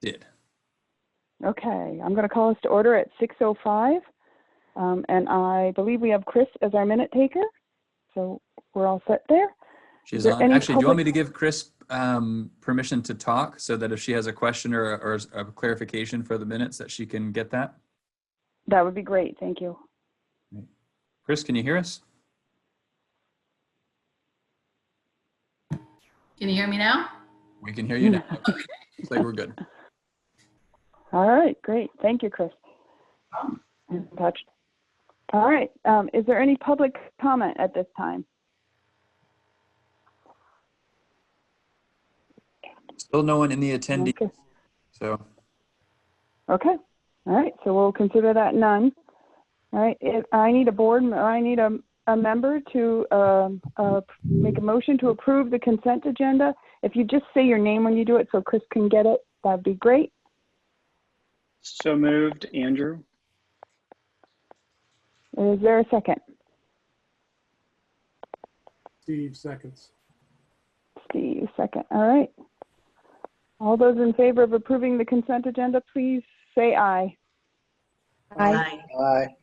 Did. Okay, I'm going to call us to order at 6:05. And I believe we have Chris as our minute taker. So we're all set there. She's on. Actually, do you want me to give Chris permission to talk so that if she has a question or a clarification for the minutes that she can get that? That would be great. Thank you. Chris, can you hear us? Can you hear me now? We can hear you now. Looks like we're good. All right, great. Thank you, Chris. Touch. All right. Is there any public comment at this time? Still no one in the attendees. Okay. So. Okay. All right. So we'll consider that none. All right. I need a member to make a motion to approve the consent agenda. If you just say your name when you do it so Chris can get it, that'd be great. So moved, Andrew. Is there a second? Steve seconds. Steve, second. All right. All those in favor of approving the consent agenda, please say aye. Aye. Aye.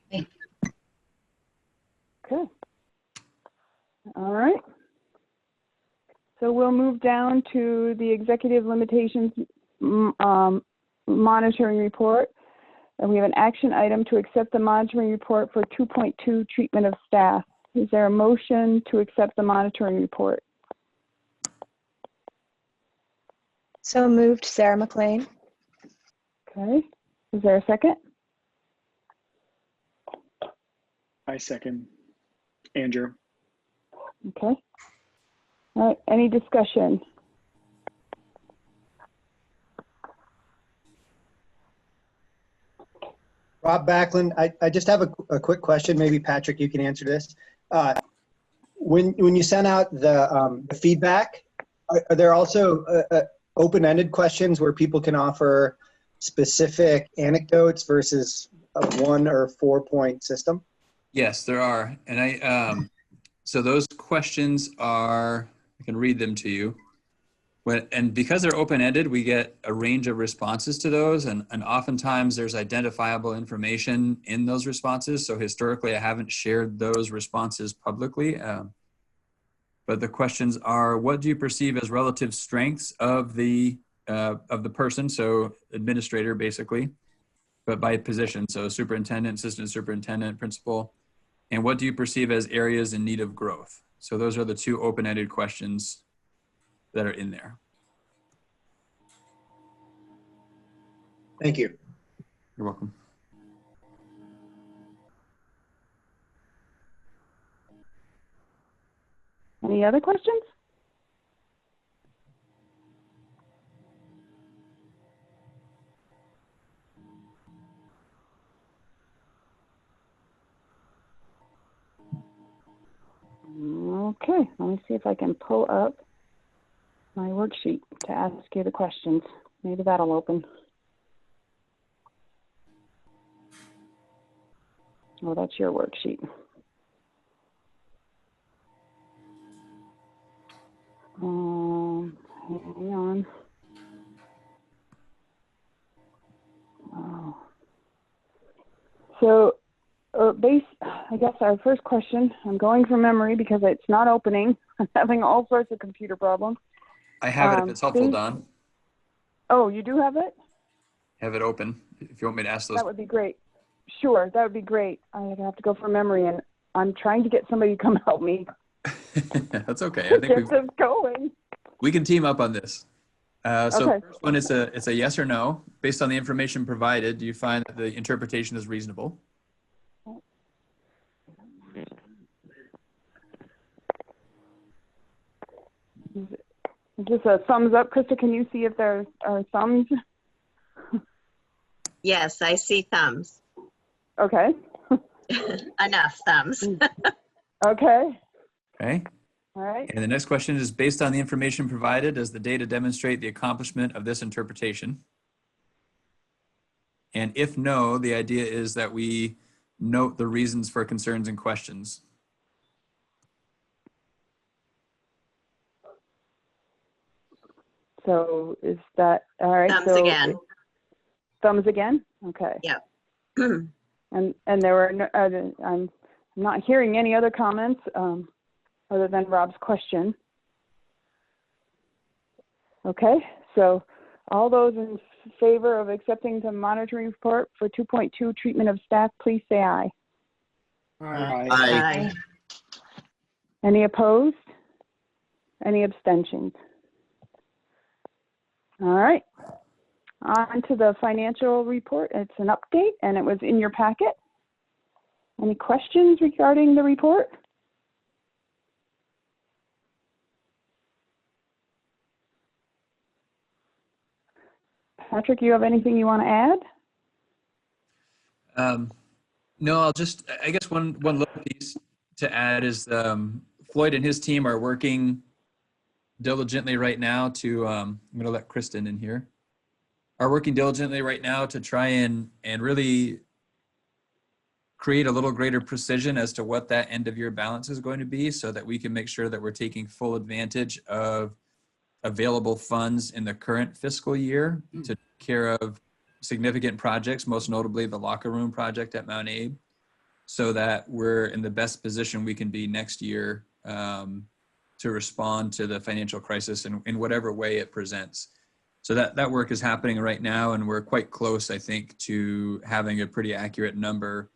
Okay. All right. So we'll move down to the executive limitations monitoring report. And we have an action item to accept the monitoring report for 2.2 treatment of staff. Is there a motion to accept the monitoring report? So moved, Sarah McLean. Okay. Is there a second? I second, Andrew. Okay. All right. Any discussion? Rob Backlund, I just have a quick question. Maybe Patrick, you can answer this. When you sent out the feedback, are there also open-ended questions where people can offer specific anecdotes versus a 1 or 4 point system? Yes, there are. And so those questions are, I can read them to you. And because they're open-ended, we get a range of responses to those, and oftentimes there's identifiable information in those responses. So historically, I haven't shared those responses publicly. But the questions are: what do you perceive as relative strengths of the person? So administrator, basically, but by position. So superintendent, assistant superintendent, principal. And what do you perceive as areas in need of growth? So those are the 2 open-ended questions that are in there. Thank you. You're welcome. Any other questions? Okay, let me see if I can pull up my worksheet to ask you the questions. Maybe that'll open. Oh, that's your worksheet. Hang on. Oh. So, I guess our first question, I'm going from memory because it's not opening. I'm having all sorts of computer problems. I have it if it's helpful, Don. Oh, you do have it? Have it open if you want me to ask those. That would be great. Sure, that would be great. I have to go from memory, and I'm trying to get somebody to come help me. That's okay. I think we can team up on this. So okay. The first one, it's a yes or no. Based on the information provided, do you find that the interpretation is reasonable? Is this a thumbs up? Krista, can you see if there are thumbs? Yes, I see thumbs. Okay. Enough thumbs. Okay. Okay. All right. And the next question is, based on the information provided, does the data demonstrate the accomplishment of this interpretation? And if no, the idea is that we note the reasons for concerns and questions. So is that, all right? Thumbs so again. Thumbs again? Okay. Yep. And there were, no, I'm not hearing any other comments other than Rob's question. Okay, so all those in favor of accepting the monitoring report for 2.2 treatment of staff, please say aye. Aye. Aye. Any opposed? Any abstentions? All right. On to the financial report. It's an update and it was in your packet. Any questions regarding the report? Patrick, you have anything you want to add? No, I guess one little piece to add is Floyd and his team are working diligently right now to, I'm going to let Kristen in here, are working diligently right now to try and really create a little greater precision as to what that end of year balance is going to be so that we can make sure that we're taking full advantage of available funds in the current fiscal year to take care of significant projects, most notably the locker room project at Mount Abe, so that we're in the best position we can be next year to respond to the financial crisis in whatever way it presents. So that work is happening right now, and we're quite close, I think, to having a pretty accurate number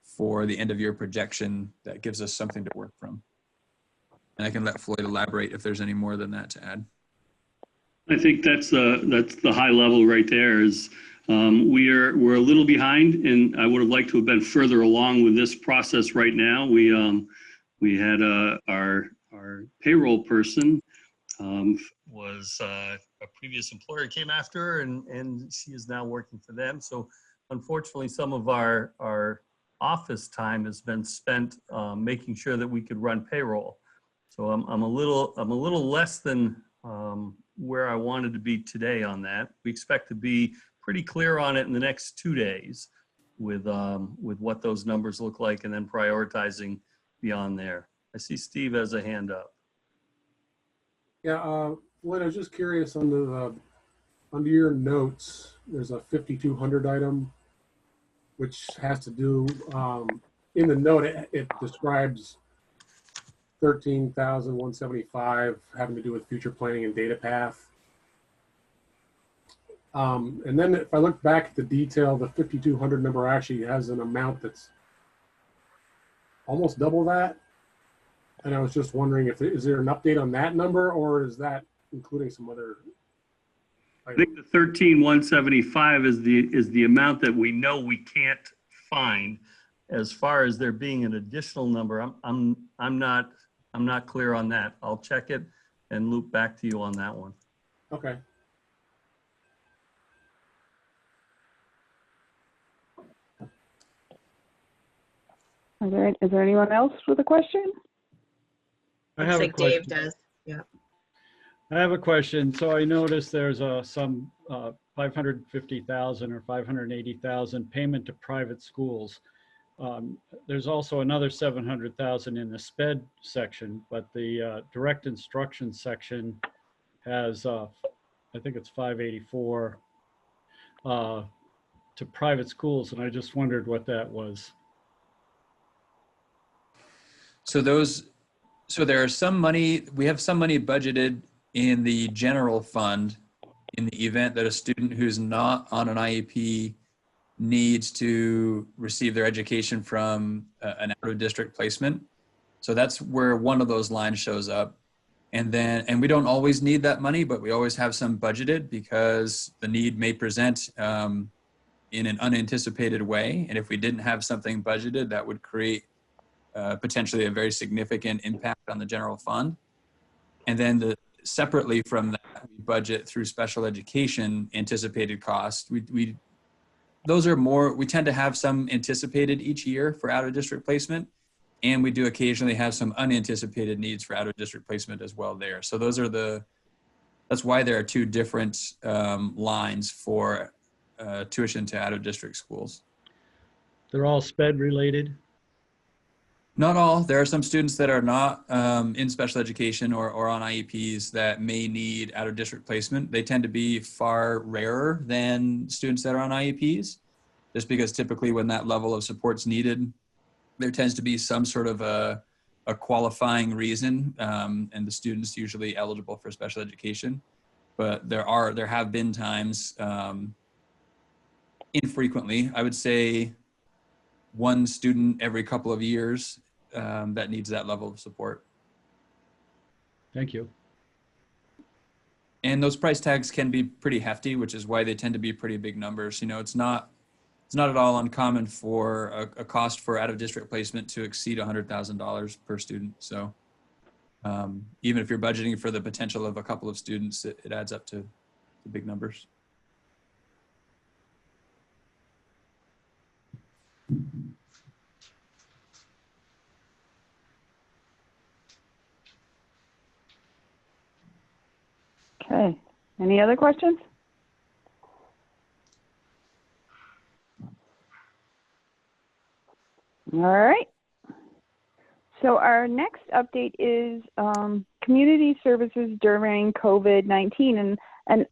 for the end of year projection that gives us something to work from. And I can let Floyd elaborate if there's any more than that to add. I think that's the high level right there. Is we're a little behind, and I would have liked to have been further along with this process right now. We had our payroll person was a previous employer came after her, and she is now working for them. So unfortunately, some of our office time has been spent making sure that we could run payroll. So I'm a little less than where I wanted to be today on that. We expect to be pretty clear on it in the next 2 days with what those numbers look like, and then prioritizing beyond there. I see Steve has a hand up. Yeah, Lloyd, I was just curious under your notes, there's a 5200 item, which has to do, in the note, it describes 13,175 having to do with future planning and data path. And then if I look back at the detail, the 5200 number actually has an amount that's almost double that. And I was just wondering is there an update on that number, or is that including some other I think the 13,175 is the amount that we know we can't find. As far as there being an additional number, I'm not clear on that. I'll check it and loop back to you on that one. Okay. Is there anyone else with a question? I Looks have a like Dave question. does. Yeah. I have a question. So I noticed there's some 550,000 or 580,000 payment to private schools. There's also another 700,000 in the SPED section, but the direct instruction section has, I think it's 584 to private schools, and I just wondered what that was. So there are some money, we have some money budgeted in the general fund in the event that a student who's not on an IEP needs to receive their education from an out-of-district placement. So that's where one of those lines shows up. And we don't always need that money, but we always have some budgeted because the need may present in an unanticipated way. And if we didn't have something budgeted, that would create potentially a very significant impact on the general fund. And then separately from that, we budget through special education anticipated costs. Those are more, we tend to have some anticipated each year for out of district placement. And we do occasionally have some unanticipated needs for out of district placement as well there. So that's why there are two different lines for tuition to out of district schools. They're all SPED related? Not all. There are some students that are not in special education or on IEPs that may need out of district placement. They tend to be far rarer than students that are on IEPs, just because typically when that level of support's needed, there tends to be some sort of a qualifying reason, and the student's usually eligible for special education. But there have been times, infrequently, I would say one student every couple of years that needs that level of support. Thank you. And those price tags can be pretty hefty, which is why they tend to be pretty big numbers. You know, it's not at all uncommon for a cost for out of district placement to exceed $100,000 per student. So even if you're budgeting for the potential of a couple of students, it adds up to big numbers. Okay. Any other questions? All right. So our next update is community services during COVID-19. And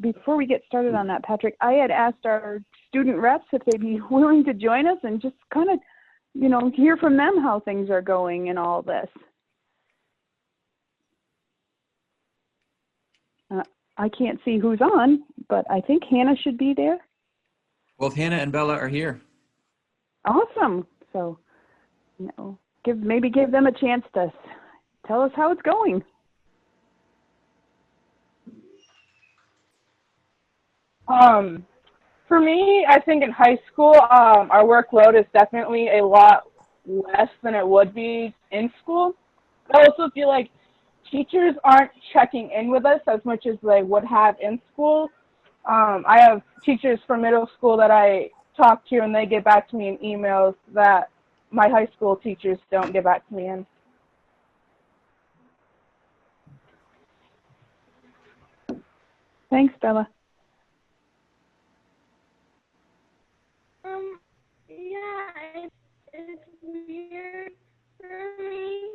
before we get started on that, Patrick, I had asked our student reps if they'd be willing to join us and just kind of, you know, hear from them how things are going and all this. I can't see who's on, but I think Hannah should be there. Both Hannah and Bella are here. Awesome. So, you know, maybe give them a chance to tell us how it's going. For me, I think in high school, our workload is definitely a lot less than it would be in school. I also feel like teachers aren't checking in with us as much as they would have in school. I have teachers from middle school that I talk to, and they get back to me in emails that my high school teachers don't get back to me in. Thanks, Bella. Yeah, it's weird for me,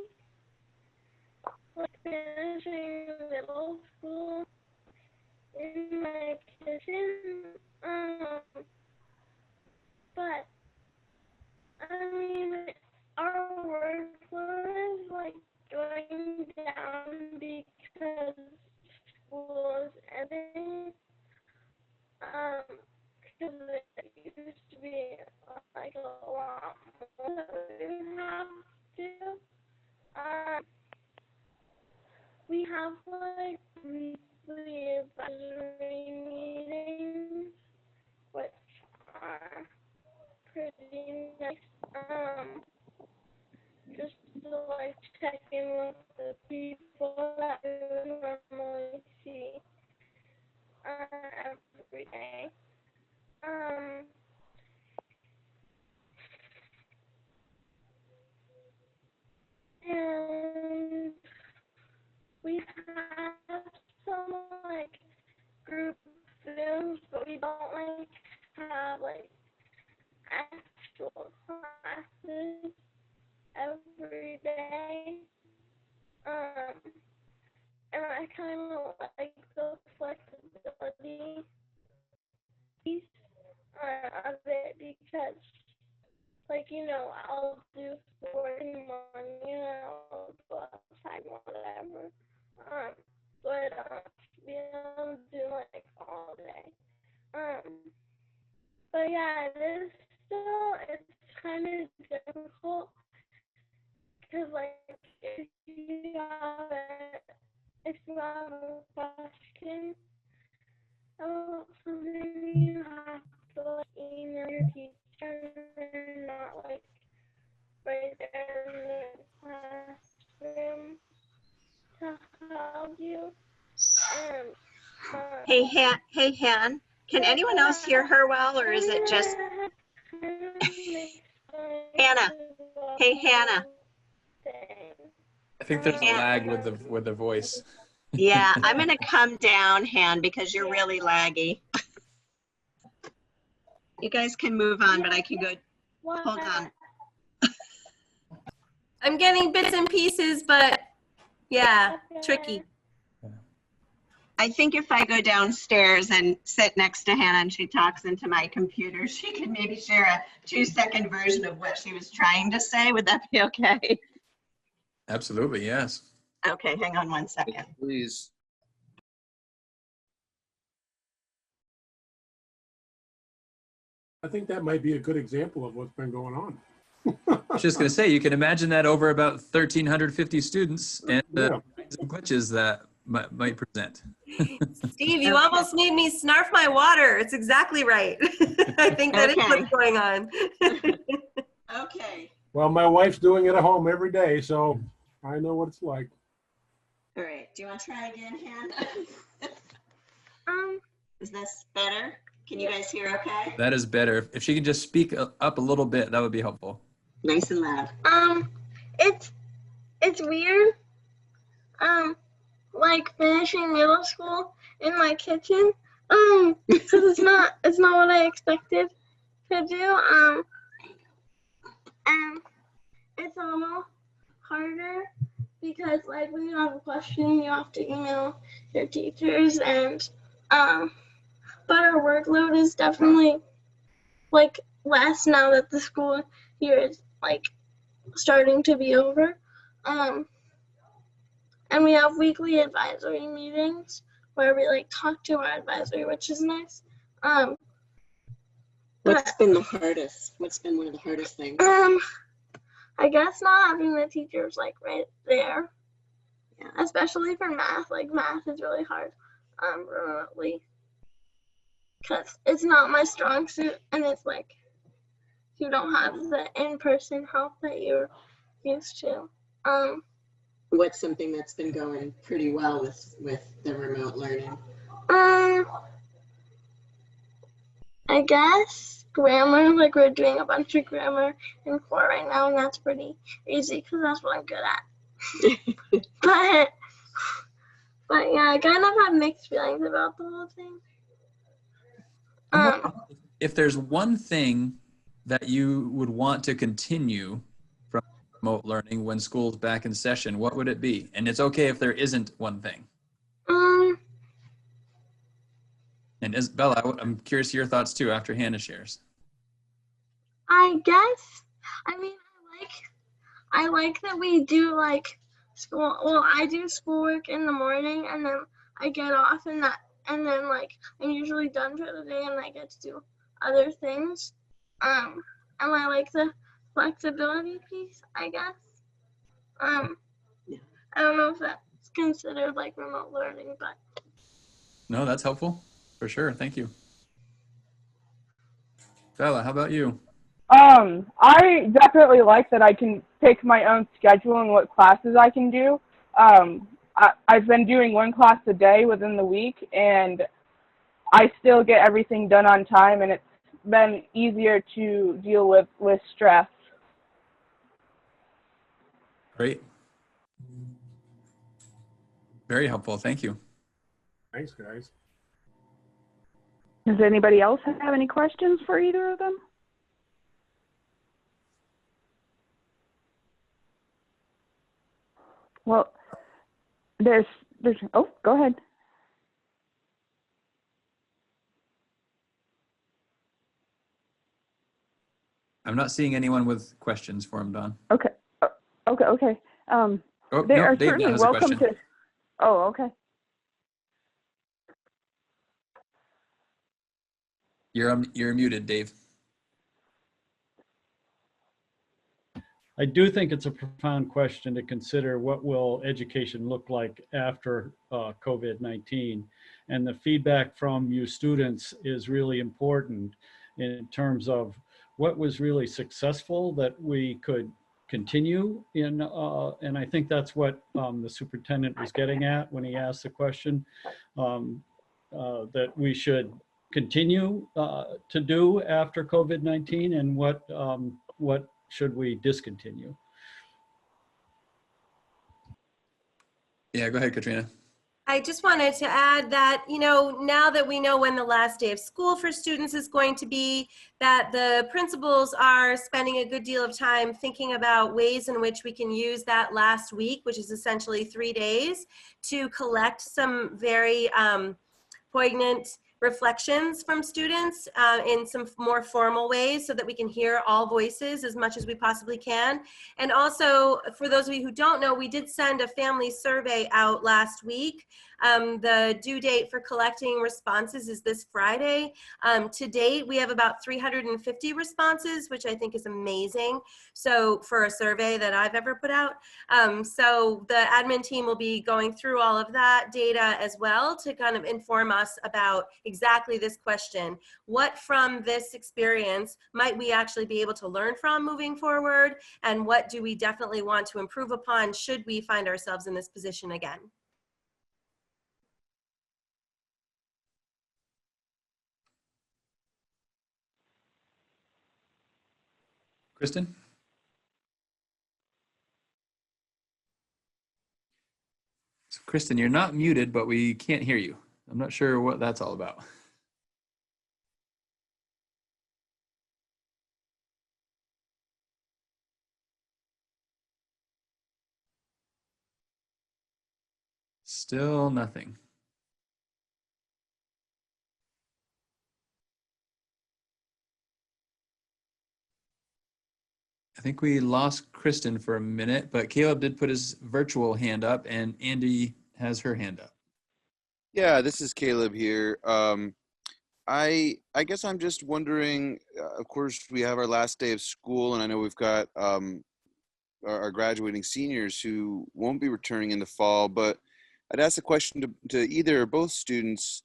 like finishing middle school in my kitchen, but I mean, our workload is like going down because school is ending, because it used to be like a lot more that we didn't have to. We have like weekly advisory meetings, which are pretty nice. Just to like check in with the people that we would normally see every day. And we have some like group Zooms, but we don't like have like actual classes every day. And I kind of like the flexibility piece of it because, like, you know, I'll do sport in the morning, you know, go outside, whatever. But be able to do like all day. But yeah, it's kind of difficult because like if you have a question about something, you have to like email your teacher and not like right there in the classroom to help you. Hey, Han, can anyone else hear her well, or is it just Hannah? Hey, Hannah. I think there's a lag with the voice. Yeah, I'm going to come down, Han, because you're really laggy. You guys can move on, but I can go. Hold on. I'm getting bits and pieces, but yeah, tricky. I think if I go downstairs and sit next to Hannah and she talks into my computer, she could maybe share a 2-second version of what she was trying to say. Would that be okay? Absolutely, yes. Okay, hang on 1 second. Please. I think that might be a good example of what's been going on. I was just going to say, you can imagine that over about 1,350 students and the some glitches that might present. Steve, you almost made me snarf my water. It's exactly right. I think that is what's going on. Okay. Well, my wife's doing it at home every day, so I know what it's like. All right. Do you want to try again, Hannah? Is this better? Can you guys hear okay? That is better. If she can just speak up a little bit, that would be helpful. Nice and loud. It's weird. Like finishing middle school in my kitchen. Because it's not what I expected to do. And it's a little harder because like when you have a question, you have to email your teachers, and but our workload is definitely like less now that the school year is like starting to be over. And we have weekly advisory meetings where we like talk to our advisory, which is nice. What's been the hardest? What's been one of the hardest things? I guess not having the teachers like right there. Yeah. Especially for math. Like math is really hard remotely. Because it's not my strong suit, and it's like you don't have the in-person help that you're used to. What's something that's been going pretty well with the remote learning? I guess grammar, like we're doing a bunch of grammar in core right now, and that's pretty easy because that's what I'm good at. but yeah, I kind of have mixed feelings about the whole thing. If there's one thing that you would want to continue from remote learning when school's back in session, what would it be? And it's okay if there isn't one thing. And Isabella, I'm curious your thoughts too after Hannah shares. I guess, I mean, I like that we do like school. Well, I do schoolwork in the morning, and then I get off, and then like I'm usually done for the day, and I get to do other things. And I like the flexibility piece, I guess. I don't know if that's considered like remote learning, but. No, that's helpful. For sure. Thank you. Bella, how about you? I definitely like that I can pick my own schedule and what classes I can do. I've been doing one class a day within the week, and I still get everything done on time, and it's been easier to deal with stress. Great. Very helpful. Thank you. Thanks, guys. Does anybody else have any questions for either of them? Well, there's, oh, go ahead. I'm not seeing anyone with questions for him, Don. Okay. Okay. They are Dave certainly has a welcome question. to. Oh, okay. You're muted, Dave. I do think it's a profound question to consider what will education look like after COVID-19. And the feedback from you students is really important in terms of what was really successful that we could continue in, and I think that's what the superintendent was getting at when he asked the question, that we should continue to do after COVID-19, and what should we discontinue? Yeah, go ahead, Katrina. I just wanted to add that, now that we know when the last day of school for students is going to be, that the principals are spending a good deal of time thinking about ways in which we can use that last week, which is essentially 3 days, to collect some very poignant reflections from students in some more formal ways so that we can hear all voices as much as we possibly can. And also, for those of you who don't know, we did send a family survey out last week. The due date for collecting responses is this Friday. To date, we have about 350 responses, which I think is amazing. So for a survey that I've ever put out. So the admin team will be going through all of that data as well to kind of inform us about exactly this question. What from this experience might we actually be able to learn from moving forward? And what do we definitely want to improve upon should we find ourselves in this position again? Kristen? So Kristen, you're not muted, but we can't hear you. I'm not sure what that's all about. Still nothing. I think we lost Kristen for a minute, but Caleb did put his virtual hand up and Andy has her hand up. Yeah, this is Caleb here. I guess I'm just wondering, of course, we have our last day of school, and I know we've got our graduating seniors who won't be returning in the fall, but I'd ask the question to either or both students,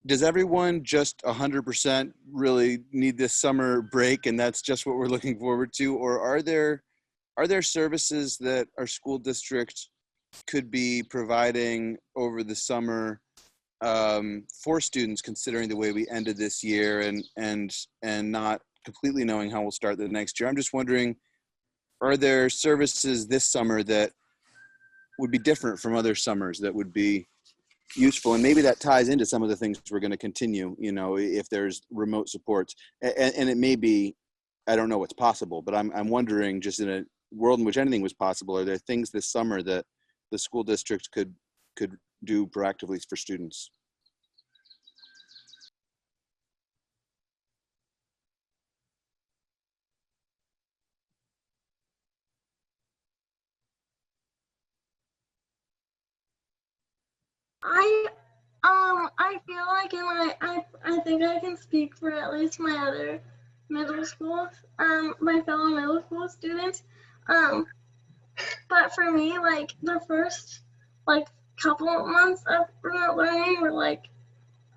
does everyone just 100% really need this summer break and that's just what we're looking forward to? Or are there services that our school district could be providing over the summer for students, considering the way we ended this year and not completely knowing how we'll start the next year? I'm just wondering, are there services this summer that would be different from other summers that would be useful? And maybe that ties into some of the things we're going to continue, if there's remote supports. And it may be, I don't know what's possible, but I'm wondering, just in a world in which anything was possible, are there things this summer that the school district could do proactively for students? I feel like, and I think I can speak for at least my other middle schools, my fellow middle school students. But for me, like the first couple of months of remote learning were like,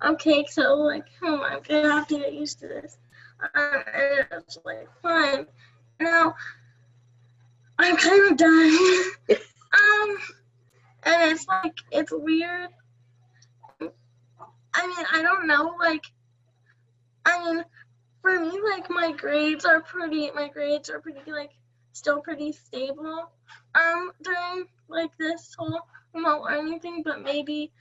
okay, so like, I'm gonna have to get used to this. And it's like fun. Now I'm kind of done. And it's like, it's weird. I mean, I don't know, for me, my grades are pretty, still pretty stable, during, this whole remote learning thing, but maybe,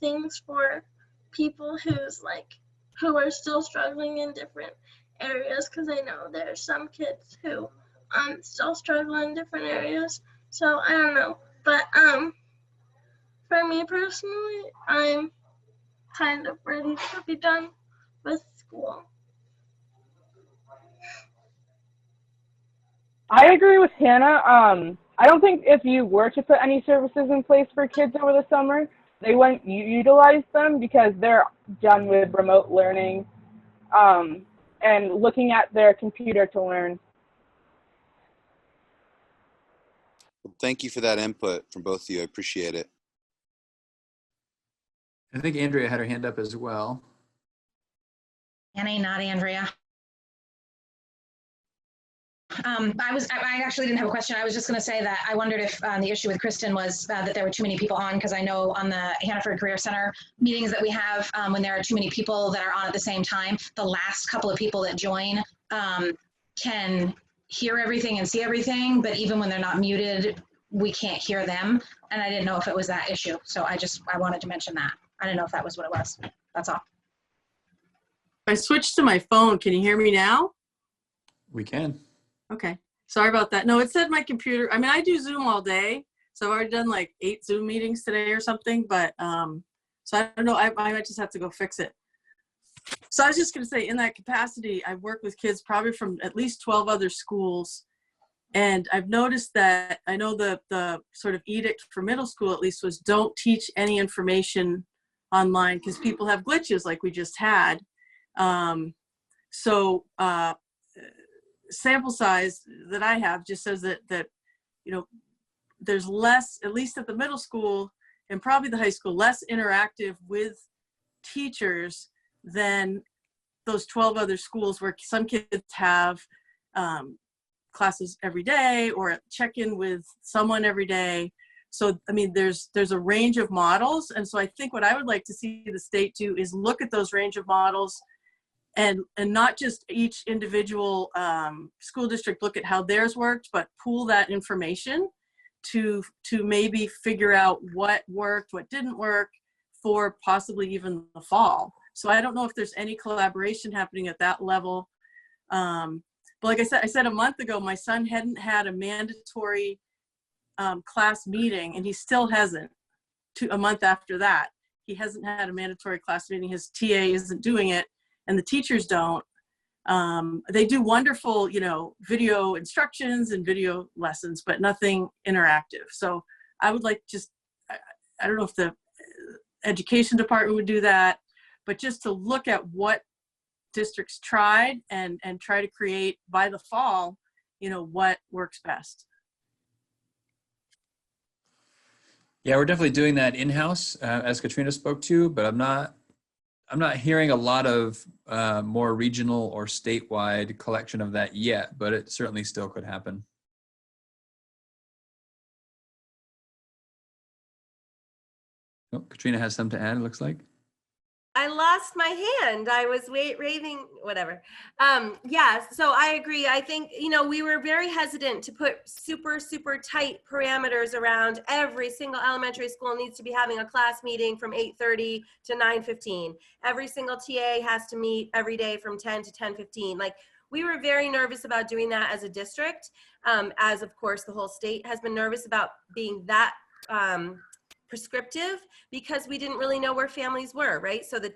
things for people who are still struggling in different areas, because I know there's some kids who, still struggle in different areas, so I don't know, but, for me personally, I'm kind of ready to be done with school. I agree with Hannah. I don't think if you were to put any services in place for kids over the summer, they wouldn't utilize them because they're done with remote learning and looking at their computer to learn. Thank you for that input from both of you. I appreciate it. I think Andrea had her hand up as well. Annie, not Andrea. I actually didn't have a question. I was just going to say that I wondered if the issue with Kristen was that there were too many people on, because I know on the Hannaford Career Center meetings that we have, when there are too many people that are on at the same time, the last couple of people that join can hear everything and see everything, but even when they're not muted, we can't hear them. And I didn't know if it was that issue. So I wanted to mention that. I didn't know if that was what it was. That's all. I switched to my phone. Can you hear me now? We can. Okay. Sorry about that. No, it said my computer. I mean, I do Zoom all day. So I've already done like 8 Zoom meetings today or something. But so I don't know. I might just have to go fix it. So I was just going to say, in that capacity, I've worked with kids probably from at least 12 other schools. And I've noticed that, I know the sort of edict for middle school at least was don't teach any information online because people have glitches like we just had. Sample size that I have just says that you know, there's less, at least at the middle school and probably the high school, less interactive with teachers than those 12 other schools where some kids have classes every day or check in with someone every day. So, I mean, there's a range of models. And so I think what I would like to see the state do is look at those range of models and not just each individual school district look at how theirs worked, but pool that information to maybe figure out what worked, what didn't work for possibly even the fall. So I don't know if there's any collaboration happening at that level. But like I said a month ago, my son hadn't had a mandatory class meeting, and he still hasn't. A month after that, he hasn't had a mandatory class meeting. His TA isn't doing it, and the teachers don't. They do wonderful, you know, video instructions and video lessons, but nothing interactive. So I would like I don't know if the education department would do that, but just to look at what districts tried and try to create by the fall, you know, what works best. Yeah, we're definitely doing that in-house, as Katrina spoke to, but I'm not hearing a lot of more regional or statewide collection of that yet, but it certainly still could happen. Oh, Katrina has something to add, it looks like. I lost my hand. I was raving, whatever. Yeah, so I agree. I think, you know, we were very hesitant to put super, super tight parameters around every single elementary school needs to be having a class meeting from 8:30 to 9:15. Every single TA has to meet every day from 10 to 10:15. Like, we were very nervous about doing that as a district, as of course the whole state has been nervous about being that prescriptive, because we didn't really know where families were, right? So the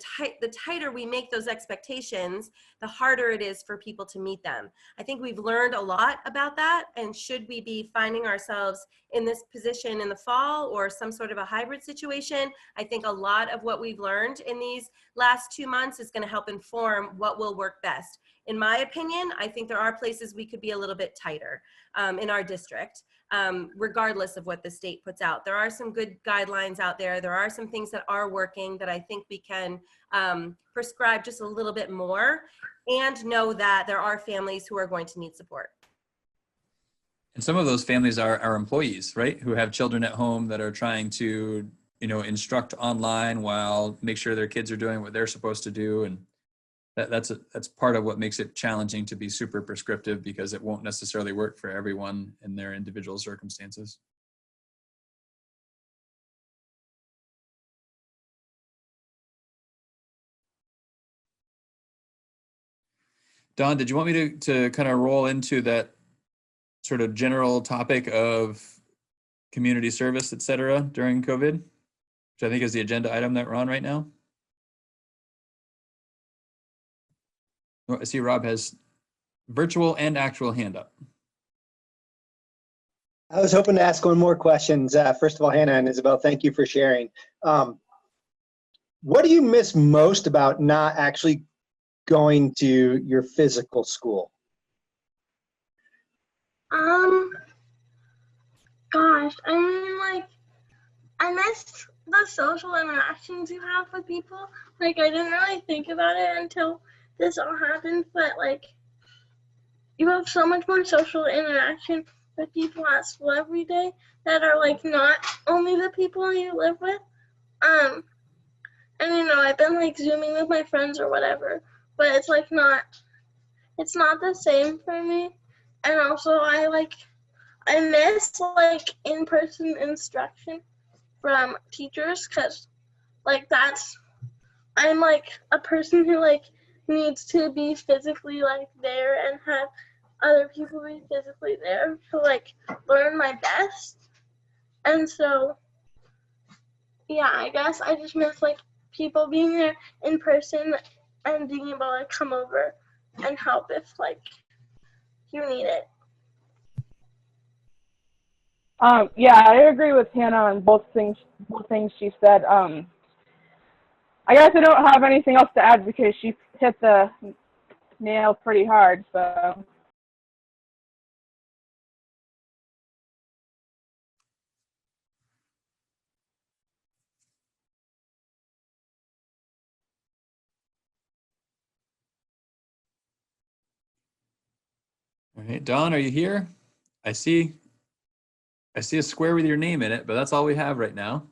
tighter we make those expectations, the harder it is for people to meet them. I think we've learned a lot about that, and should we be finding ourselves in this position in the fall or some sort of a hybrid situation, I think a lot of what we've learned in these last 2 months is going to help inform what will work best. In my opinion, I think there are places we could be a little bit tighter in our district. Regardless of what the state puts out. There are some good guidelines out there. There are some things that are working that I think we can prescribe just a little bit more, and know that there are families who are going to need support. And some of those families are employees, right? Who have children at home that are trying to, you know, instruct online while make sure their kids are doing what they're supposed to do. And that's part of what makes it challenging to be super prescriptive, because it won't necessarily work for everyone in their individual circumstances. Don, did you want me to kind of roll into that sort of general topic of community service, et cetera, during COVID, which I think is the agenda item that we're on right now? Oh, I see Rob has virtual and actual hand up. I was hoping to ask one more question. First of all, Hannah and Isabel, thank you for sharing. What do you miss most about not actually going to your physical school? Gosh, I mean, like, I missed the social interactions you have with people. Like, I didn't really think about it until this all happened, but like, you have so much more social interaction with people at school every day that are like not only the people you live with. And you know, I've been like Zooming with my friends or whatever, but it's like it's not the same for me. And also I I miss like in-person instruction from teachers because like I'm like a person who like needs to be physically like there and have other people be physically there to like learn my best. And so yeah, I guess I just miss like people being there in person and being able to come over and help if like you need it. Yeah, I agree with Hannah on both things she said. I guess I don't have anything else to add because she hit the nail pretty hard, so. All right, Dawn, are you here? I see a square with your name in it, but that's all we have right now.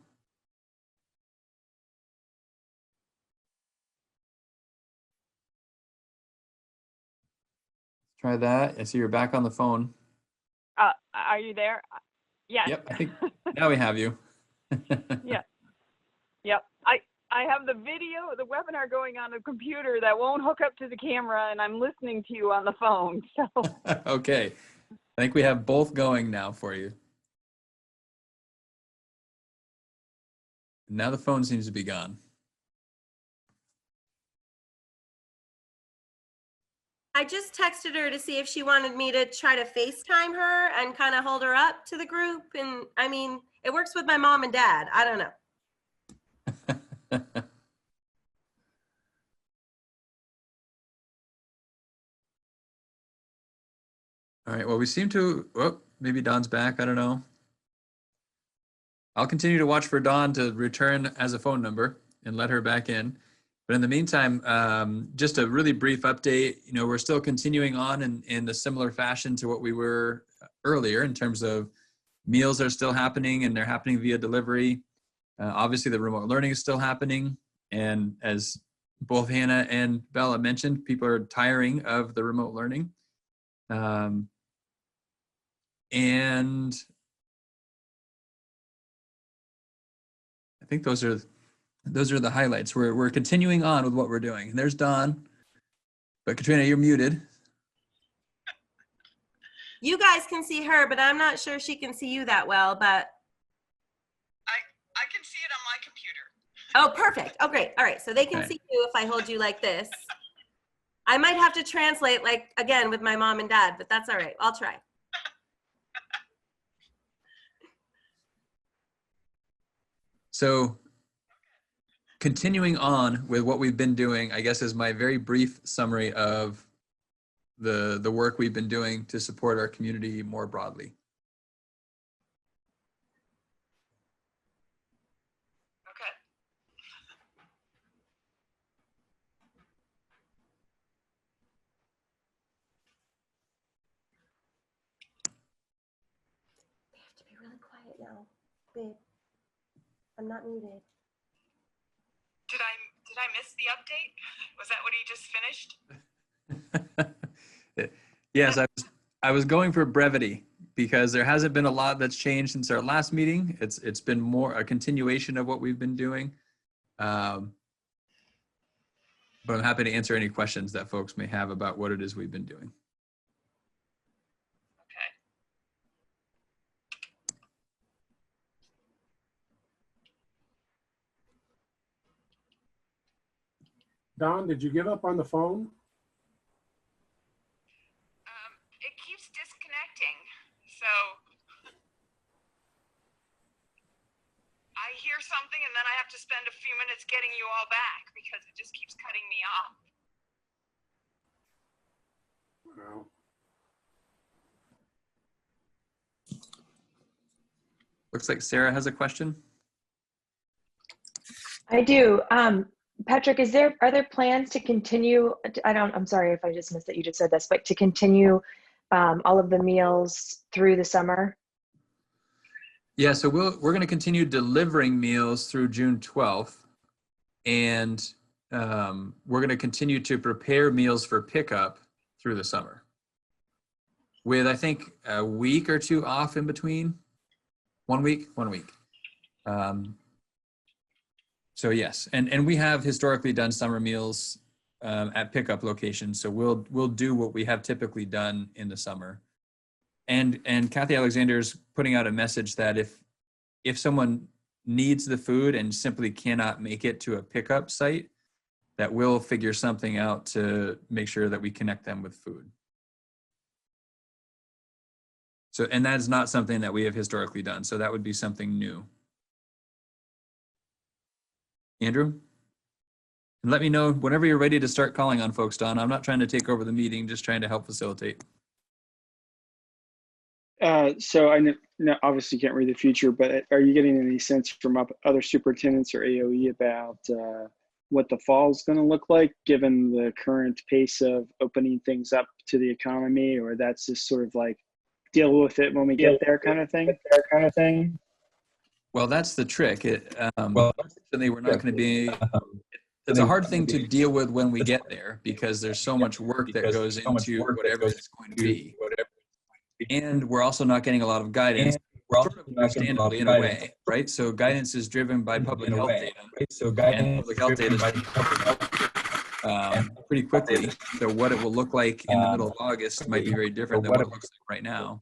Try that. I see you're back on the phone. Are you there? Yes. Yep, I think now we have you. Yeah. Yep. I have the video, the webinar going on the computer that won't hook up to the camera, and I'm listening to you on the phone. So. Okay. I think we have both going now for you. Now the phone seems to be gone. I just texted her to see if she wanted me to try to FaceTime her and kind of hold her up to the group. And I mean, it works with my mom and dad. I don't know. All right, well, we seem to, oh, maybe Dawn's back. I don't know. I'll continue to watch for Dawn to return as a phone number and let her back in. But in the meantime, just a really brief update. You know, we're still continuing on in a similar fashion to what we were earlier in terms of meals are still happening and they're happening via delivery. Obviously, the remote learning is still happening. And as both Hannah and Bella mentioned, people are tiring of the remote learning. And I think those are the highlights. We're continuing on with what we're doing. And there's Dawn, but Katrina, you're muted. You guys can see her, but I'm not sure she can see you that well, but. I can see it on my computer. Oh, perfect. Oh, great. All right. So they can see you if I hold you like this. I might have to translate like again with my mom and dad, but that's all right. I'll try. So continuing on with what we've been doing, I guess is my very brief summary of the work we've been doing to support our community more broadly. Okay. We have to be really quiet now, babe. I'm not muted. Did I miss the update? Was that what he just finished? Yes, I was going for brevity because there hasn't been a lot that's changed since our last meeting. It's been more a continuation of what we've been doing. But I'm happy to answer any questions that folks may have about what it is we've been doing. Don, did you give up on the phone? It keeps disconnecting, so I hear something and then I have to spend a few minutes getting you all back because it just keeps cutting me off. No. Looks like Sarah has a question. I do. Patrick, are there plans to continue? I'm sorry if I just missed that you just said this, but to continue all of the meals through the summer? Yeah, so we're going to continue delivering meals through June 12th, and we're going to continue to prepare meals for pickup through the summer. with I think a week or two off in between. 1 week, 1 week. So yes, and we have historically done summer meals at pickup locations. So we'll do what we have typically done in the summer. And Kathy Alexander's putting out a message that if someone needs the food and simply cannot make it to a pickup site, that we'll figure something out to make sure that we connect them with food. So, and that's not something that we have historically done. So that would be something new. Andrew? And let me know whenever you're ready to start calling on folks, Don. I'm not trying to take over the meeting, just trying to help facilitate. So I know, obviously can't read the future, but are you getting any sense from other superintendents or AOE about what the fall is going to look like, given the current pace of opening things up to the economy, or that's just sort of like deal with it when we get there kind of thing? Well, that's the trick. Certainly we're not going to be, it's a hard thing to deal with when we get there because there's so much work that goes into whatever it's going to be. And we're also not getting a lot of guidance, sort of understandably in a way, right? So guidance is driven by public health data. And public health data is pretty quickly. So what it will look like in the middle of August might be very different than what it looks like right now.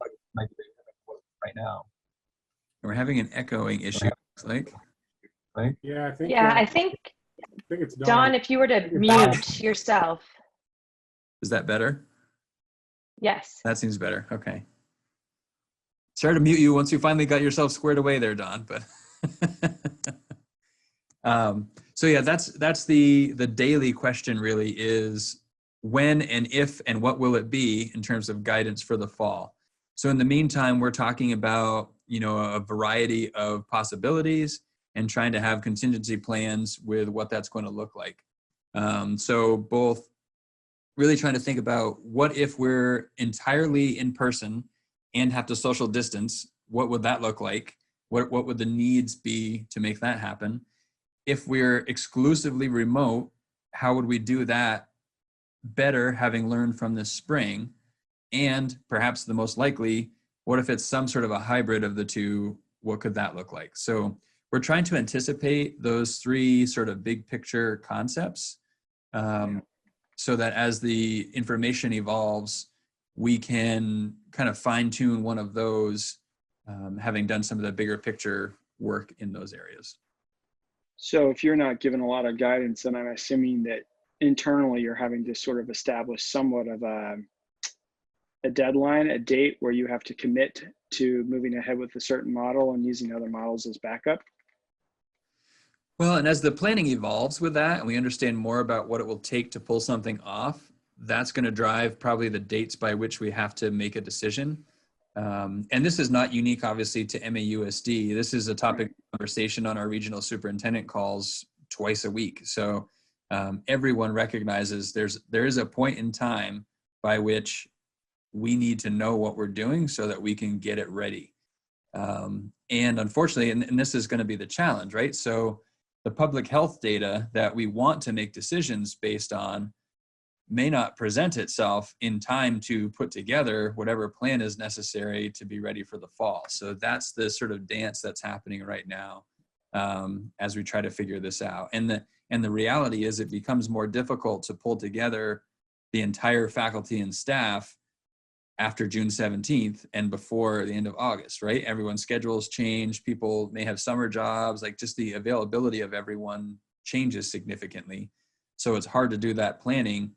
We're having an echoing issue, looks like. Yeah, I think. Yeah, I think it's Dawn, if you were to mute yourself. Is that better? Yes. That seems better. Okay. Sorry to mute you once you finally got yourself squared away there, Don. But so yeah, that's the daily question. Really, is when and if and what will it be in terms of guidance for the fall. So in the meantime, we're talking about a variety of possibilities and trying to have contingency plans with what that's going to look like. So both really trying to think about what if we're entirely in person and have to social distance, what would that look like? What would the needs be to make that happen? If we're exclusively remote, how would we do that better, having learned from this spring? And perhaps the most likely, what if it's some sort of a hybrid of the two? What could that look like? So we're trying to anticipate those three sort of big picture concepts so that as the information evolves, we can kind of fine tune one of those, having done some of the bigger picture work in those areas. So if you're not given a lot of guidance, then I'm assuming that internally you're having to sort of establish somewhat of a deadline, a date where you have to commit to moving ahead with a certain model and using other models as backup. Well, and as the planning evolves with that, and we understand more about what it will take to pull something off, that's going to drive probably the dates by which we have to make a decision. And this is not unique, obviously, to MAUSD. This is a topic of conversation on our regional superintendent calls twice a week. So everyone recognizes there is a point in time by which we need to know what we're doing so that we can get it ready. And unfortunately, and this is going to be the challenge, right? So the public health data that we want to make decisions based on may not present itself in time to put together whatever plan is necessary to be ready for the fall. So that's the sort of dance that's happening right now as we try to figure this out. And the reality is it becomes more difficult to pull together the entire faculty and staff after June 17th and before the end of August, right? Everyone's schedules change. People may have summer jobs, like just the availability of everyone changes significantly. So it's hard to do that planning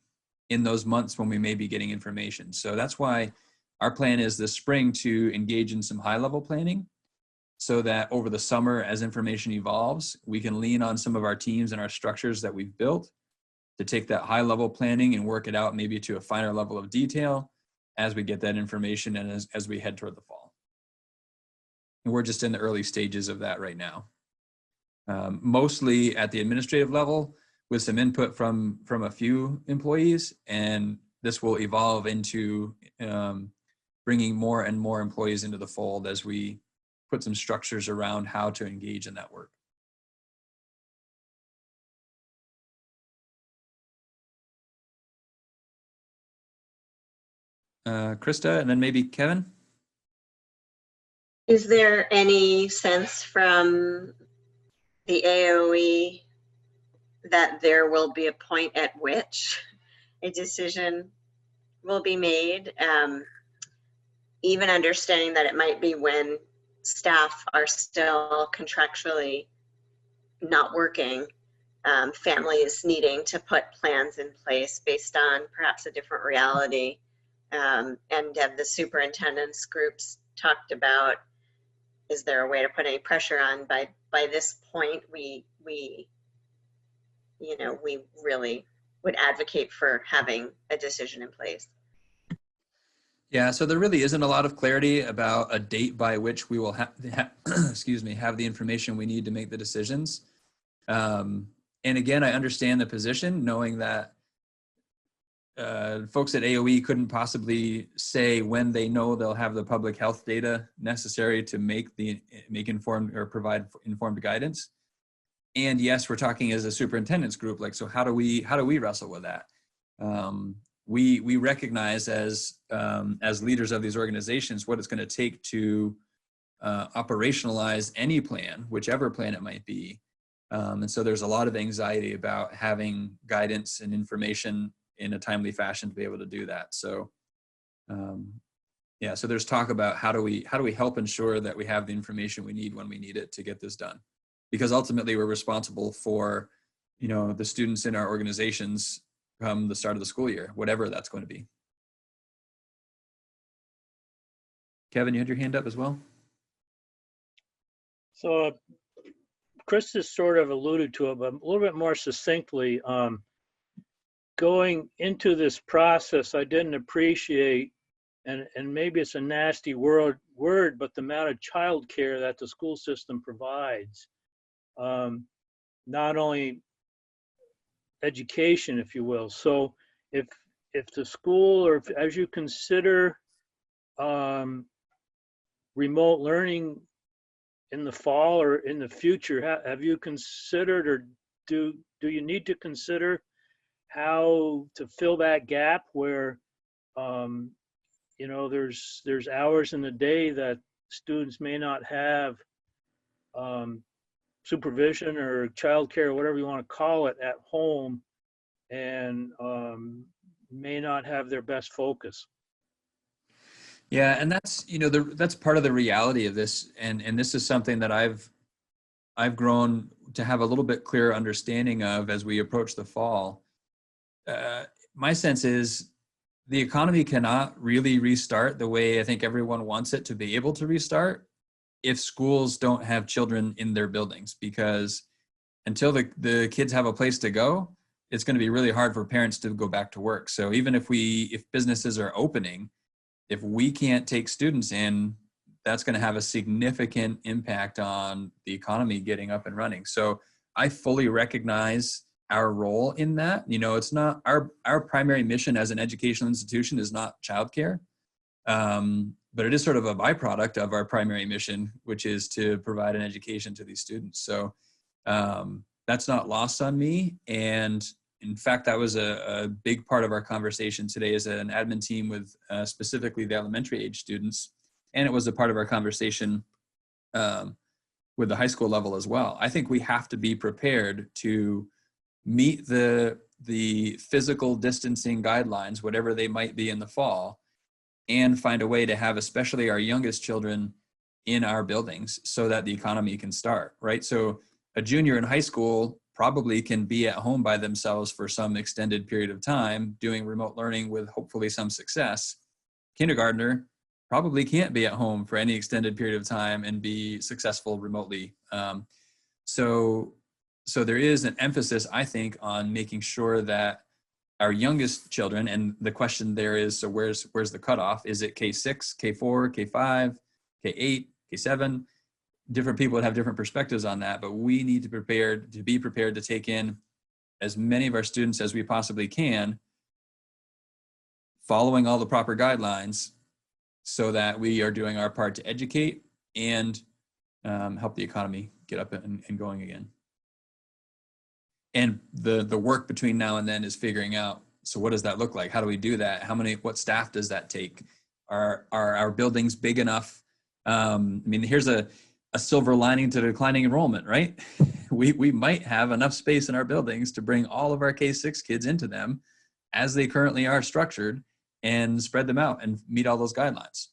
in those months when we may be getting information. So that's why our plan is this spring to engage in some high-level planning so that over the summer, as information evolves, we can lean on some of our teams and our structures that we've built to take that high-level planning and work it out maybe to a finer level of detail as we get that information and as we head toward the fall. And we're just in the early stages of that right now. Mostly at the administrative level with some input from a few employees, and this will evolve into bringing more and more employees into the fold as we put some structures around how to engage in that work. Krista, and then maybe Kevin. Is there any sense from the AOE that there will be a point at which a decision will be made? Even understanding that it might be when staff are still contractually not working, families needing to put plans in place based on perhaps a different reality. And have the superintendent's groups talked about, is there a way to put any pressure on by this point we really would advocate for having a decision in place? Yeah, so there really isn't a lot of clarity about a date by which we will have have the information we need to make the decisions. And again, I understand the position, knowing that folks at AOE couldn't possibly say when they know they'll have the public health data necessary to make informed or provide informed guidance. And yes, we're talking as a superintendent's group, like, so how do we wrestle with that? We recognize as leaders of these organizations what it's going to take to operationalize any plan, whichever plan it might be. And so there's a lot of anxiety about having guidance and information in a timely fashion to be able to do that. So yeah, so there's talk about how do we help ensure that we have the information we need when we need it to get this done, because ultimately we're responsible for, the students in our organizations come the start of the school year, whatever that's going to be. Kevin, you had your hand up as well. So Chris has sort of alluded to it, but a little bit more succinctly, going into this process, I didn't appreciate, and maybe it's a nasty word, but the amount of childcare that the school system provides. Not only education, if you will. So if the school, or as you consider remote learning in the fall or in the future, have you considered, or do you need to consider how to fill that gap where there's hours in the day that students may not have supervision or childcare, or whatever you want to call it, at home, and may not have their best focus? Yeah, and that's that's part of the reality of this, and this is something that I've grown to have a little bit clearer understanding of as we approach the fall. My sense is the economy cannot really restart the way I think everyone wants it to be able to restart if schools don't have children in their buildings, because until the kids have a place to go, it's going to be really hard for parents to go back to work. So even if businesses are opening, if we can't take students in, that's going to have a significant impact on the economy getting up and running. So I fully recognize our role in that. It's not our primary mission as an educational institution is not childcare, but it is sort of a byproduct of our primary mission, which is to provide an education to these students. So that's not lost on me. And in fact, that was a big part of our conversation today as an admin team with specifically the elementary age students. And it was a part of our conversation with the high school level as well. I think we have to be prepared to meet the physical distancing guidelines, whatever they might be in the fall, and find a way to have especially our youngest children in our buildings so that the economy can start, right? So a junior in high school probably can be at home by themselves for some extended period of time doing remote learning with hopefully some success. Kindergartner probably can't be at home for any extended period of time and be successful remotely. So there is an emphasis, I think, on making sure that our youngest children, and the question there is, so where's the cutoff? Is it K6, K4, K5, K8, K7? Different people would have different perspectives on that, but we need to be prepared to take in as many of our students as we possibly can, following all the proper guidelines, so that we are doing our part to educate and help the economy get up and going again. And the work between now and then is figuring out So what does that look like? How do we do that? What staff does that take? Are our buildings big enough? I mean, here's a silver lining to declining enrollment, right? We might have enough space in our buildings to bring all of our K-6 kids into them as they currently are structured and spread them out and meet all those guidelines.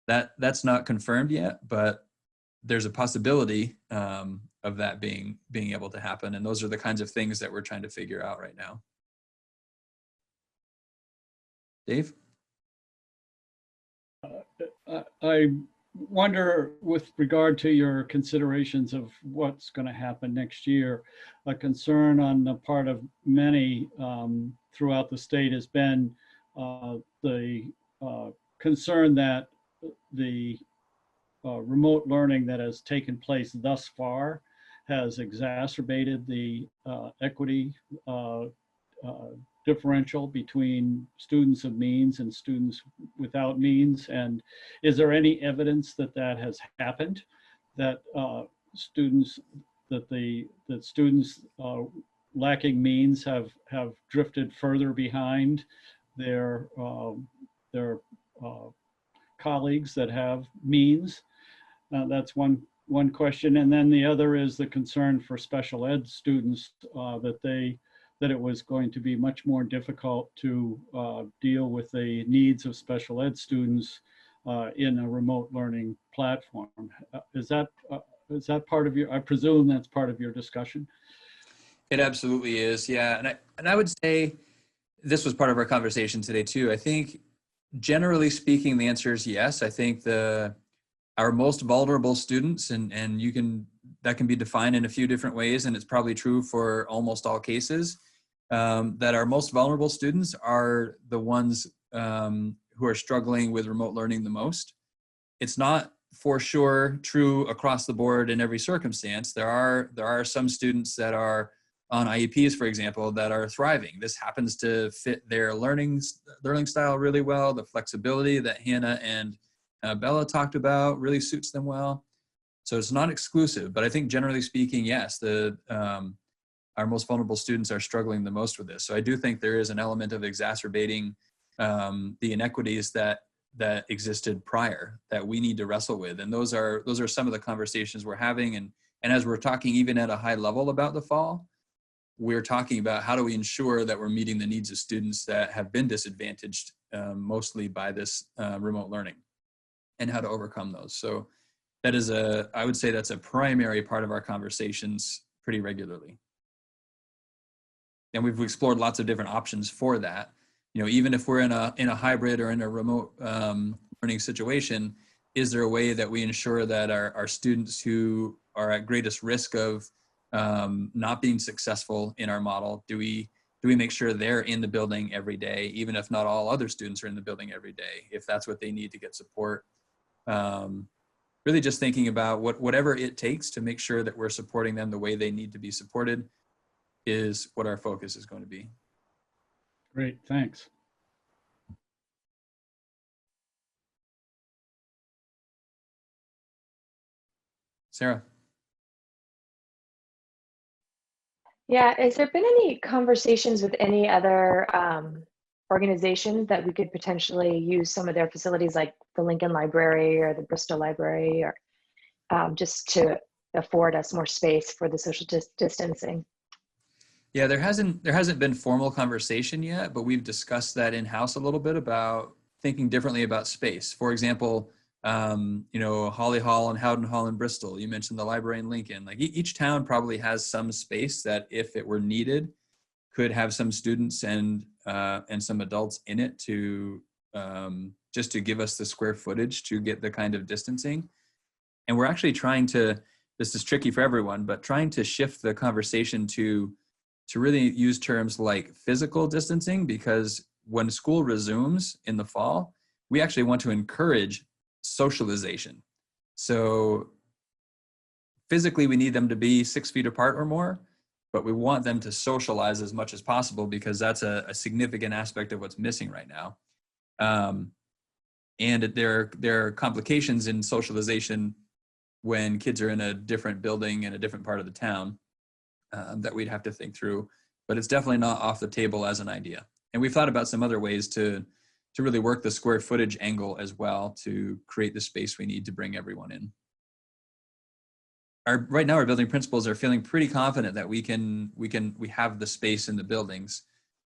That's not confirmed yet, but there's a possibility of that being able to happen. And those are the kinds of things that we're trying to figure out right now. Dave? I wonder, with regard to your considerations of what's going to happen next year, a concern on the part of many throughout the state has been the concern that the remote learning that has taken place thus far has exacerbated the equity differential between students of means and students without means. And is there any evidence that that has happened, that students lacking means have drifted further behind their colleagues that have means? That's one question. And then the other is the concern for special ed students, that it was going to be much more difficult to deal with the needs of special ed students in a remote learning platform. Is that part of your, I presume that's part of your discussion? It absolutely is, yeah. And I would say this was part of our conversation today too. I think generally speaking, the answer is yes. I think our most vulnerable students, and that can be defined in a few different ways, and it's probably true for almost all cases, that our most vulnerable students are the ones who are struggling with remote learning the most. It's not for sure true across the board in every circumstance. There are some students that are on IEPs, for example, that are thriving. This happens to fit their learning style really well. The flexibility that Hannah and Bella talked about really suits them well. So it's not exclusive, but I think generally speaking, yes, our most vulnerable students are struggling the most with this. So I do think there is an element of exacerbating the inequities that existed prior that we need to wrestle with. And those are some of the conversations we're having. And as we're talking even at a high level about the fall, we're talking about how do we ensure that we're meeting the needs of students that have been disadvantaged mostly by this remote learning, and how to overcome those. So that is I would say that's a primary part of our conversations pretty regularly. And we've explored lots of different options for that. You know, even if we're in a hybrid or in a remote learning situation, is there a way that we ensure that our students who are at greatest risk of not being successful in our model, do we make sure they're in the building every day, even if not all other students are in the building every day, if that's what they need to get support? Really just thinking about whatever it takes to make sure that we're supporting them the way they need to be supported is what our focus is going to be. Great, thanks. Sarah. Yeah, has there been any conversations with any other organizations that we could potentially use some of their facilities, like the Lincoln Library or the Bristol Library, or just to afford us more space for the social distancing? Yeah, there hasn't been formal conversation yet, but we've discussed that in-house a little bit about thinking differently about space. For example, you know, Holly Hall and Howden Hall in Bristol. You mentioned the library in Lincoln. Like each town probably has some space that, if it were needed, could have some students and some adults in it to just to give us the square footage to get the kind of distancing. And we're actually trying to, this is tricky for everyone, but trying to shift the conversation to really use terms like physical distancing, because when school resumes in the fall, we actually want to encourage socialization. So physically we need them to be 6 feet apart or more, but we want them to socialize as much as possible, because that's a significant aspect of what's missing right now. And there are complications in socialization when kids are in a different building in a different part of the town that we'd have to think through, but it's definitely not off the table as an idea. And we've thought about some other ways to really work the square footage angle as well to create the space we need to bring everyone in. Right now, our building principals are feeling pretty confident that we have the space in the buildings,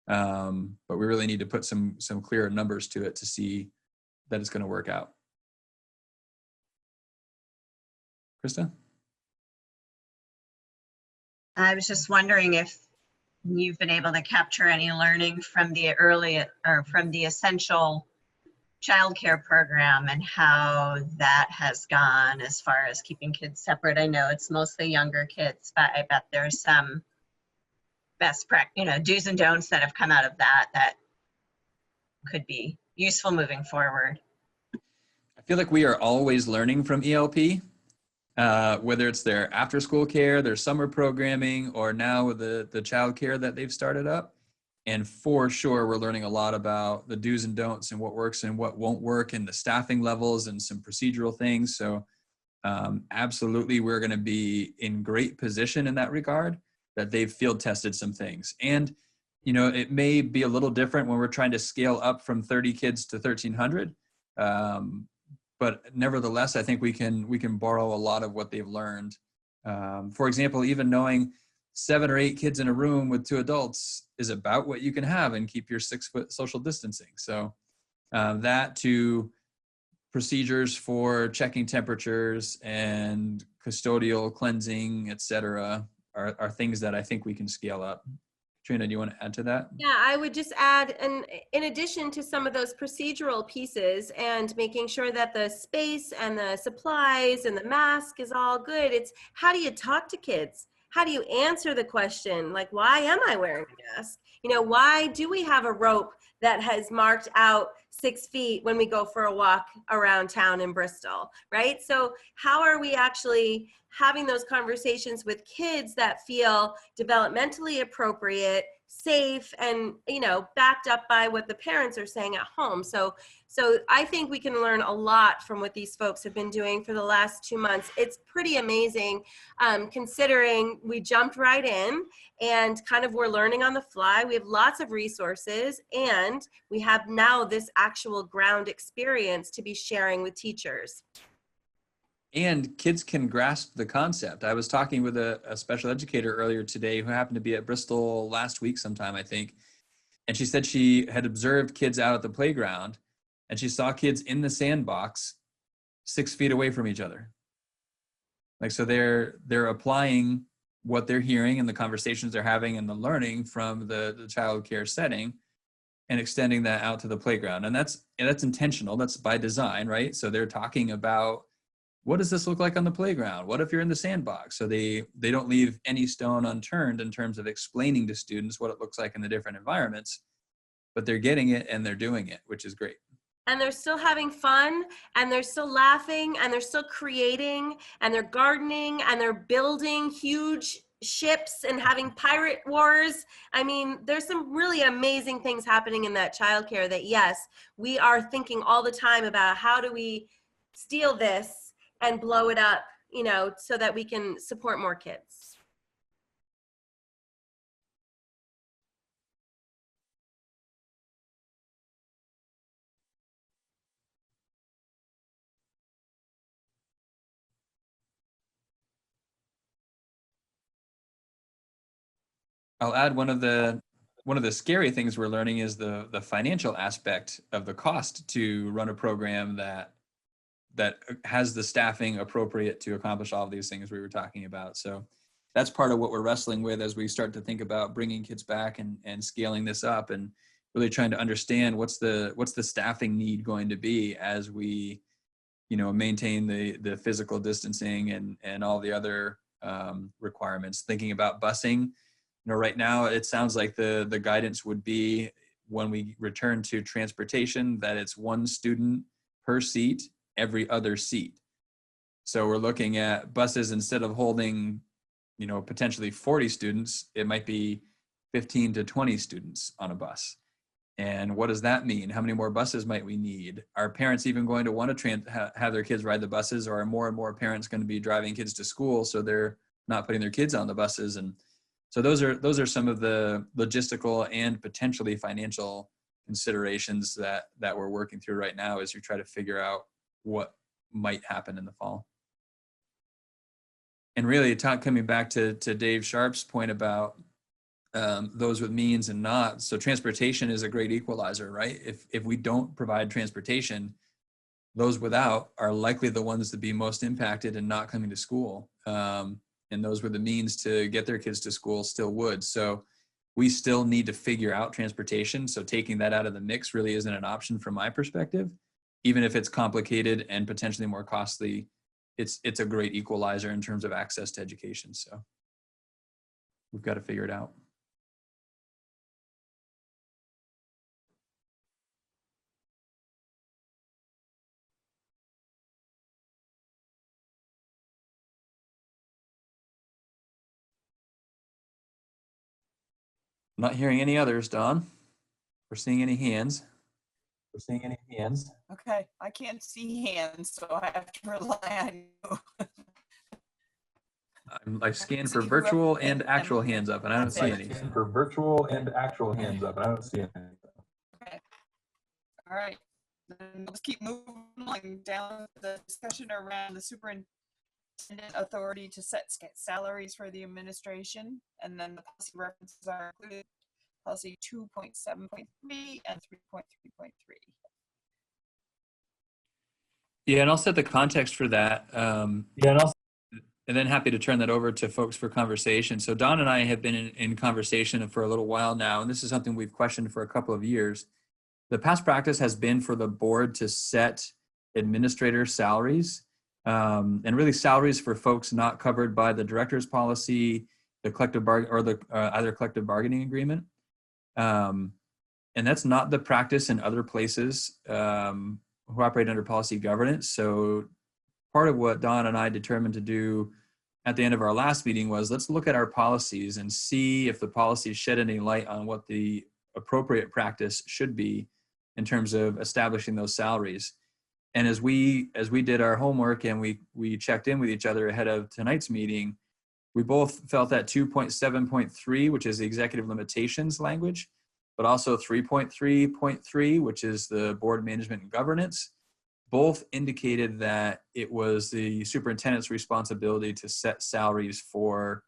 but we really need to put some clearer numbers to it to see that it's going to work out. Krista? I was just wondering if you've been able to capture any learning from the essential childcare program and how that has gone as far as keeping kids separate. I know it's mostly younger kids, but I bet there's some best practice, do's and don'ts that have come out of that could be useful moving forward. I feel like we are always learning from ELP, whether it's their after school care, their summer programming, or now the child care that they've started up. And for sure, we're learning a lot about the do's and don'ts and what works and what won't work, and the staffing levels and some procedural things. So absolutely, we're going to be in great position in that regard, that they've field tested some things. And, it may be a little different when we're trying to scale up from 30 kids to 1,300. But nevertheless, I think we can borrow a lot of what they've learned. For example, even knowing 7 or 8 kids in a room with 2 adults is about what you can have and keep your 6-foot social distancing. So that to procedures for checking temperatures and custodial cleansing, et cetera, are things that I think we can scale up. Trina, do you want to add to that? Yeah, I would just add, and in addition to some of those procedural pieces and making sure that the space and the supplies and the mask is all good, it's how do you talk to kids? How do you answer the question, like, why am I wearing a mask? Why do we have a rope that has marked out 6 feet when we go for a walk around town in Bristol, right? So how are we actually having those conversations with kids that feel developmentally appropriate, safe, and backed up by what the parents are saying at home? So I think we can learn a lot from what these folks have been doing for the last 2 months. It's pretty amazing, considering we jumped right in and kind of we're learning on the fly. We have lots of resources, and we have now this actual ground experience to be sharing with teachers. And kids can grasp the concept. I was talking with a special educator earlier today who happened to be at Bristol last week sometime, I think. And she said she had observed kids out at the playground, and she saw kids in the sandbox 6 feet away from each other. So they're applying what they're hearing and the conversations they're having and the learning from the child care setting and extending that out to the playground. And that's intentional. That's by design, right? So they're talking about, what does this look like on the playground? What if you're in the sandbox? So they don't leave any stone unturned in terms of explaining to students what it looks like in the different environments, but they're getting it and they're doing it, which is great. And they're still having fun, and they're still laughing, and they're still creating, and they're gardening, and they're building huge ships and having pirate wars. I mean, there's some really amazing things happening in that childcare that, yes, we are thinking all the time about how do we steal this and blow it up, so that we can support more kids. I'll add one of the scary things we're learning is the financial aspect of the cost to run a program that has the staffing appropriate to accomplish all of these things we were talking about. So that's part of what we're wrestling with as we start to think about bringing kids back and scaling this up, and really trying to understand what's the staffing need going to be as we, maintain the physical distancing and all the other requirements. Thinking about busing, right now it sounds like the guidance would be when we return to transportation that it's 1 student per seat every other seat. So we're looking at buses, instead of holding, potentially 40 students, it might be 15 to 20 students on a bus. And what does that mean? How many more buses might we need? Are parents even going to want to have their kids ride the buses, or are more and more parents going to be driving kids to school so they're not putting their kids on the buses? And So those are some of the logistical and potentially financial considerations that we're working through right now as you try to figure out what might happen in the fall. And really, coming back to Dave Sharp's point about those with means and not. So transportation is a great equalizer, right? If we don't provide transportation, those without are likely the ones to be most impacted and not coming to school. And those with the means to get their kids to school still would. So we still need to figure out transportation. So taking that out of the mix really isn't an option from my perspective. Even if it's complicated and potentially more costly, it's a great equalizer in terms of access to education. So we've got to figure it out. I'm not hearing any others, Don. We're seeing any hands. We're seeing any hands. Okay, I can't see hands, so I have to rely on you. I scanned for virtual and actual hands up, and I don't see any. For virtual and actual hands up, and I don't see any. Okay. All right. Then let's keep moving along down the discussion around the superintendent authority to set salaries for the administration, and then the policy references are included. Policy 2.7.3 and 3.3.3. Yeah, and I'll set the context for that. And then happy to turn that over to folks for conversation. So Don and I have been in conversation for a little while now, and this is something we've questioned for a couple of years. The past practice has been for the board to set administrator salaries, and really salaries for folks not covered by the director's policy, the collective bargain, or the either collective bargaining agreement. And that's not the practice in other places who operate under policy governance. So part of what Don and I determined to do at the end of our last meeting was, let's look at our policies and see if the policies shed any light on what the appropriate practice should be in terms of establishing those salaries. And as we did our homework and we checked in with each other ahead of tonight's meeting, we both felt that 2.7.3, which is the executive limitations language, but also 3.3.3, which is the board management and governance, both indicated that it was the superintendent's responsibility to set salaries for,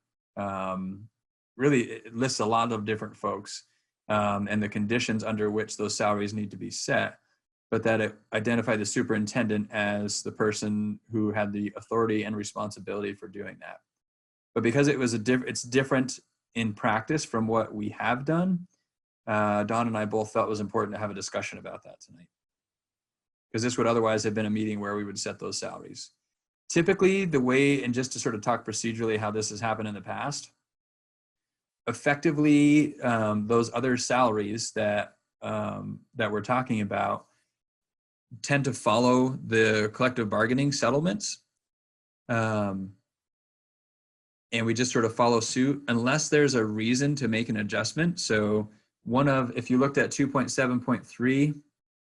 really it lists a lot of different folks and the conditions under which those salaries need to be set, but that it identified the superintendent as the person who had the authority and responsibility for doing that. But because it was it's different in practice from what we have done, Don and I both felt it was important to have a discussion about that tonight, because this would otherwise have been a meeting where we would set those salaries. Typically, the way, and just to sort of talk procedurally how this has happened in the past, effectively, those other salaries that we're talking about tend to follow the collective bargaining settlements. And we just sort of follow suit unless there's a reason to make an adjustment. So if you looked at 2.7.3,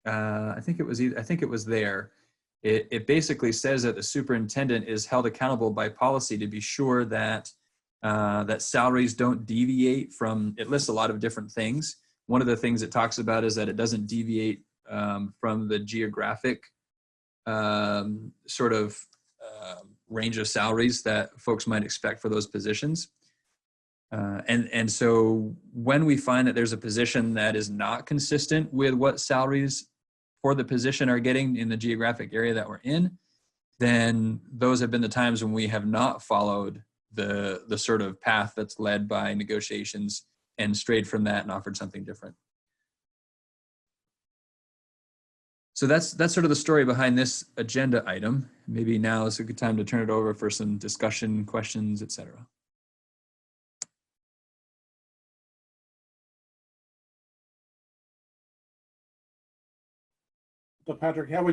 I think it was there. It basically says that the superintendent is held accountable by policy to be sure that that salaries don't deviate from, it lists a lot of different things. One of the things it talks about is that it doesn't deviate from the geographic sort of range of salaries that folks might expect for those positions. And so when we find that there's a position that is not consistent with what salaries for the position are getting in the geographic area that we're in, then those have been the times when we have not followed the sort of path that's led by negotiations and strayed from that and offered something different. So that's sort of the story behind this agenda item. Maybe now is a good time to turn it over for some discussion, questions, etc. So Patrick, how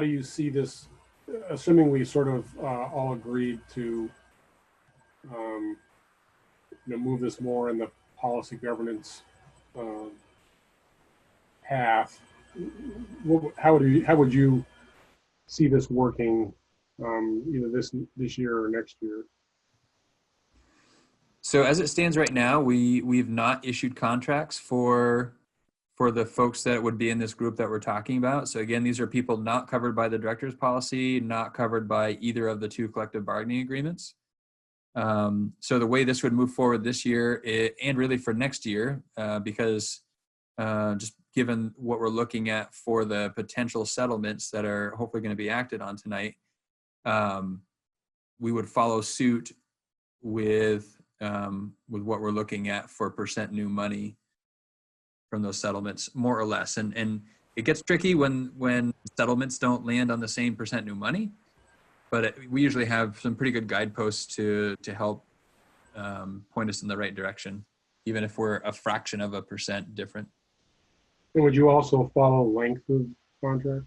do you see this, assuming we sort of all agreed to move this more in the policy governance path? How would you see this working, either this year or next year? So as it stands right now, we've not issued contracts for the folks that would be in this group that we're talking about. So again, these are people not covered by the director's policy, not covered by either of the two collective bargaining agreements. So the way this would move forward this year and really for next year, because just given what we're looking at for the potential settlements that are hopefully going to be acted on tonight, we would follow suit with what we're looking at for percent new money from those settlements, more or less. And it gets tricky when settlements don't land on the same percent new money, but we usually have some pretty good guideposts to help point us in the right direction, even if we're a fraction of a percent different. And would you also follow length of contract?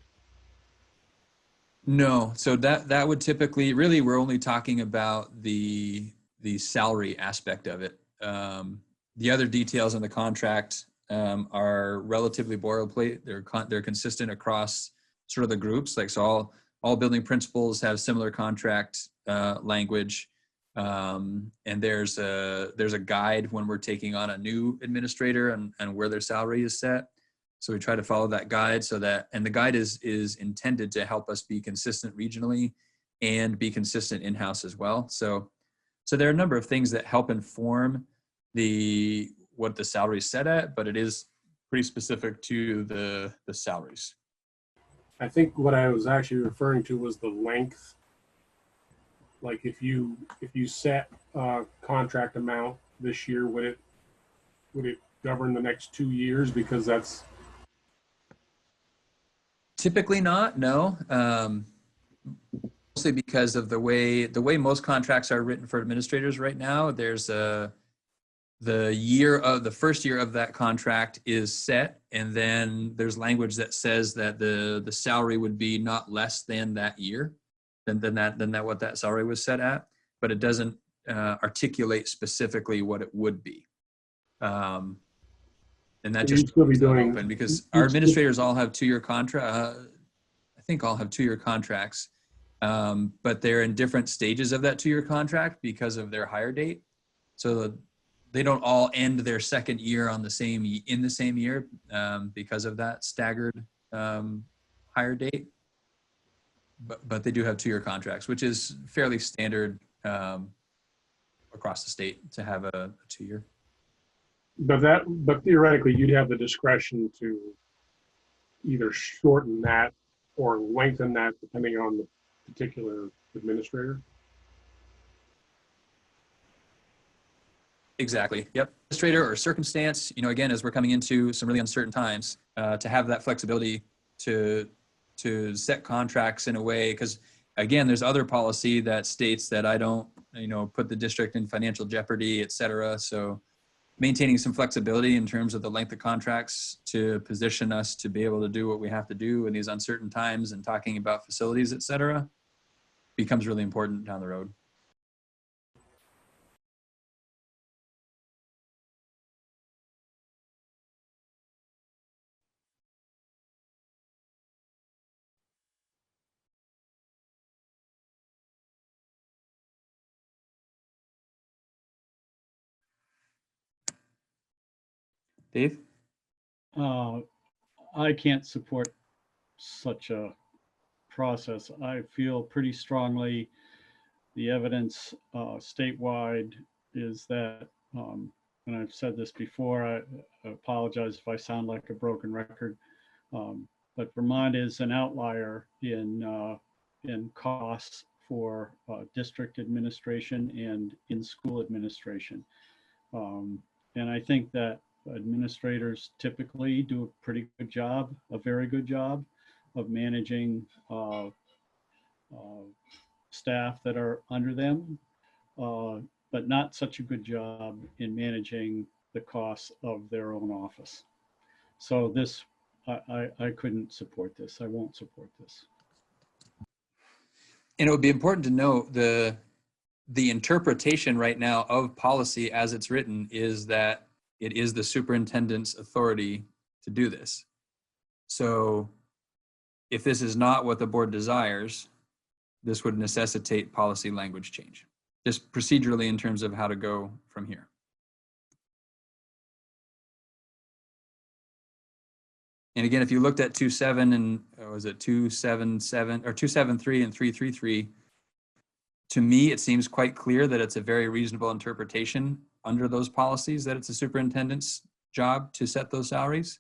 No, so that would typically, really, we're only talking about the salary aspect of it. The other details in the contract are relatively boilerplate. They're consistent across sort of the groups. Like, so all building principals have similar contract language, and there's a guide when we're taking on a new administrator and where their salary is set. So we try to follow that guide and the guide is intended to help us be consistent regionally and be consistent in-house as well. So there are a number of things that help inform what the salary is set at, but it is pretty specific to the salaries. I think what I was actually referring to was the length. Like if you set a contract amount this year, would it govern the next 2 years? Because that's typically not, no. Mostly because of the way most contracts are written for administrators right now. There's the first year of that contract is set, and then there's language that says that the salary would be not less than that year, than what that salary was set at, but it doesn't articulate specifically what it would be. And that just leaves it open because our administrators all have 2-year contract. I think all have 2-year contracts, but they're in different stages of that 2-year contract because of their hire date. So they don't all end their second year in the same year because of that staggered hire date. But they do have 2-year contracts, which is fairly standard across the state to have a 2-year. But theoretically, you'd have the discretion to either shorten that or lengthen that depending on the particular administrator. Exactly. Yep. Administrator or circumstance. Again, as we're coming into some really uncertain times, to have that flexibility to set contracts in a way, because again, there's other policy that states that I don't, put the district in financial jeopardy, et cetera. So maintaining some flexibility in terms of the length of contracts to position us to be able to do what we have to do in these uncertain times and talking about facilities, et cetera, becomes really important down the road. Dave? I can't support such a process. I feel pretty strongly the evidence statewide is that, and I've said this before, I apologize if I sound like a broken record, but Vermont is an outlier in costs for district administration and in-school administration. And I think that administrators typically do a pretty good job, a very good job of managing staff that are under them, but not such a good job in managing the costs of their own office. So this, I couldn't support this. I won't support this. And it would be important to note the interpretation right now of policy as it's written is that it is the superintendent's authority to do this. So if this is not what the board desires, this would necessitate policy language change. just procedurally in terms of how to go from here. And again, if you looked at 2.7 and was it 2.77 or 2.73 and 3.33, to me, it seems quite clear that it's a very reasonable interpretation under those policies that it's a superintendent's job to set those salaries.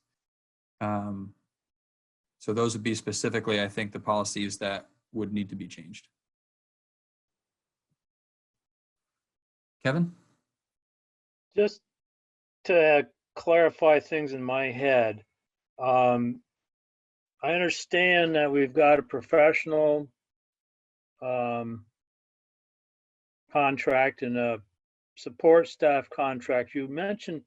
So those would be specifically, I think, the policies that would need to be changed. Kevin? Just to clarify things in my head, I understand that we've got a professional contract and a support staff contract. You mentioned,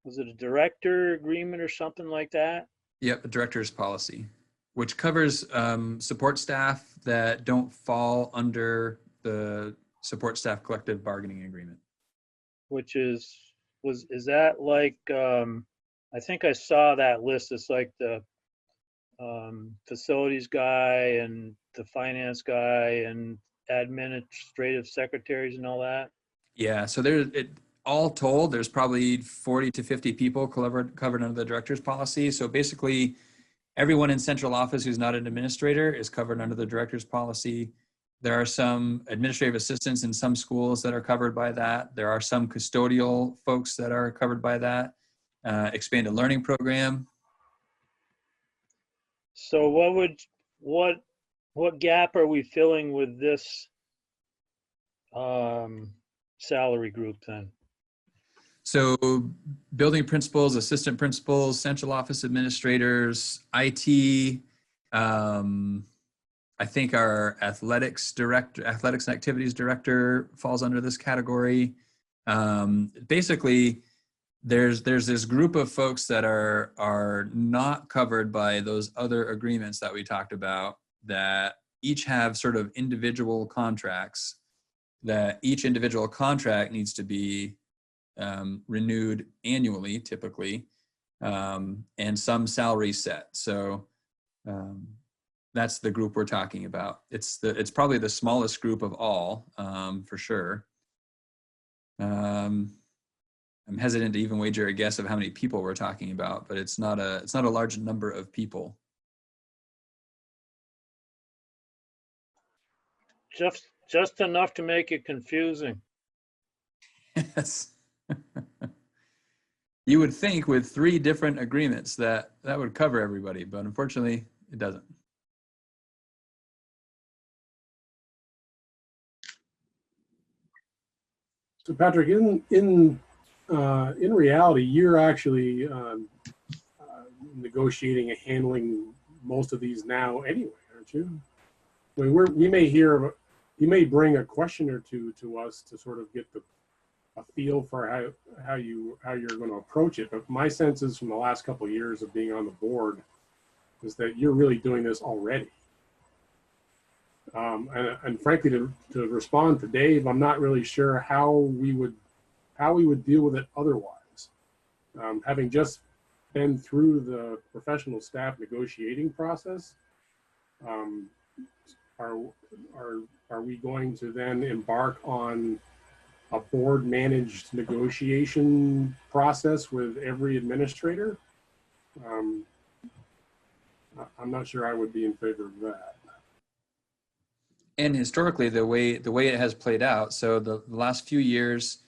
was it a director agreement or something like that? Yep, a director's policy, which covers support staff that don't fall under the support staff collective bargaining agreement. Which is that like, I think I saw that list. It's like the facilities guy and the finance guy and administrative secretaries and all that. Yeah, so all told, there's probably 40 to 50 people covered under the director's policy. So basically, everyone in central office who's not an administrator is covered under the director's policy. There are some administrative assistants in some schools that are covered by that. There are some custodial folks that are covered by that. Expanded learning program. So what gap are we filling with this salary group then? So building principals, assistant principals, central office administrators, IT, I think our athletics and activities director falls under this category. Basically, there's this group of folks that are not covered by those other agreements that we talked about, that each have sort of individual contracts, that each individual contract needs to be renewed annually, typically, and some salary set. So that's the group we're talking about. It's probably the smallest group of all, for sure. I'm hesitant to even wager a guess of how many people we're talking about, but it's not a large number of people. Just enough to make it confusing. Yes. You would think with 3 different agreements that would cover everybody, but unfortunately it doesn't. So Patrick, in reality, you're actually negotiating and handling most of these now anyway, aren't you? I mean, you may bring a question or two to us to sort of get a feel for how you're going to approach it. But my sense is from the last couple of years of being on the board is that you're really doing this already. And frankly, to respond to Dave, I'm not really sure how we would deal with it otherwise. Having just been through the professional staff negotiating process, are we going to then embark on a board managed negotiation process with every administrator? I'm not sure I would be in favor of that. And historically, the way it has played out, so the last few years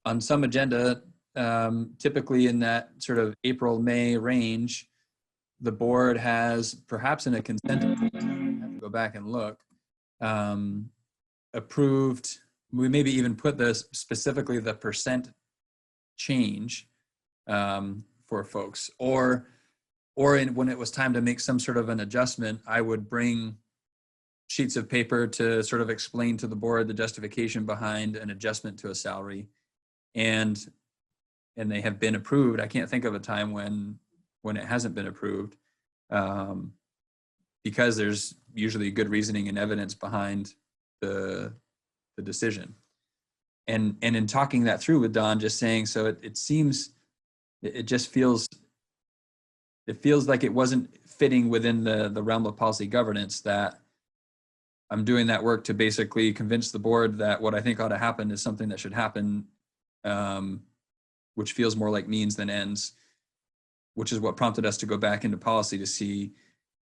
on some agenda, typically in that sort of April, May range, the board has, perhaps in a consent, I have to go back and look, approved, we maybe even put this specifically the percent change for folks, or when it was time to make some sort of an adjustment, I would bring sheets of paper to sort of explain to the board the justification behind an adjustment to a salary, and they have been approved. I can't think of a time when it hasn't been approved, because there's usually good reasoning and evidence behind the decision. And in talking that through with Don, just saying, so it seems, it just feels, it feels like it wasn't fitting within the realm of policy governance that I'm doing that work to basically convince the board that what I think ought to happen is something that should happen, which feels more like means than ends, which is what prompted us to go back into policy to see,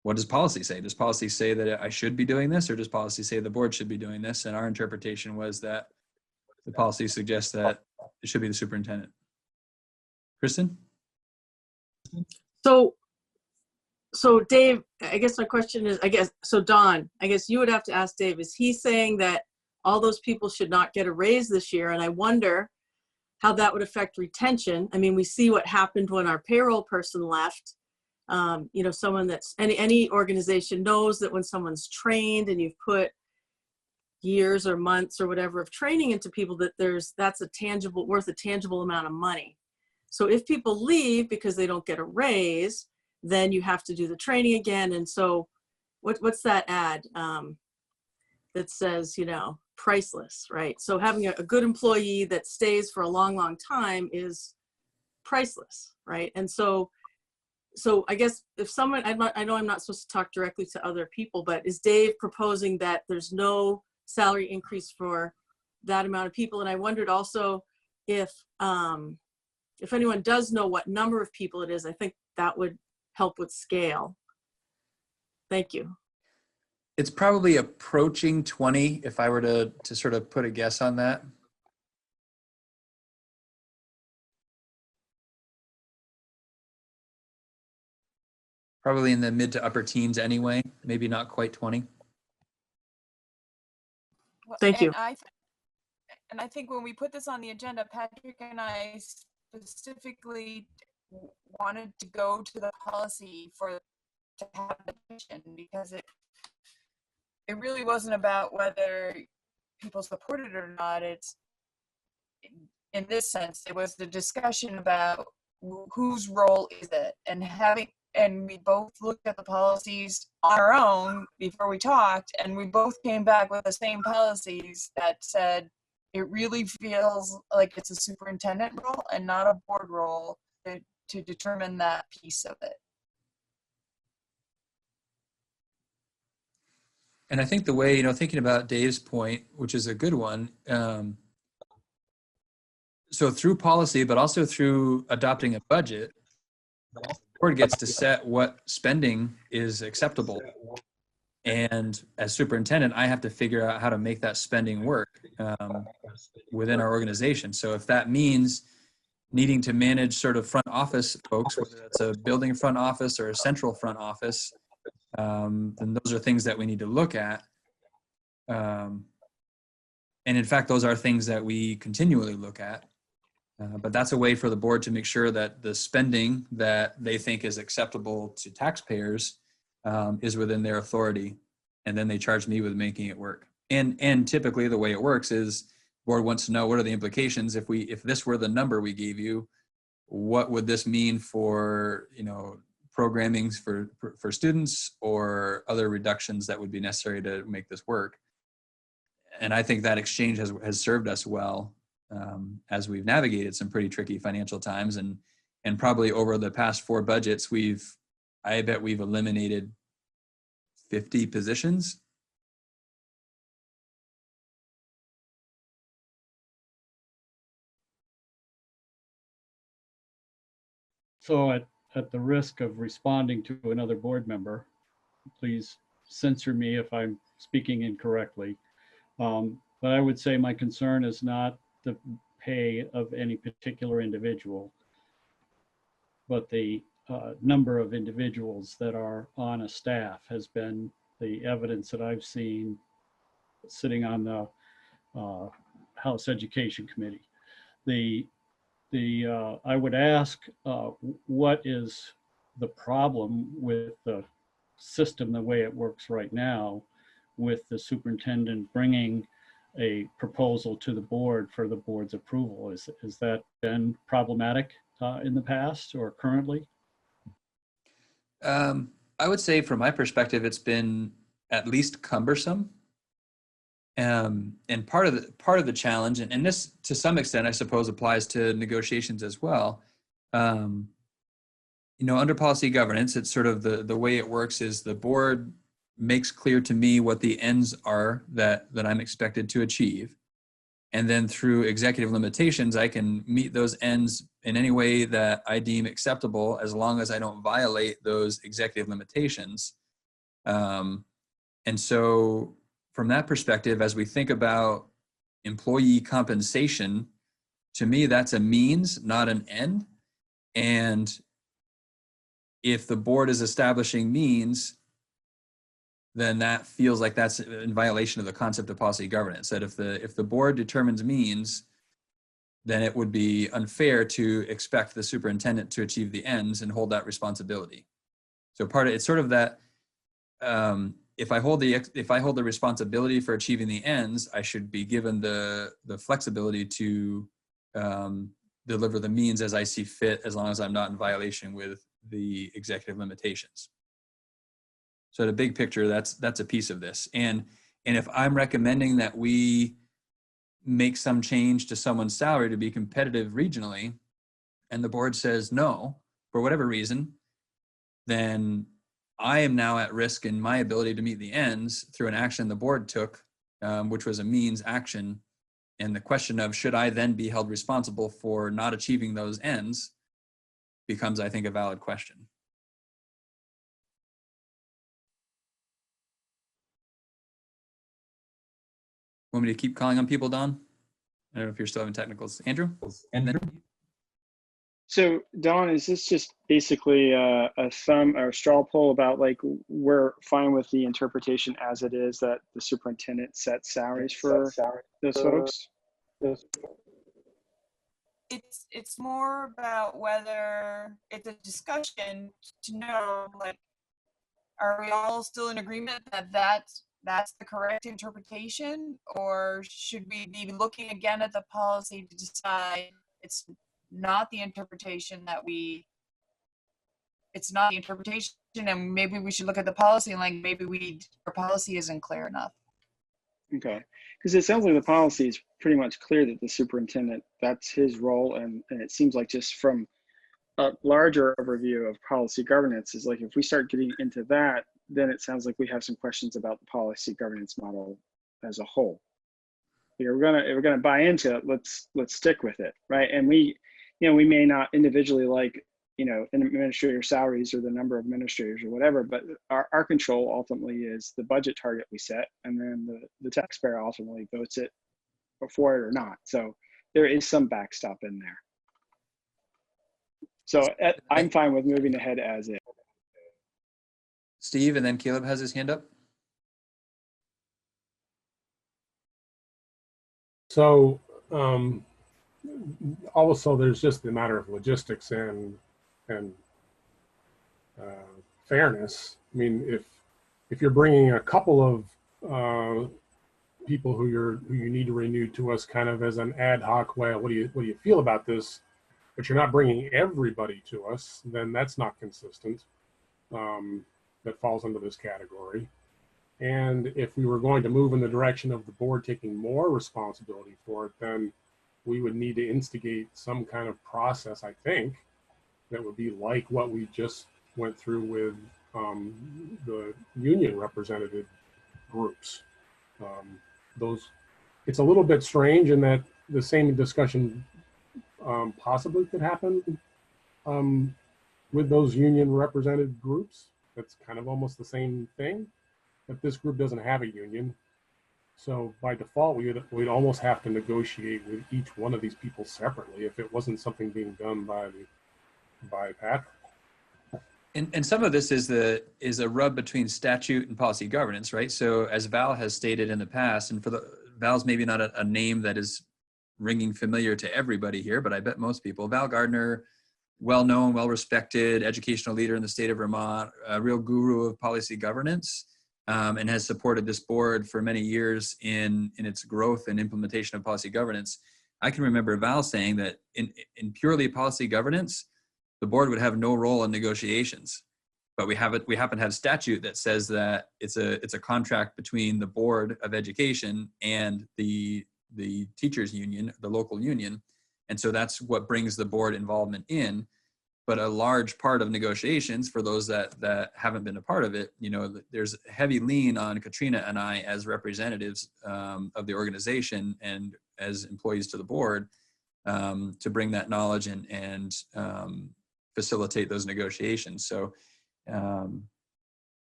what does policy say? Does policy say that I should be doing this, or does policy say the board should be doing this? And our interpretation was that the policy suggests that it should be the superintendent. Kristen? So Dave, I guess my question is, Don, I guess you would have to ask Dave, is he saying that all those people should not get a raise this year? And I wonder how that would affect retention. I mean, we see what happened when our payroll person left. You know, someone that's, any organization knows that when someone's trained and you've put years or months or whatever of training into people, that that's worth a tangible amount of money. So if people leave because they don't get a raise, then you have to do the training again. And so what's that ad that says, you know, priceless, right? So having a good employee that stays for a long, long time is priceless, right? And so I guess if someone, I know I'm not supposed to talk directly to other people, but is Dave proposing that there's no salary increase for that amount of people? And I wondered also if anyone does know what number of people it is, I think that would help with scale. Thank you. It's probably approaching 20 if I were to sort of put a guess on that. Probably in the mid to upper teens anyway, maybe not quite 20. Thank you. And I think when we put this on the agenda, Patrick and I specifically wanted to go to the policy to have the discussion, because it really wasn't about whether people support it or not. It's, in this sense, it was the discussion about whose role is it, and we both looked at the policies on our own before we talked, and we both came back with the same policies that said it really feels like it's a superintendent role and not a board role to determine that piece of it. And I think the way, you know, thinking about Dave's point, which is a good one, so through policy, but also through adopting a budget, the board gets to set what spending is acceptable. And as superintendent, I have to figure out how to make that spending work within our organization. So if that means needing to manage sort of front office folks, whether it's a building front office or a central front office, then those are things that we need to look at. And in fact, those are things that we continually look at. But that's a way for the board to make sure that the spending that they think is acceptable to taxpayers is within their authority. And then they charge me with making it work. And typically the way it works is board wants to know, what are the implications if this were the number we gave you, what would this mean for, you know, programming for students or other reductions that would be necessary to make this work. And I think that exchange has served us well as we've navigated some pretty tricky financial times, and probably over the past 4 budgets, I bet we've eliminated 50 positions. So at the risk of responding to another board member, please censor me if I'm speaking incorrectly. But I would say my concern is not the pay of any particular individual, but the number of individuals that are on a staff has been the evidence that I've seen sitting on the House Education Committee. I would ask, what is the problem with the system the way it works right now, with the superintendent bringing a proposal to the board for the board's approval? Has that been problematic in the past or currently? I would say from my perspective, it's been at least cumbersome. And part of the challenge, and this to some extent, I suppose, applies to negotiations as well. You know, under policy governance, it's sort of the way it works is the board makes clear to me what the ends are that I'm expected to achieve. And then through executive limitations, I can meet those ends in any way that I deem acceptable, as long as I don't violate those executive limitations. And so from that perspective, as we think about employee compensation, to me, that's a means, not an end. And if the board is establishing means, then that feels like that's in violation of the concept of policy governance. That if the board determines means, then it would be unfair to expect the superintendent to achieve the ends and hold that responsibility. So it's sort of that, if I hold the responsibility for achieving the ends, I should be given the flexibility to deliver the means as I see fit, as long as I'm not in violation with the executive limitations. So the big picture, that's a piece of this. And if I'm recommending that we make some change to someone's salary to be competitive regionally, and the board says no, for whatever reason, then I am now at risk in my ability to meet the ends through an action the board took, which was a means action. And the question of should I then be held responsible for not achieving those ends becomes, I think, a valid question. Want me to keep calling on people, Don? I don't know if you're still having technicals. Andrew? So Don, is this just basically a thumb or a straw poll about like we're fine with the interpretation as it is that the superintendent sets salaries for those folks? It's more about whether it's a discussion to know, like, are we all still in agreement that that's the correct interpretation, or should we be looking again at the policy to decide it's not the interpretation and maybe we should look at the policy and like maybe our policy isn't clear enough. Okay, because it sounds like the policy is pretty much clear that the superintendent, that's his role, and it seems like just from a larger overview of policy governance is like if we start getting into that, then it sounds like we have some questions about the policy governance model as a whole. If we're gonna buy into it, let's stick with it, right? And we may not individually like administrator salaries or the number of administrators or whatever, but our control ultimately is the budget target we set, and then the taxpayer ultimately votes it for it or not. So there is some backstop in there. So I'm fine with moving ahead as is. Steve, and then Caleb has his hand up. So also there's just the matter of logistics and fairness. I mean, if you're bringing a couple of people who you need to renew to us kind of as an ad hoc way, what do you feel about this? But you're not bringing everybody to us, then that's not consistent. That falls under this category. And if we were going to move in the direction of the board taking more responsibility for it, then we would need to instigate some kind of process, I think, that would be like what we just went through with the union representative groups. It's a little bit strange in that the same discussion possibly could happen with those union represented groups. That's kind of almost the same thing, but this group doesn't have a union. So by default, we'd almost have to negotiate with each one of these people separately if it wasn't something being done by Patrick. And some of this is a rub between statute and policy governance, right? So as Val has stated in the past, and Val's maybe not a name that is ringing familiar to everybody here, but I bet most people, Val Gardner, well-known, well-respected educational leader in the state of Vermont, a real guru of policy governance, and has supported this board for many years in its growth and implementation of policy governance. I can remember Val saying that in purely policy governance, the board would have no role in negotiations, but we happen to have statute that says that it's a contract between the Board of Education and the teachers union, the local union. And so that's what brings the board involvement in. but a large part of negotiations for those that haven't been a part of it, there's a heavy lean on Katrina and I as representatives of the organization and as employees to the board to bring that knowledge and facilitate those negotiations. So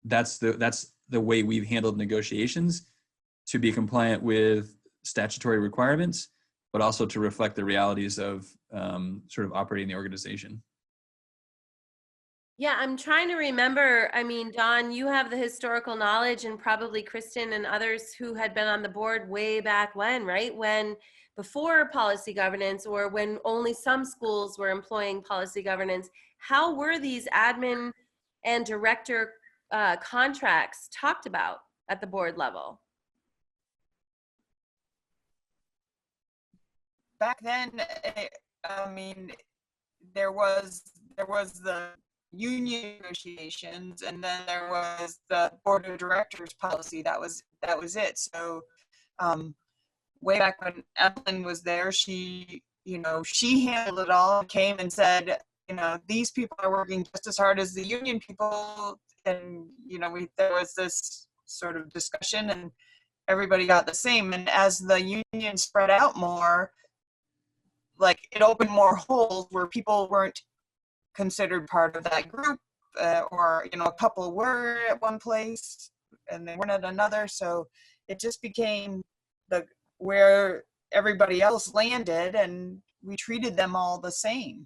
that's the way we've handled negotiations, to be compliant with statutory requirements, but also to reflect the realities of sort of operating the organization. Yeah, I'm trying to remember. I mean, Don, you have the historical knowledge, and probably Kristen and others who had been on the board way back when, right? When before policy governance, or when only some schools were employing policy governance, how were these admin and director contracts talked about at the board level? Back then, I mean, there was the union negotiations, and then there was the board of directors policy. That was it. So way back when Evelyn was there, she handled it all, came and said, these people are working just as hard as the union people, and there was this sort of discussion, and everybody got the same. And as the union spread out more, like, it opened more holes where people weren't considered part of that group, or a couple were at one place and they weren't at another. So it just became where everybody else landed, and we treated them all the same.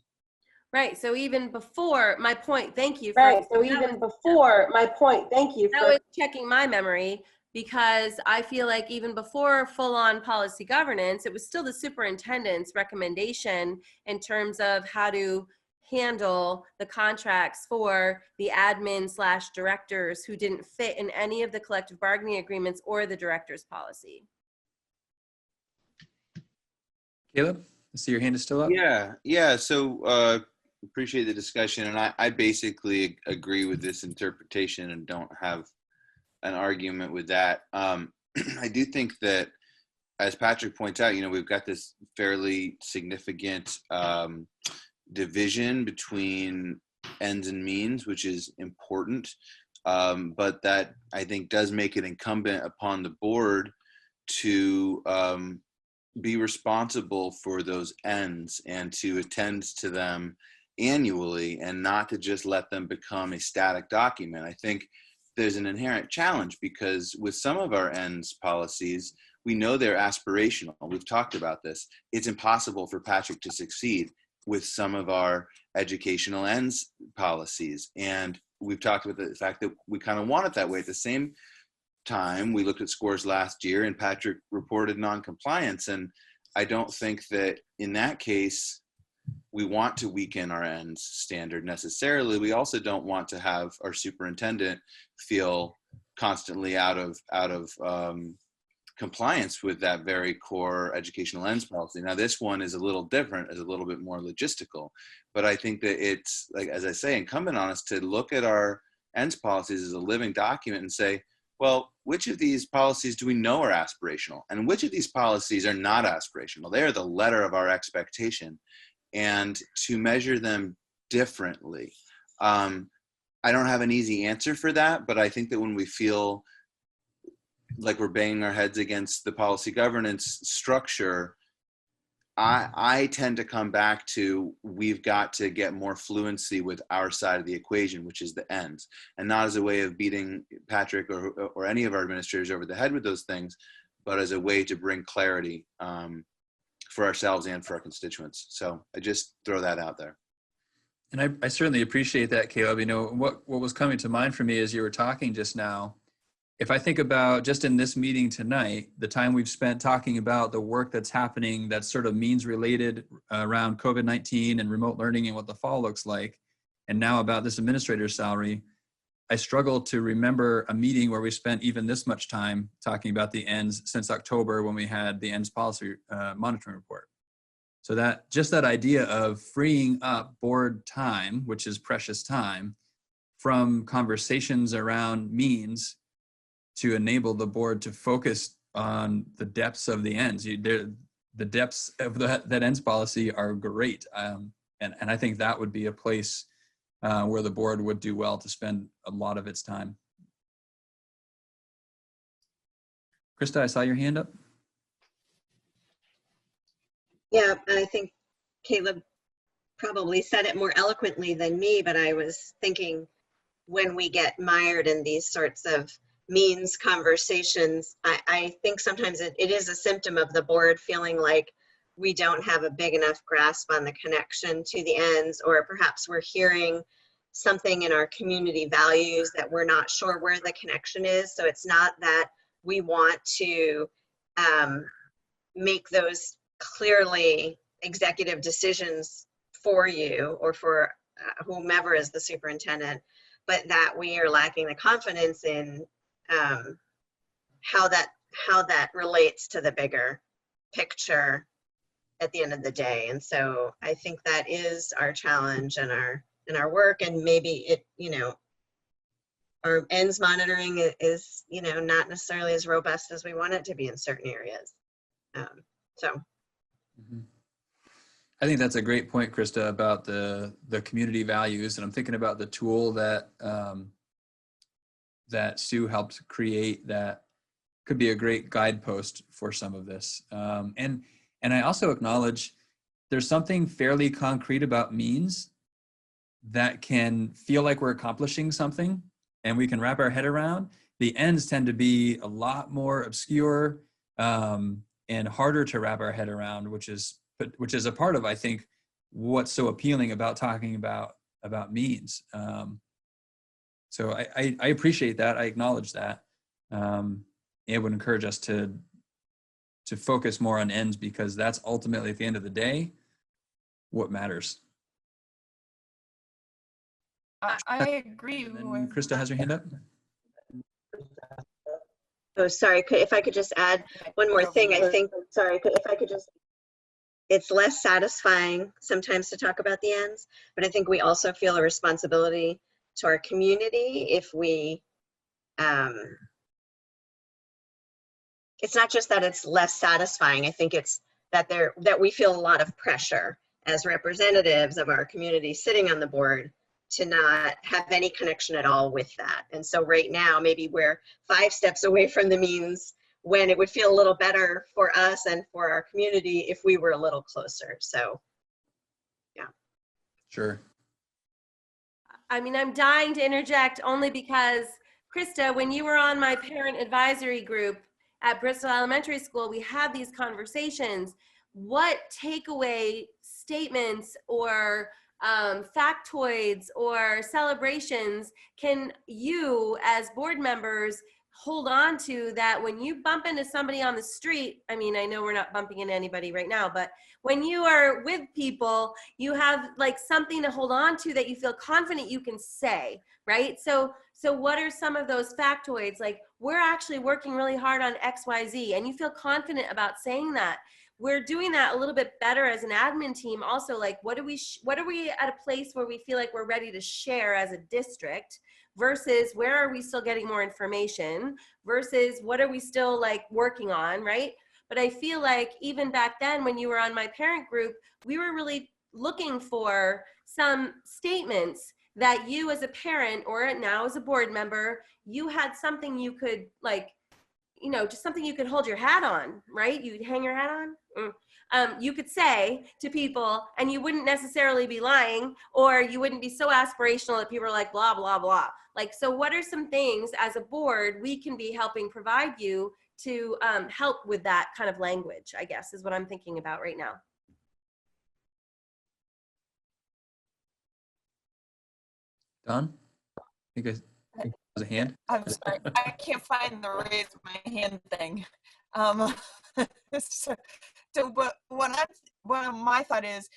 Right. So even before my point, thank you. Right. So even before my point, thank you. That was checking my memory, because I feel like even before full-on policy governance, it was still the superintendent's recommendation in terms of how to handle the contracts for the admin/directors who didn't fit in any of the collective bargaining agreements or the director's policy. Caleb, I see your hand is still up. Yeah. So appreciate the discussion, and I basically agree with this interpretation and don't have an argument with that. I do think that, as Patrick points out, we've got this fairly significant division between ends and means, which is important, but that I think does make it incumbent upon the board to be responsible for those ends and to attend to them annually, and not to just let them become a static document. I think there's an inherent challenge, because with some of our ends policies, we know they're aspirational. We've talked about this. It's impossible for Patrick to succeed with some of our educational ends policies. And we've talked about the fact that we kind of want it that way. At the same time, we looked at scores last year and Patrick reported non-compliance. And I don't think that in that case, we want to weaken our ends standard necessarily. We also don't want to have our superintendent feel constantly out of compliance with that very core educational ends policy. Now, this one is a little different, is a little bit more logistical, but I think that it's, like, as I say, incumbent on us to look at our ends policies as a living document and say, well, which of these policies do we know are aspirational, and which of these policies are not aspirational? They are the letter of our expectation, and to measure them differently. I don't have an easy answer for that, but I think that when we feel like we're banging our heads against the policy governance structure, I tend to come back to, we've got to get more fluency with our side of the equation, which is the ends, and not as a way of beating Patrick or any of our administrators over the head with those things, but as a way to bring clarity for ourselves and for our constituents. So I just throw that out there. And I certainly appreciate that, Caleb. What was coming to mind for me as you were talking just now, if I think about just in this meeting tonight, the time we've spent talking about the work that's happening that's sort of means related around COVID-19 and remote learning and what the fall looks like, and now about this administrator's salary, I struggle to remember a meeting where we spent even this much time talking about the ends since October, when we had the ends policy monitoring report. So that just that idea of freeing up board time, which is precious time, from conversations around means to enable the board to focus on the depths of the ends. The depths of that ends policy are great. And I think that would be a place where the board would do well to spend a lot of its time. Krista, I saw your hand up. Yeah, I think Caleb probably said it more eloquently than me, but I was thinking when we get mired in these sorts of means conversations, I think sometimes it is a symptom of the board feeling like we don't have a big enough grasp on the connection to the ends, or perhaps we're hearing something in our community values that we're not sure where the connection is. So it's not that we want to make those clearly executive decisions for you or for whomever is the superintendent, but that we are lacking the confidence in how that relates to the bigger picture at the end of the day. And so I think that is our challenge in our work, and maybe it, our ends monitoring is, not necessarily as robust as we want it to be in certain areas. I think that's a great point, Krista, about the community values. And I'm thinking about the tool that that Sue helped create that could be a great guidepost for some of this. And I also acknowledge there's something fairly concrete about means that can feel like we're accomplishing something and we can wrap our head around. The ends tend to be a lot more obscure and harder to wrap our head around, which is a part of, I think, what's so appealing about talking about means. So I appreciate that. I acknowledge that. It would encourage us to focus more on ends, because that's ultimately, at the end of the day, what matters. I agree. Krista has her hand up. Oh, sorry. If I could just add one more thing, I think, it's less satisfying sometimes to talk about the ends, but I think we also feel a responsibility to our community if we, it's not just that it's less satisfying. I think it's that we feel a lot of pressure as representatives of our community sitting on the board to not have any connection at all with that. And so right now, maybe we're 5 steps away from the means, when it would feel a little better for us and for our community if we were a little closer. So, yeah. Sure. I mean, I'm dying to interject only because, Krista, when you were on my parent advisory group at Bristol Elementary School, we had these conversations. What takeaway statements or factoids or celebrations can you as board members hold on to, that when you bump into somebody on the street, I mean, I know we're not bumping into anybody right now, but when you are with people, you have like something to hold on to that you feel confident you can say, right? So what are some of those factoids? Like, we're actually working really hard on XYZ, and you feel confident about saying that. We're doing that a little bit better as an admin team also. Like, what are we at a place where we feel like we're ready to share as a district, versus where are we still getting more information, versus what are we still like working on, right? But I feel like even back then when you were on my parent group, we were really looking for some statements that you as a parent, or now as a board member, you had something you could like, just something you could hold your hat on, right? You'd hang your hat on. You could say to people, and you wouldn't necessarily be lying, or you wouldn't be so aspirational that people are like, blah, blah, blah. Like, so what are some things as a board we can be helping provide you to help with that kind of language, I guess, is what I'm thinking about right now. Don? I think there's a hand. I'm sorry, I can't find the raise my hand thing. But one of my thought is,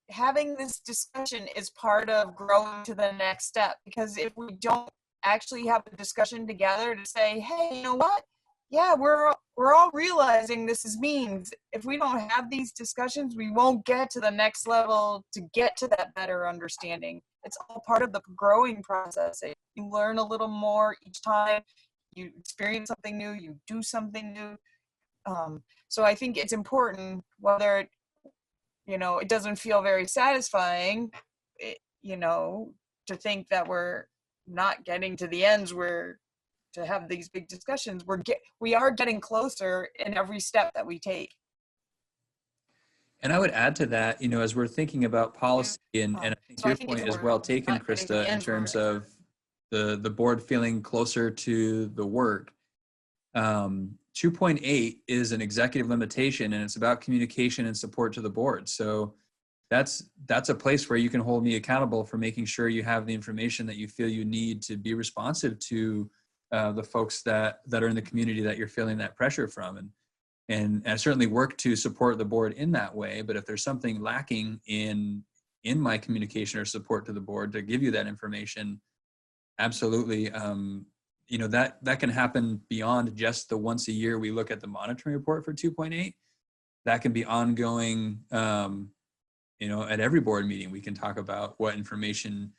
having this discussion is part of growing to the next step, because if we don't actually have a discussion together to say, hey, you know what? Yeah, we're all realizing this is means. If we don't have these discussions, we won't get to the next level to get to that better understanding. It's all part of the growing process. You learn a little more each time. You experience something new. You do something new. So I think it's important, whether it doesn't feel very satisfying, to think that we're not getting to the ends where to have these big discussions. We are getting closer in every step that we take. And I would add to that, as we're thinking about policy, and I think So I your think point if is we're well taken, not getting to the Krista, in ends, terms of the board feeling closer to the work. 2.8 is an executive limitation, and it's about communication and support to the board. So that's a place where you can hold me accountable for making sure you have the information that you feel you need to be responsive to the folks that are in the community that you're feeling that pressure from. And I certainly work to support the board in that way. But if there's something lacking in my communication or support to the board to give you that information, absolutely. That can happen beyond just the once a year we look at the monitoring report for 2.8. That can be ongoing. At every board meeting, we can talk about what information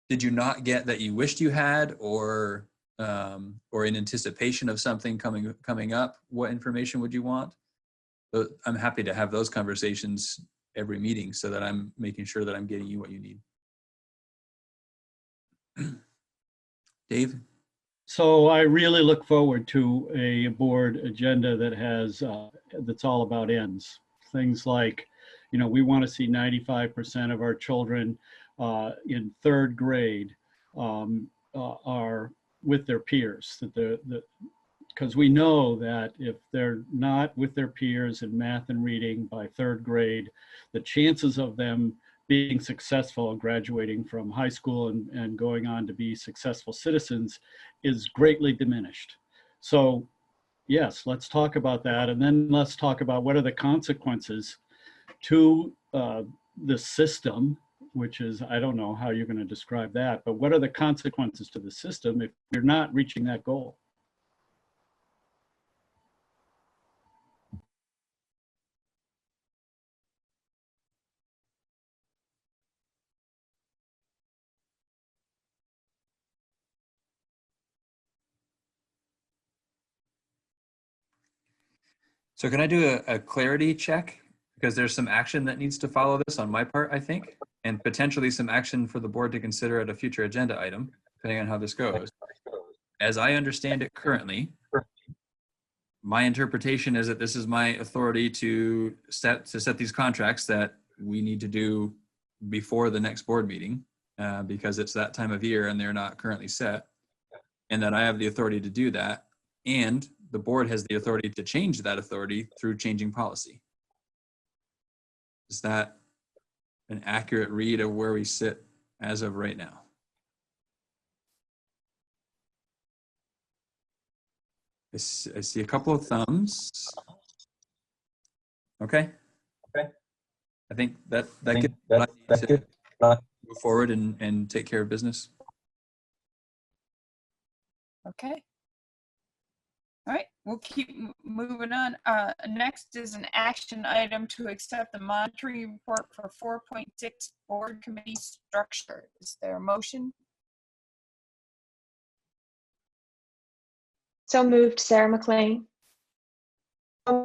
did you not get that you wished you had, or in anticipation of something coming up, what information would you want? But I'm happy to have those conversations every meeting so that I'm making sure that I'm getting you what you need. Dave? So I really look forward to a board agenda that has, that's all about ends. Things like, we want to see 95% of our children in third grade are with their peers. Because we know that if they're not with their peers in math and reading by third grade, the chances of them being successful and graduating from high school and going on to be successful citizens is greatly diminished. So yes, let's talk about that. And then let's talk about what are the consequences to the system, which is, I don't know how you're going to describe that, but what are the consequences to the system if you're not reaching that goal? So can I do a clarity check? Because there's some action that needs to follow this on my part, I think, and potentially some action for the board to consider at a future agenda item, depending on how this goes. As I understand it currently, my interpretation is that this is my authority to set these contracts that we need to do before the next board meeting, because it's that time of year and they're not currently set, and that I have the authority to do that. And the board has the authority to change that authority through changing policy. Is that an accurate read of where we sit as of right now? I see a couple of thumbs. Okay. I think that could move forward and take care of business. Okay. All right, we'll keep moving on. Next is an action item to accept the monitoring report for 4.6 board committee structure. Is there a motion? So moved, Sarah McLean. Okay.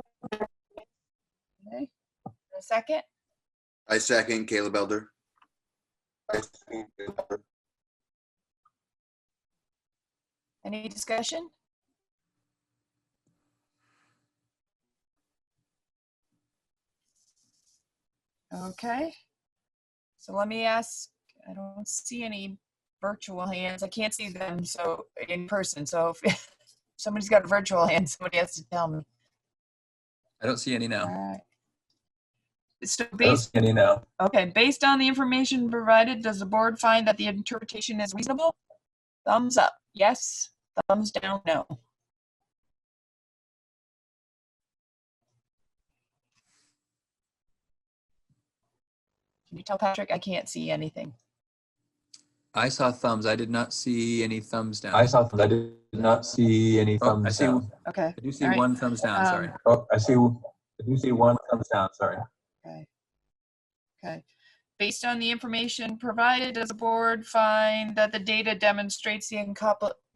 A second? I second, Caleb Elder. Any discussion? Okay. So let me ask, I don't see any virtual hands. I can't see them so in person. So if somebody's got a virtual hand, somebody has to tell me. I don't see any now. All right. So Okay, based on the information provided, does the board find that the interpretation is reasonable? Thumbs up, yes. Thumbs down, no. Can you tell Patrick? I can't see anything. I saw thumbs. I did not see any thumbs down. I saw thumbs. I did not see any thumbs down. Okay. I do see All right. one thumbs down, sorry. Oh, I do see one thumbs down, sorry. Okay. Okay. Based on the information provided, does the board find that the data demonstrates the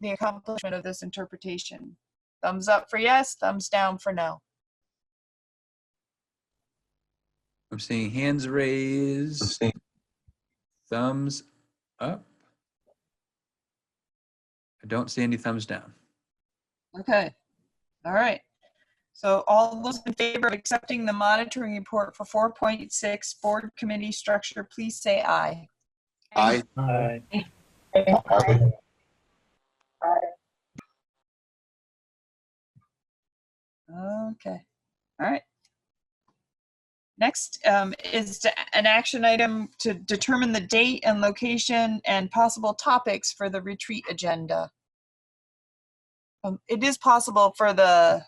accomplishment of this interpretation? Thumbs up for yes, thumbs down for no. I'm seeing hands raised. Thumbs up. I don't see any thumbs down. Okay. All right. So all those in favor of accepting the monitoring report for 4.6 board committee structure, please say aye. Aye. Aye. Okay. All right. Next is an action item to determine the date and location and possible topics for the retreat agenda. It is possible for the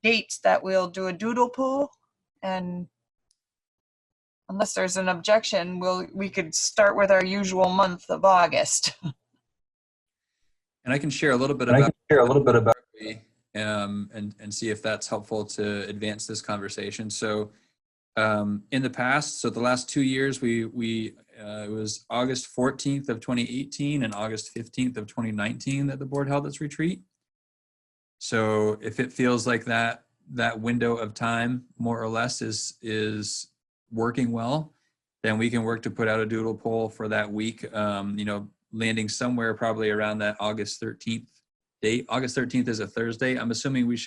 dates that we'll do a doodle poll, and unless there's an objection, we could start with our usual month of August. And I can share a little bit about and see if that's helpful to advance this conversation. So in the past, so the last 2 years, it was August 14th of 2018 and August 15th of 2019 that the board held its retreat. So if it feels like that window of time, more or less, is working well, then we can work to put out a doodle poll for that week, landing somewhere probably around that August 13th date. August 13th is a Thursday. I'm assuming we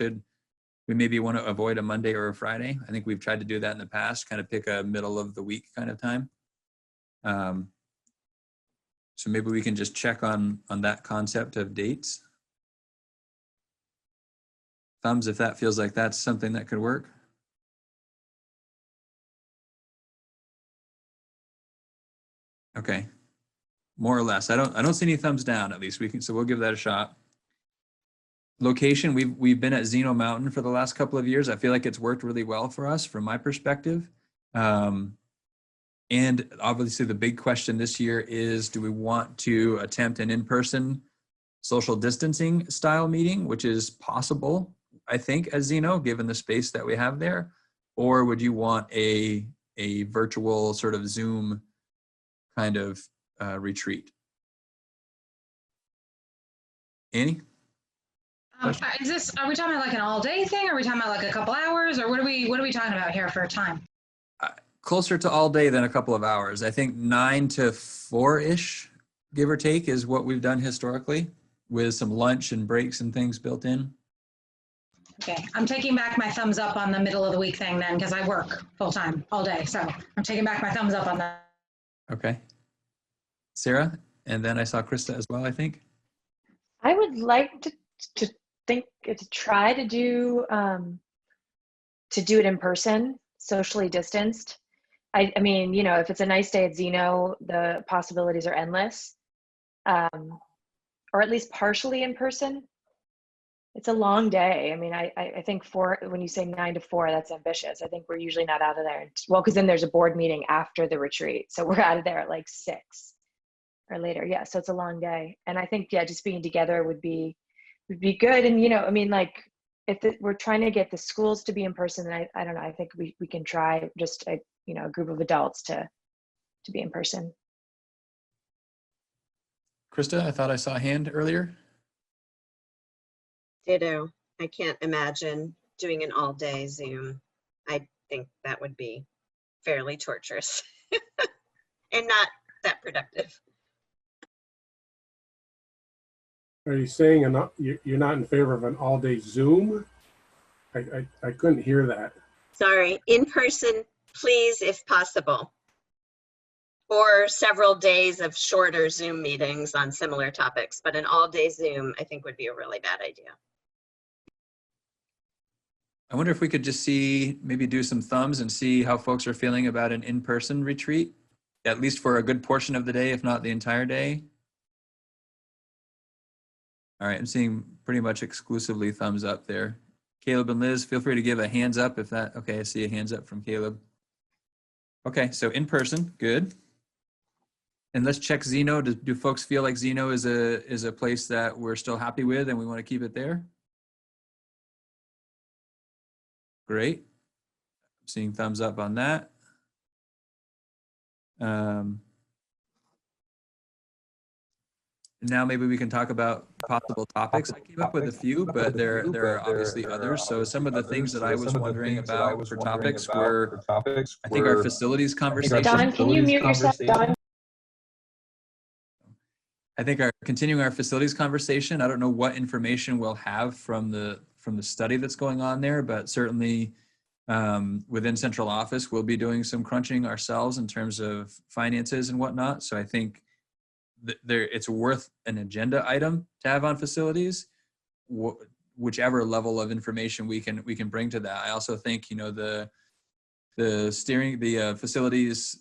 maybe want to avoid a Monday or a Friday. I think we've tried to do that in the past, kind of pick a middle of the week kind of time. So maybe we can just check on that concept of dates. Thumbs if that feels like that's something that could work. Okay, more or less. I don't see any thumbs down, at least. So we'll give that a shot. Location, we've been at Zeno Mountain for the last couple of years. I feel like it's worked really well for us from my perspective. And obviously the big question this year is, do we want to attempt an in-person social distancing style meeting, which is possible, I think, at Zeno, given the space that we have there? Or would you want a virtual sort of Zoom kind of retreat? Annie? Are we talking about like an all day thing? Or are we talking about like a couple hours? Or what are we talking about here for time? Closer to all day than a couple of hours. I think 9 to 4-ish, give or take, is what we've done historically, with some lunch and breaks and things built in. Okay, I'm taking back my thumbs up on the middle of the week thing then, because I work full time all day. So I'm taking back my thumbs up on that. Okay. Sarah, and then I saw Krista as well, I think. I would like to try to do it in person, socially distanced. I mean, if it's a nice day at Zeno, the possibilities are endless. Or at least partially in person. It's a long day. I mean, I think when you say 9 to 4, that's ambitious. I think we're usually not out of there. Well, because then there's a board meeting after the retreat. So we're out of there at like 6 or later. Yeah, so it's a long day. And I think, yeah, just being together would be good. And, I mean, like, we're trying to get the schools to be in person, and I don't know, I think we can try just a group of adults to be in person. Krista, I thought I saw a hand earlier. Ditto. I can't imagine doing an all-day Zoom. I think that would be fairly torturous and not that productive. Are you saying you're not in favor of an all-day Zoom? I couldn't hear that. Sorry, in person, please, if possible. Or several days of shorter Zoom meetings on similar topics, but an all-day Zoom, I think, would be a really bad idea. I wonder if we could just maybe do some thumbs and see how folks are feeling about an in-person retreat, at least for a good portion of the day, if not the entire day. All right, I'm seeing pretty much exclusively thumbs up there. Caleb and Liz, feel free to give a hands up if that, okay, I see a hands up from Caleb. Okay, so in person, good. And let's check Zeno. Do folks feel like Zeno is a place that we're still happy with and we want to keep it there? Great. I'm seeing thumbs up on that. Now maybe we can talk about possible topics. I came up with a few, but there are obviously others. So some of the things that I was wondering about for topics were, I think, our facilities conversation. Don, can you mute yourself, Don? I think continuing our facilities conversation, I don't know what information we'll have from the study that's going on there, but certainly within central office, we'll be doing some crunching ourselves in terms of finances and whatnot. So I think it's worth an agenda item to have on facilities, whichever level of information we can bring to that. I also think, you know, the facilities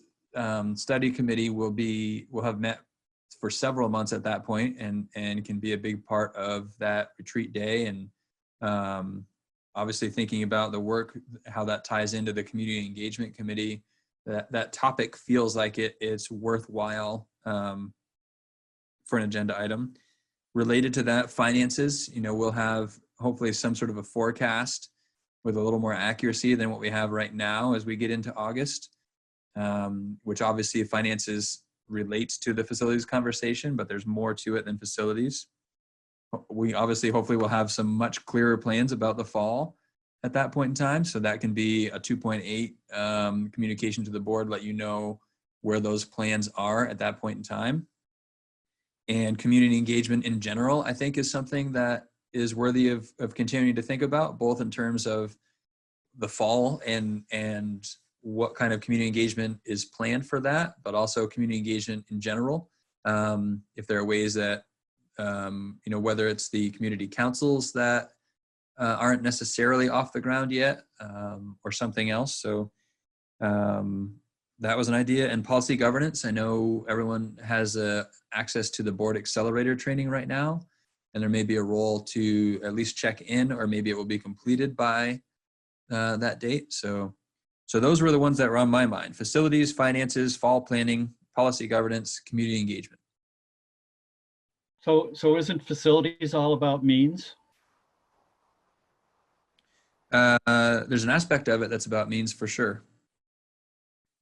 study committee will have met for several months at that point, and can be a big part of that retreat day. And obviously thinking about the work, how that ties into the community engagement committee, that topic feels like it's worthwhile for an agenda item. Related to that, finances, you know, we'll have hopefully some sort of a forecast with a little more accuracy than what we have right now as we get into August, which obviously finances relates to the facilities conversation, but there's more to it than facilities. We obviously hopefully will have some much clearer plans about the fall at that point in time. So that can be a 2.8 communication to the board, let you know where those plans are at that point in time. And community engagement in general, I think, is something that is worthy of continuing to think about, both in terms of the fall and what kind of community engagement is planned for that, but also community engagement in general. If there are ways that, you know, whether it's the community councils that aren't necessarily off the ground yet, or something else. So that was an idea. And policy governance, I know everyone has access to the board accelerator training right now, and there may be a role to at least check in, or maybe it will be completed by that date. So those were the ones that were on my mind: facilities, finances, fall planning, policy governance, community engagement. So isn't facilities all about means? There's an aspect of it that's about means, for sure.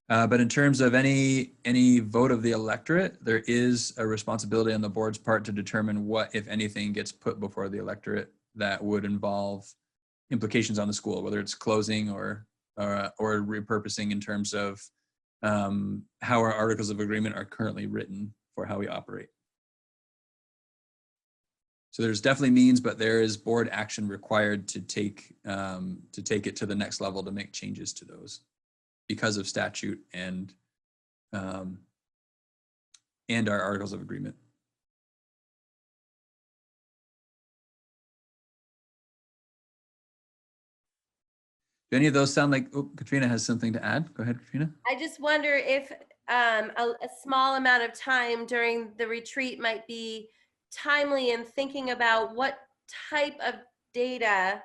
But in terms of any vote of the electorate, there is a responsibility on the board's part to determine what, if anything, gets put before the electorate that would involve implications on the school, whether it's closing or repurposing in terms of how our articles of agreement are currently written for how we operate. So there's definitely means, but there is board action required to take it to the next level to make changes to those, because of statute and our articles of agreement. Do any of those sound like, oh, Katrina has something to add? Go ahead, Katrina. I just wonder if a small amount of time during the retreat might be timely in thinking about what type of data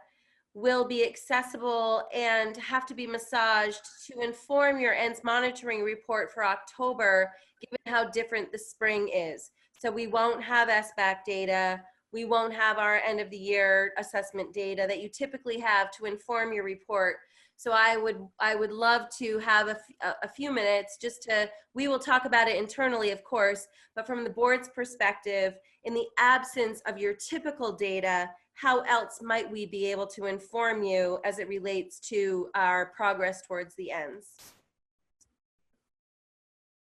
will be accessible and have to be massaged to inform your ends monitoring report for October, given how different the spring is. So we won't have SBAC data. We won't have our end of the year assessment data that you typically have to inform your report. So I would love to have a few minutes just to, we will talk about it internally, of course, but from the board's perspective, in the absence of your typical data, how else might we be able to inform you as it relates to our progress towards the ends?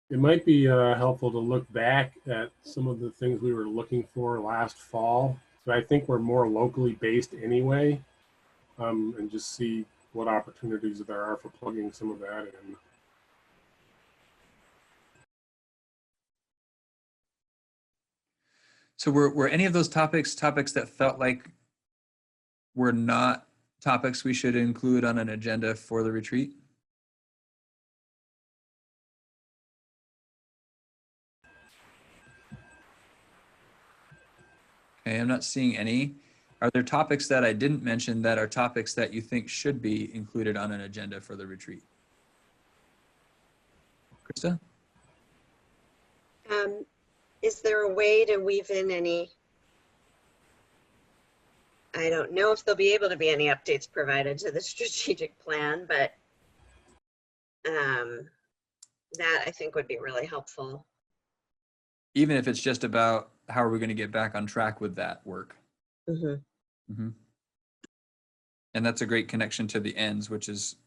It might be helpful to look back at some of the things we were looking for last fall. So I think we're more locally based anyway, and just see what opportunities there are for plugging some of that in. So were any of those topics that felt like were not topics we should include on an agenda for the retreat? Okay, I'm not seeing any. Are there topics that I didn't mention that are topics that you think should be included on an agenda for the retreat? Krista? Is there a way to weave in any, I don't know if there'll be able to be any updates provided to the strategic plan, but that I think would be really helpful. Even if it's just about how are we going to get back on track with that work. Mm-hmm. Mm-hmm. And that's a great connection to the ends, which is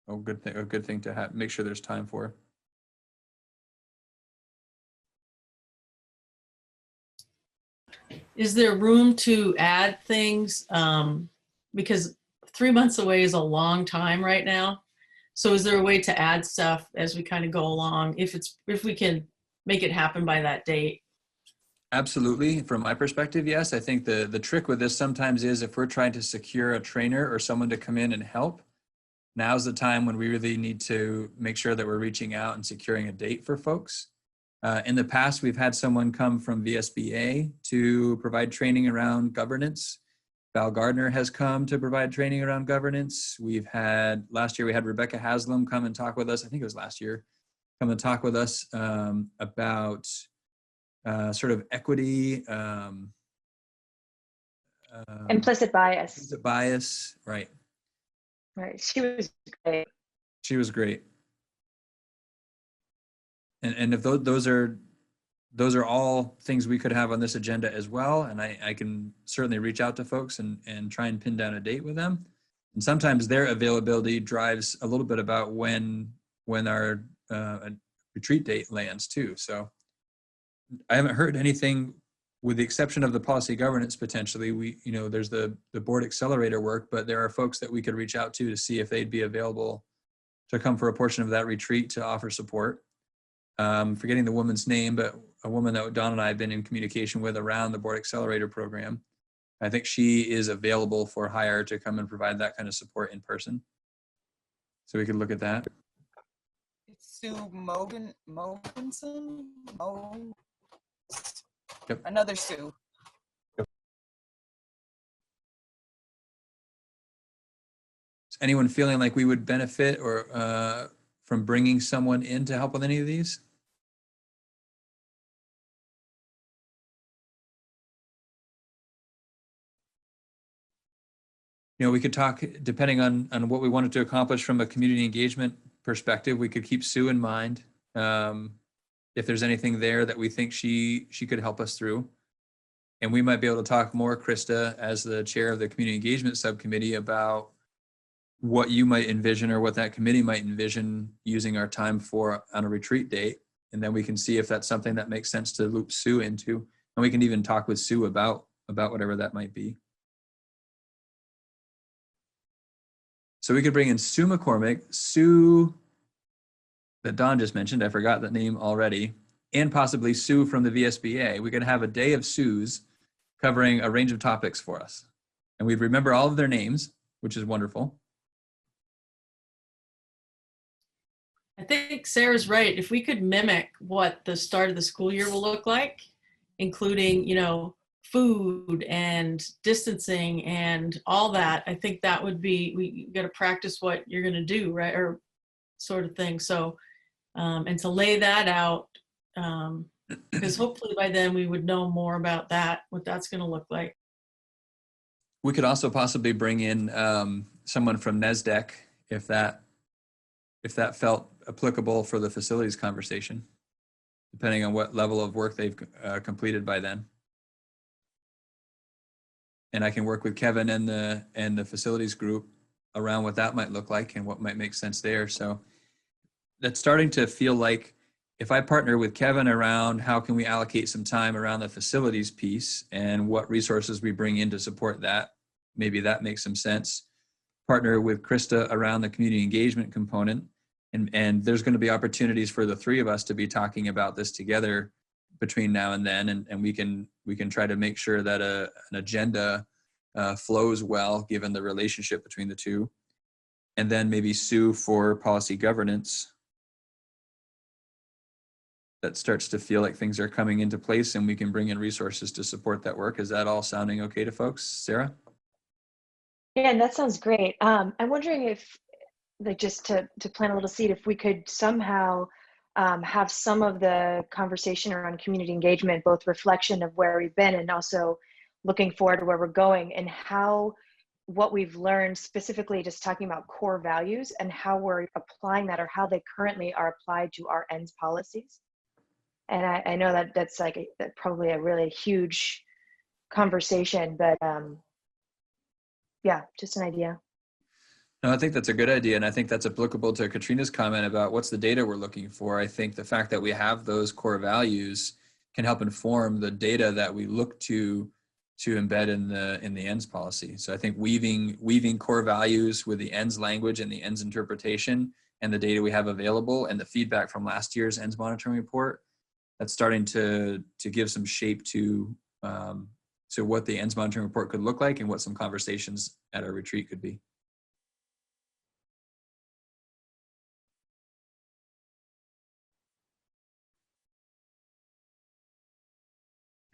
a good thing to have, make sure there's time for. is there room to add things? Because 3 months away is a long time right now. So is there a way to add stuff as we kind of go along, if we can make it happen by that date? Absolutely. From my perspective, yes. I think the trick with this sometimes is if we're trying to secure a trainer or someone to come in and help, now's the time when we really need to make sure that we're reaching out and securing a date for folks. In the past, we've had someone come from VSBA to provide training around governance. Val Gardner has come to provide training around governance. Last year we had Rebecca Haslam come and talk with us. I think it was last year, come and talk with us about sort of equity. Implicit bias. Implicit bias, right. Right, she was great. She was great. And if those are all things we could have on this agenda as well, and I can certainly reach out to folks and try and pin down a date with them. And sometimes their availability drives a little bit about when our retreat date lands too. So I haven't heard anything, with the exception of the policy governance potentially. There's the board accelerator work, but there are folks that we could reach out to see if they'd be available to come for a portion of that retreat to offer support. Forgetting the woman's name, but a woman that Don and I have been in communication with around the board accelerator program. I think she is available for hire to come and provide that kind of support in person. So we could look at that. It's Sue Mogenson? Yep. Another Sue. Is anyone feeling like we would benefit or from bringing someone in to help with any of these? We could talk, depending on what we wanted to accomplish from a community engagement perspective, we could keep Sue in mind. If there's anything there that we think she could help us through. And we might be able to talk more, Krista, as the chair of the community engagement subcommittee, about what you might envision or what that committee might envision using our time for on a retreat date. And then we can see if that's something that makes sense to loop Sue into. And we can even talk with Sue about whatever that might be. So we could bring in Sue McCormick, Sue that Don just mentioned, I forgot that name already, and possibly Sue from the VSBA. We could have a day of Sues covering a range of topics for us. And we'd remember all of their names, which is wonderful. I think Sarah's right. If we could mimic what the start of the school year will look like, including, food and distancing and all that, I think that would be, we got to practice what you're going to do, right? Or sort of thing. So, and to lay that out, because hopefully by then we would know more about that, what that's going to look like. We could also possibly bring in someone from NESDEC if that felt applicable for the facilities conversation, depending on what level of work they've completed by then. And I can work with Kevin and the facilities group around what that might look like and what might make sense there. So that's starting to feel like, if I partner with Kevin around how can we allocate some time around the facilities piece and what resources we bring in to support that, maybe that makes some sense. Partner with Krista around the community engagement component. And there's going to be opportunities for the three of us to be talking about this together between now and then. And we can try to make sure that an agenda flows well, given the relationship between the two. And then maybe Sue for policy governance. That starts to feel like things are coming into place and we can bring in resources to support that work. Is that all sounding okay to folks? Sarah? Yeah, and that sounds great. I'm wondering if, like, just to plant a little seed, if we could somehow have some of the conversation around community engagement, both reflection of where we've been and also looking forward to where we're going, and how what we've learned, specifically just talking about core values and how we're applying that, or how they currently are applied to our ends policies. And I know that that's like probably a really huge conversation, but yeah, just an idea. No, I think that's a good idea. And I think that's applicable to Katrina's comment about what's the data we're looking for. I think the fact that we have those core values can help inform the data that we look to to embed in the ends policy. So I think weaving core values with the ends language and the ends interpretation and the data we have available and the feedback from last year's ends monitoring report, that's starting to give some shape to what the ends monitoring report could look like and what some conversations at our retreat could be.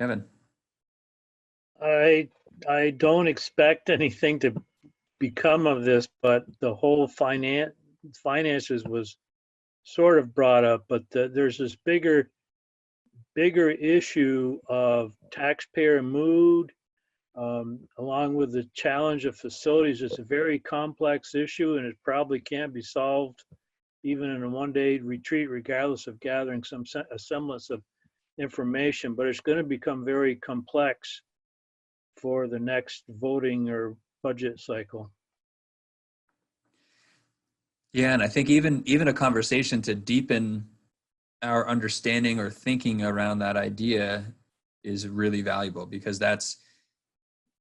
Kevin. I don't expect anything to become of this, but the whole finances was sort of brought up, but there's this bigger issue of taxpayer mood, along with the challenge of facilities. It's a very complex issue, and it probably can't be solved even in a one-day retreat, regardless of gathering a semblance of information, but it's going to become very complex for the next voting or budget cycle. Yeah, and I think even a conversation to deepen our understanding or thinking around that idea is really valuable, because that's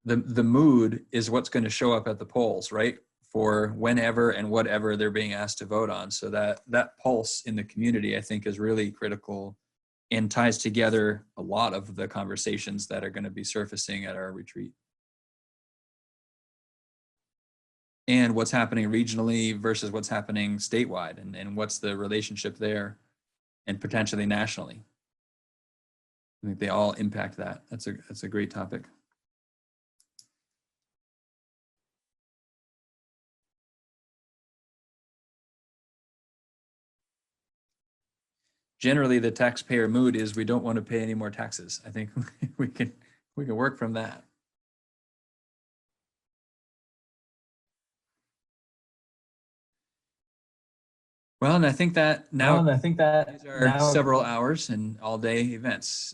the mood is what's going to show up at the polls, right? For whenever and whatever they're being asked to vote on. So that pulse in the community, I think, is really critical and ties together a lot of the conversations that are going to be surfacing at our retreat. And what's happening regionally versus what's happening statewide, and what's the relationship there, and potentially nationally. I think they all impact that. That's a great topic. Generally, the taxpayer mood is we don't want to pay any more taxes. I think we can work from that. Well, and I think that now these are several hours and all-day events.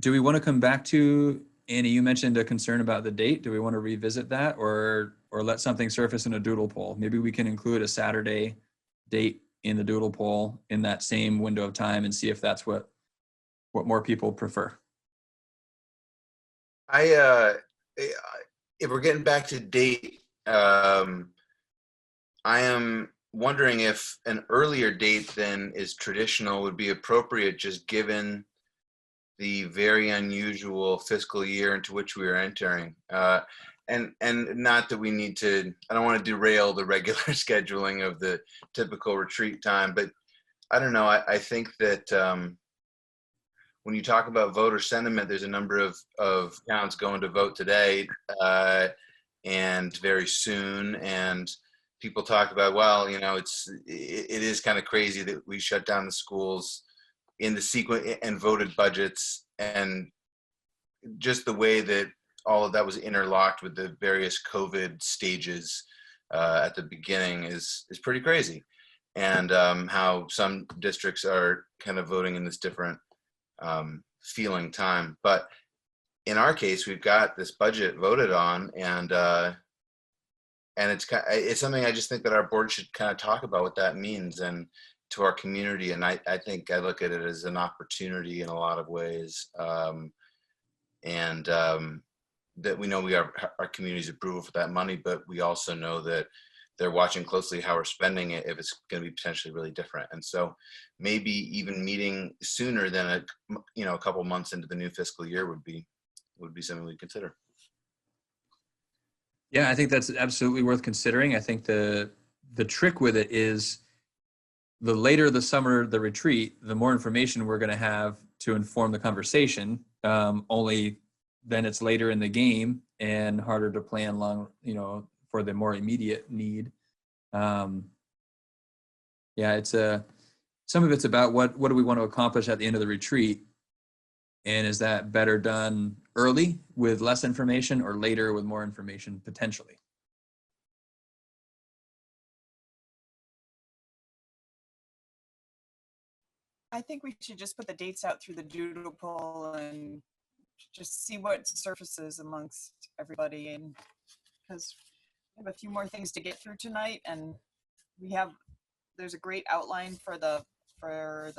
Do we want to come back to, Annie, you mentioned a concern about the date. Do we want to revisit that, or let something surface in a doodle poll? Maybe we can include a Saturday date in the doodle poll in that same window of time and see if that's what more people prefer. If we're getting back to date, I am wondering if an earlier date than is traditional would be appropriate, just given the very unusual fiscal year into which we are entering. And not that we need to, I don't want to derail the regular scheduling of the typical retreat time, but I don't know, I think that when you talk about voter sentiment, there's a number of towns going to vote today and very soon, and people talk about, well, you know, it is kind of crazy that we shut down the schools in the sequence and voted budgets, and just the way that all of that was interlocked with the various COVID stages at the beginning is pretty crazy. And how some districts are kind of voting in this different feeling time. But in our case, we've got this budget voted on, and it's something I just think that our board should kind of talk about what that means and to our community. And I think I look at it as an opportunity in a lot of ways. That we know we are our community's approval for that money, but we also know that they're watching closely how we're spending it if it's going to be potentially really different. And so maybe even meeting sooner than a couple months into the new fiscal year would be something we'd consider. Yeah, I think that's absolutely worth considering. I think the trick with it is the later the summer the retreat, the more information we're going to have to inform the conversation. Only then it's later in the game and harder to plan long, for the more immediate need. Yeah, it's some of it's about what do we want to accomplish at the end of the retreat, and is that better done early with less information or later with more information potentially? I think we should just put the dates out through the doodle poll and just see what surfaces amongst everybody, and because we have a few more things to get through tonight, and there's a great outline for the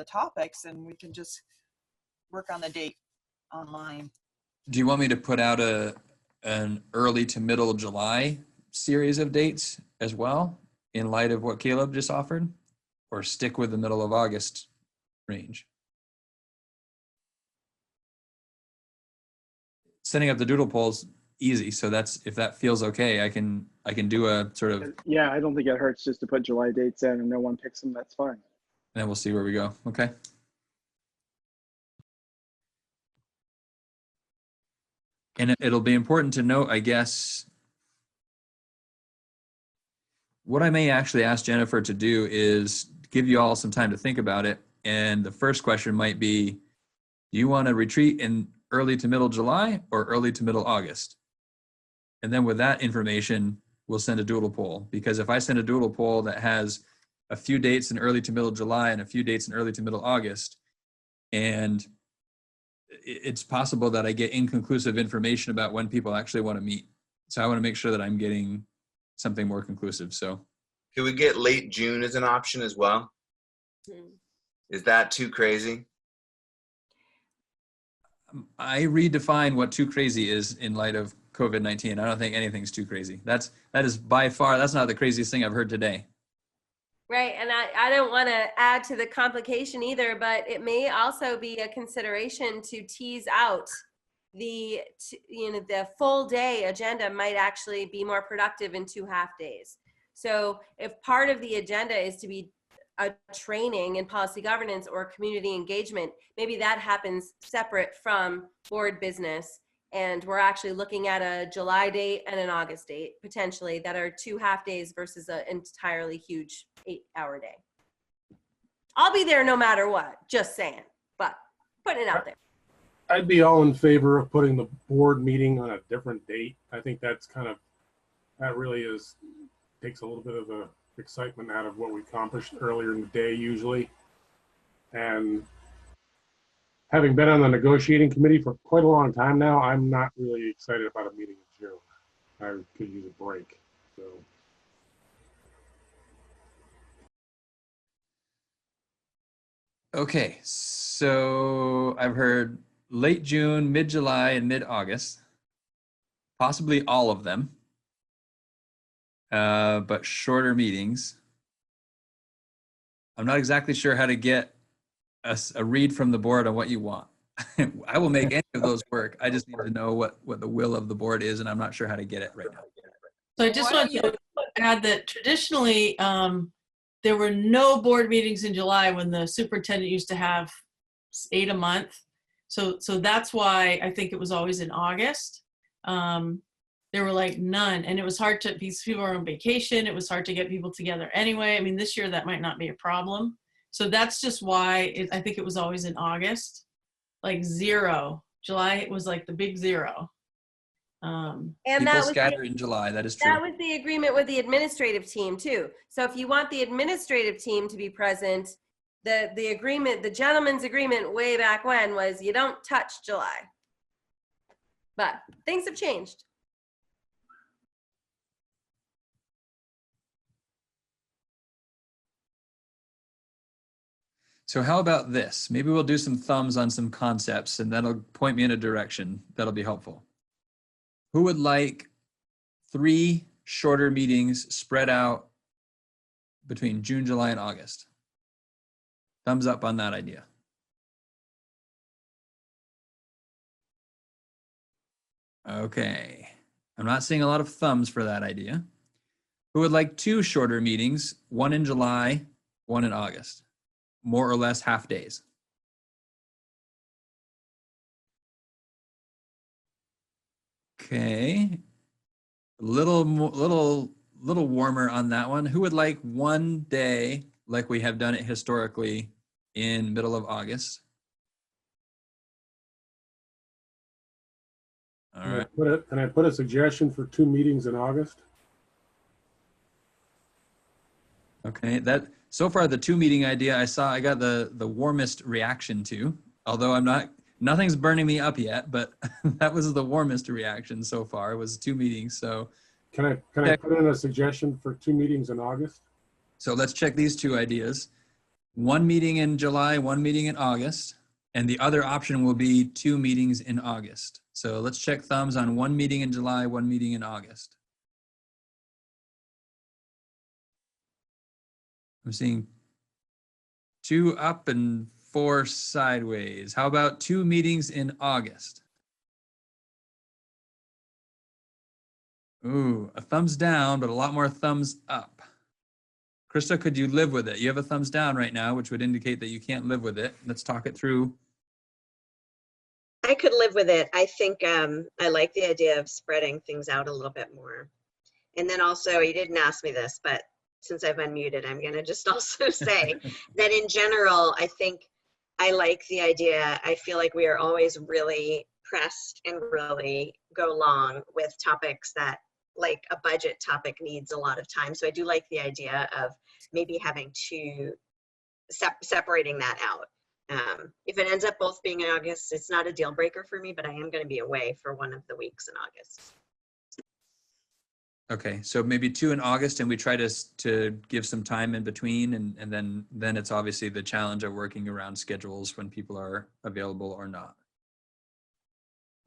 topics, and we can just work on the date online. Do you want me to put out an early to middle July series of dates as well, in light of what Caleb just offered, or stick with the middle of August range? Setting up the doodle polls easy, so that's, if that feels okay, I can do a sort of, and Yeah, I don't think it hurts just to put July dates in and no one picks them. That's fine. then we'll see where we go. Okay. And it'll be important to note, I guess, what I may actually ask Jennifer to do is give you all some time to think about it. And the first question might be, do you want to retreat in early to middle July or early to middle August? And then with that information, we'll send a doodle poll. Because if I send a doodle poll that has a few dates in early to middle July and a few dates in early to middle August, and it's possible that I get inconclusive information about when people actually want to meet. So I want to make sure that I'm getting something more conclusive. So Could we get late June as an option as well? Is that too crazy? I redefine what too crazy is in light of COVID-19. I don't think anything's too crazy. That is by far, that's not the craziest thing I've heard today. Right, and I don't want to add to the complication either, but it may also be a consideration to tease out the full day agenda might actually be more productive in 2 half days. So if part of the agenda is to be a training in policy governance or community engagement, maybe that happens separate from board business. And we're actually looking at a July date and an August date, potentially, that are 2 half days versus an entirely huge 8-hour day. I'll be there no matter what, just saying, but putting it out there. I'd be all in favor of putting the board meeting on a different date. I think that's that really takes a little bit of the excitement out of what we accomplished earlier in the day usually. And having been on the negotiating committee for quite a long time now, I'm not really excited about a meeting in June. I could use a break, so. Okay, so I've heard late June, mid-July, and mid-August, possibly all of them, but shorter meetings. I'm not exactly sure how to get a read from the board on what you want. I will make any of those work. I just need to know what the will of the board is, and I'm not sure how to get it right now. So I just want to add that traditionally, there were no board meetings in July when the superintendent used to have 8 a month. So that's why I think it was always in August. There were like none, and it was hard to, because people were on vacation, it was hard to get people together anyway. I mean, this year that might not be a problem. So that's just why I think it was always in August, like 0. July was like the big 0. And people that was scatter in July, that is true. That was the agreement with the administrative team too. So if you want the administrative team to be present, the agreement, the gentleman's agreement way back when was you don't touch July. But things have changed. So how about this? Maybe we'll do some thumbs on some concepts, and that'll point me in a direction that'll be helpful. Who would like 3 shorter meetings spread out between June, July, and August? Thumbs up on that idea. Okay. I'm not seeing a lot of thumbs for that idea. Who would like 2 shorter meetings, 1 in July, 1 in August? More or less half days. Okay. A little warmer on that one. Who would like 1 day, like we have done it historically, in middle of August? All right. Can I put a suggestion for 2 meetings in August? Okay, so far the 2 meeting idea I got the warmest reaction to, although nothing's burning me up yet, but that was the warmest reaction so far, was 2 meetings. So can I put in a suggestion for 2 meetings in August? So let's check these 2 ideas. 1 meeting in July, 1 meeting in August. And the other option will be 2 meetings in August. So let's check thumbs on 1 meeting in July, 1 meeting in August. I'm seeing 2 up and 4 sideways. How about 2 meetings in August? Ooh, a thumbs down, but a lot more thumbs up. Krista, could you live with it? You have a thumbs down right now, which would indicate that you can't live with it. Let's talk it through. I could live with it. I think I like the idea of spreading things out a little bit more. And then also, you didn't ask me this, but since I've unmuted, I'm going to just also say that in general, I think I like the idea. I feel like we are always really pressed and really go long with topics that, like a budget topic, needs a lot of time. So I do like the idea of maybe having to separating that out. If it ends up both being in August, it's not a deal breaker for me, but I am going to be away for one of the weeks in August. Okay, so maybe 2 in August, and we try to give some time in between, and then it's obviously the challenge of working around schedules when people are available or not.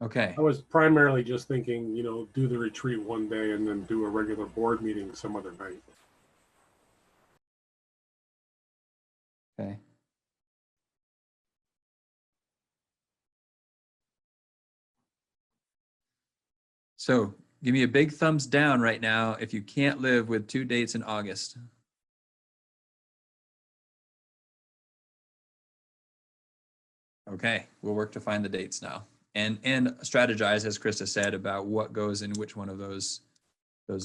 Okay. I was primarily just thinking, you know, do the retreat one day and then do a regular board meeting some other night. Okay. So give me a big thumbs down right now if you can't live with 2 dates in August. Okay, we'll work to find the dates now and strategize, as Krista said, about what goes in which one of those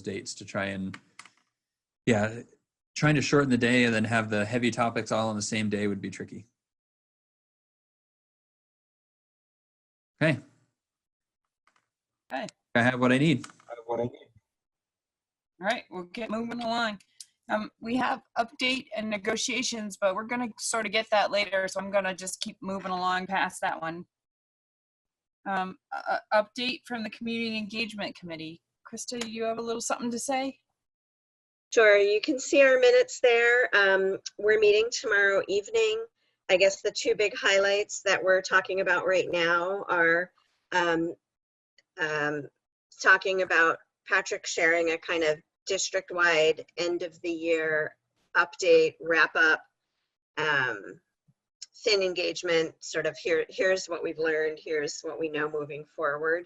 dates to try and, yeah, trying to shorten the day and then have the heavy topics all on the same day would be tricky. Okay. Okay. I have what I need. All right, we'll get moving along. We have update and negotiations, but we're going to sort of get that later, so I'm going to just keep moving along past that one. Update from the Community Engagement Committee. Krista, you have a little something to say? Sure, you can see our minutes there. We're meeting tomorrow evening. I guess the 2 big highlights that we're talking about right now are talking about Patrick sharing a kind of district-wide end of the year update, wrap up, thin engagement, sort of here's what we've learned, here's what we know moving forward.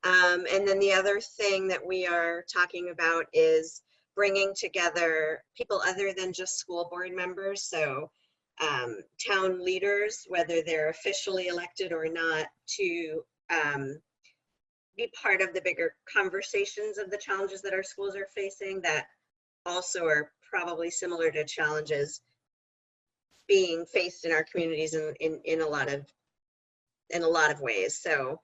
And then the other thing that we are talking about is bringing together people other than just school board members. So town leaders, whether they're officially elected or not, to be part of the bigger conversations of the challenges that our schools are facing that also are probably similar to challenges being faced in our communities in a lot of ways. So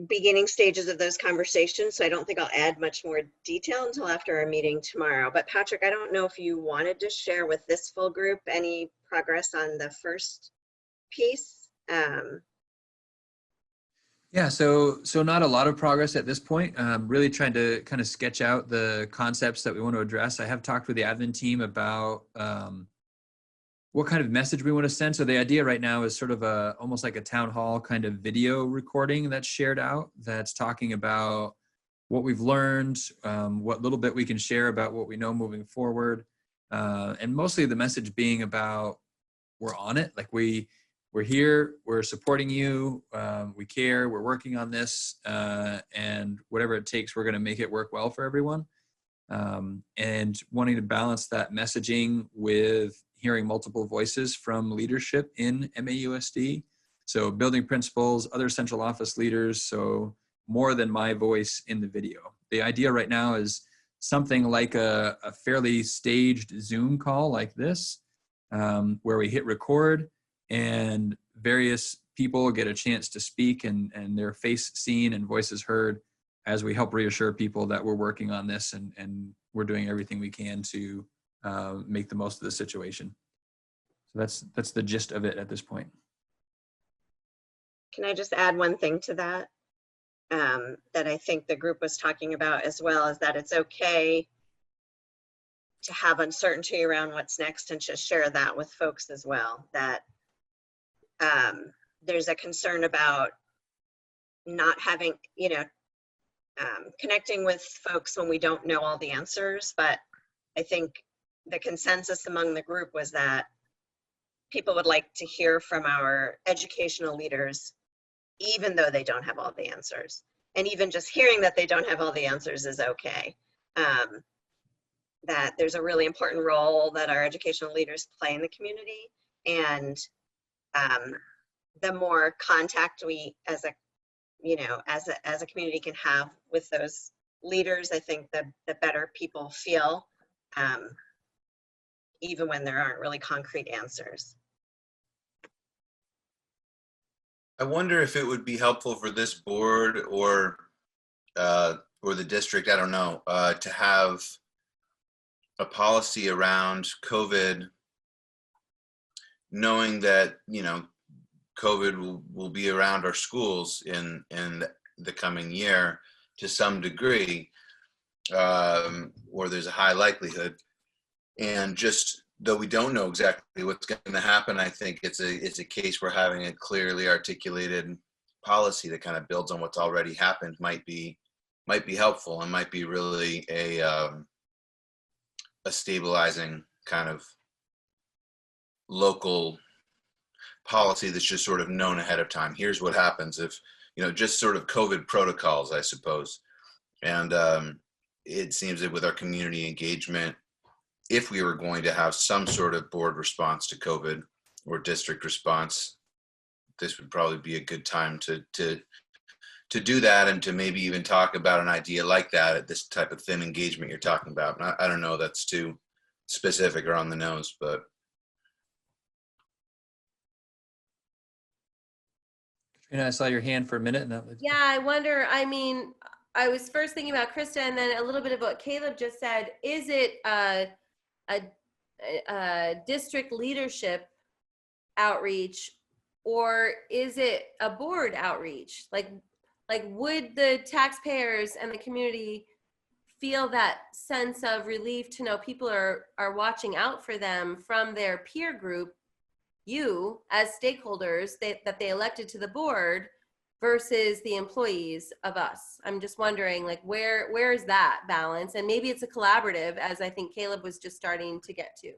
beginning stages of those conversations. So I don't think I'll add much more detail until after our meeting tomorrow. But Patrick, I don't know if you wanted to share with this full group any progress on the first piece. Yeah, so not a lot of progress at this point. Really trying to kind of sketch out the concepts that we want to address. I have talked with the admin team about what kind of message we want to send. So the idea right now is sort of almost like a town hall kind of video recording that's shared out, that's talking about what we've learned, what little bit we can share about what we know moving forward, and mostly the message being about we're on it, like we're here, we're supporting you, we care, we're working on this, and whatever it takes, we're going to make it work well for everyone. And wanting to balance that messaging with hearing multiple voices from leadership in MAUSD. So building principals, other central office leaders, so more than my voice in the video. The idea right now is something like a fairly staged Zoom call like this, where we hit record and various people get a chance to speak and their face seen and voices heard as we help reassure people that we're working on this and we're doing everything we can to make the most of the situation. So that's the gist of it at this point. Can I just add one thing to that? That I think the group was talking about as well, is that it's okay to have uncertainty around what's next, and just share that with folks as well, that there's a concern about not having, connecting with folks when we don't know all the answers. But I think the consensus among the group was that people would like to hear from our educational leaders, even though they don't have all the answers. And even just hearing that they don't have all the answers is okay. That there's a really important role that our educational leaders play in the community. And the more contact we as a community can have with those leaders, I think the better people feel, even when there aren't really concrete answers. I wonder if it would be helpful for this board or the district, I don't know, to have a policy around COVID, knowing that, COVID will be around our schools in the coming year to some degree, or there's a high likelihood. And just though we don't know exactly what's going to happen, I think it's a case where having a clearly articulated policy that kind of builds on what's already happened might be helpful, and might be really a stabilizing kind of local policy that's just sort of known ahead of time. Here's what happens if, just sort of COVID protocols, I suppose. And it seems that with our community engagement, if we were going to have some sort of board response to COVID or district response, this would probably be a good time to do that, and to maybe even talk about an idea like that at this type of thin engagement you're talking about. And I don't know, that's too specific or on the nose, but. Katrina, I saw your hand for a minute, and that was. Yeah, I wonder, I was first thinking about Krista, and then a little bit of what Caleb just said. Is it a district leadership outreach, or is it a board outreach? Like would the taxpayers and the community feel that sense of relief to know people are watching out for them from their peer group, you as stakeholders that they elected to the board, versus the employees of us? I'm just wondering, where is that balance? And maybe it's a collaborative, as I think Caleb was just starting to get to.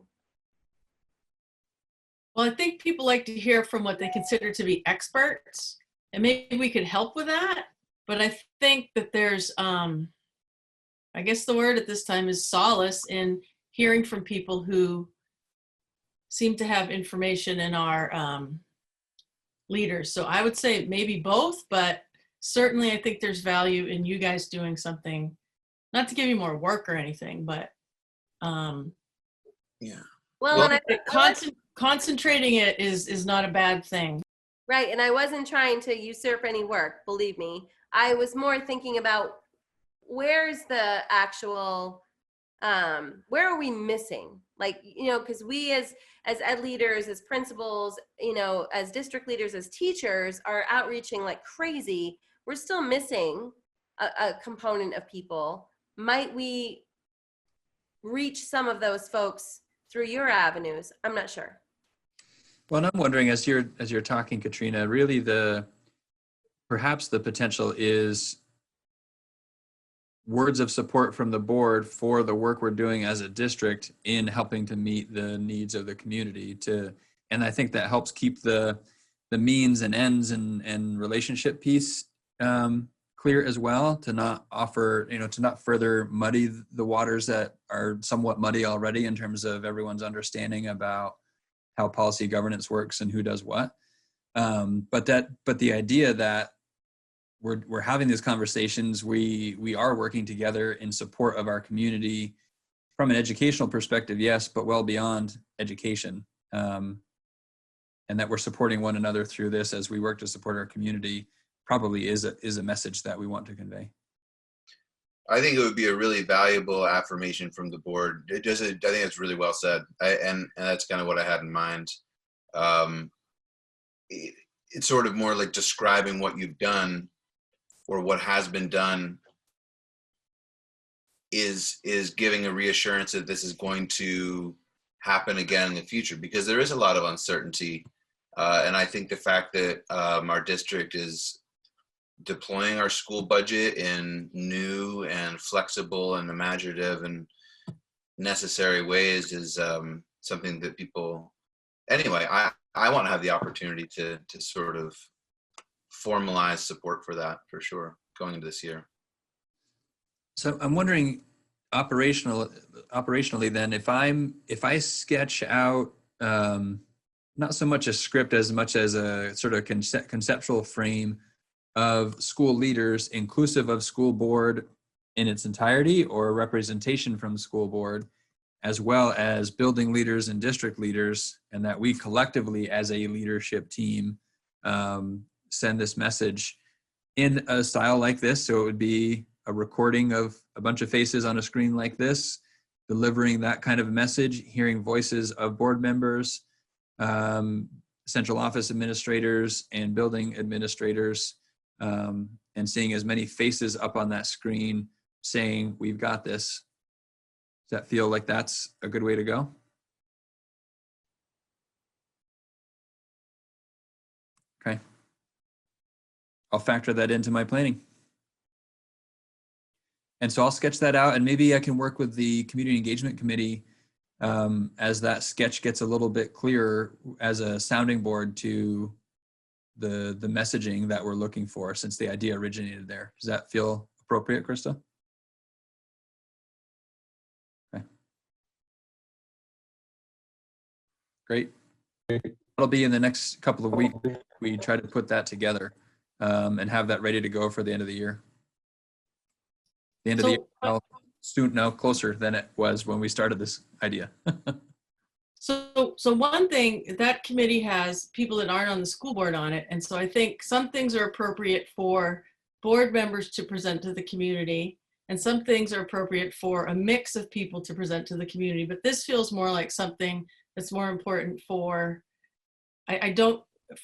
Well, I think people like to hear from what they consider to be experts, and maybe we could help with that. But I think that there's, I guess the word at this time is solace in hearing from people who seem to have information in our leaders. So I would say maybe both, but certainly I think there's value in you guys doing something, not to give you more work or anything, but yeah. Well, concentrating it is not a bad thing. Right, and I wasn't trying to usurp any work, believe me. I was more thinking about where's the actual, where are we missing? Because we as ed leaders, as principals, as district leaders, as teachers are outreaching like crazy. We're still missing a component of people. Might we reach some of those folks through your avenues? I'm not sure. Well, I'm wondering, as you're talking, Katrina, really perhaps the potential is words of support from the board for the work we're doing as a district in helping to meet the needs of the community. And I think that helps keep the means and ends and relationship piece clear as well, to not offer, to not further muddy the waters that are somewhat muddy already in terms of everyone's understanding about how policy governance works and who does what. But the idea that we're having these conversations, we are working together in support of our community from an educational perspective, yes, but well beyond education. And that we're supporting one another through this as we work to support our community probably is a message that we want to convey. I think it would be a really valuable affirmation from the board. I think it's really well said. And that's kind of what I had in mind. It's sort of more like describing what you've done or what has been done is giving a reassurance that this is going to happen again in the future, because there is a lot of uncertainty. And I think the fact that our district is deploying our school budget in new and flexible and imaginative and necessary ways is something that people, anyway, I want to have the opportunity to sort of formalize support for that, for sure, going into this year. So I'm wondering, operationally then, if I sketch out not so much a script as much as a sort of conceptual frame of school leaders, inclusive of school board in its entirety, or a representation from school board, as well as building leaders and district leaders, and that we collectively as a leadership team send this message in a style like this. So it would be a recording of a bunch of faces on a screen like this, delivering that kind of message, hearing voices of board members, central office administrators and building administrators, and seeing as many faces up on that screen saying, we've got this. Does that feel like that's a good way to go? Okay. I'll factor that into my planning. And so I'll sketch that out, and maybe I can work with the Community Engagement Committee as that sketch gets a little bit clearer as a sounding board to the messaging that we're looking for, since the idea originated there. Does that feel appropriate, Krista? Okay. Great. That'll be in the next couple of weeks. We try to put that together and have that ready to go for the end of the year. The end of the year, I'll soon know closer than it was when we started this idea. So one thing, that committee has people that aren't on the school board on it. And so I think some things are appropriate for board members to present to the community, and some things are appropriate for a mix of people to present to the community. But this feels more like something that's more important for,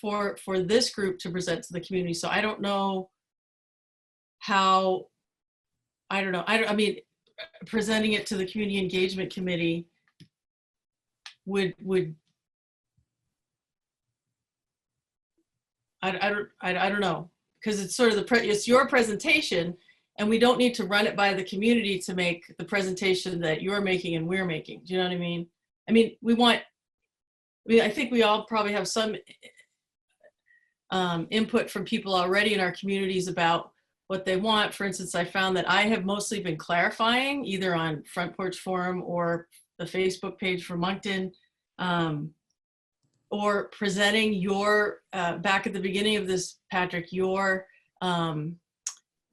for this group to present to the community. So I don't know how, I mean, presenting it to the Community Engagement Committee would I don't know, because it's sort of it's your presentation, and we don't need to run it by the community to make the presentation that you're making and we're making. Do you know what I mean? I mean, I think we all probably have some input from people already in our communities about what they want. For instance, I found that I have mostly been clarifying either on Front Porch Forum or the Facebook page for Moncton, or presenting your, back at the beginning of this, Patrick, your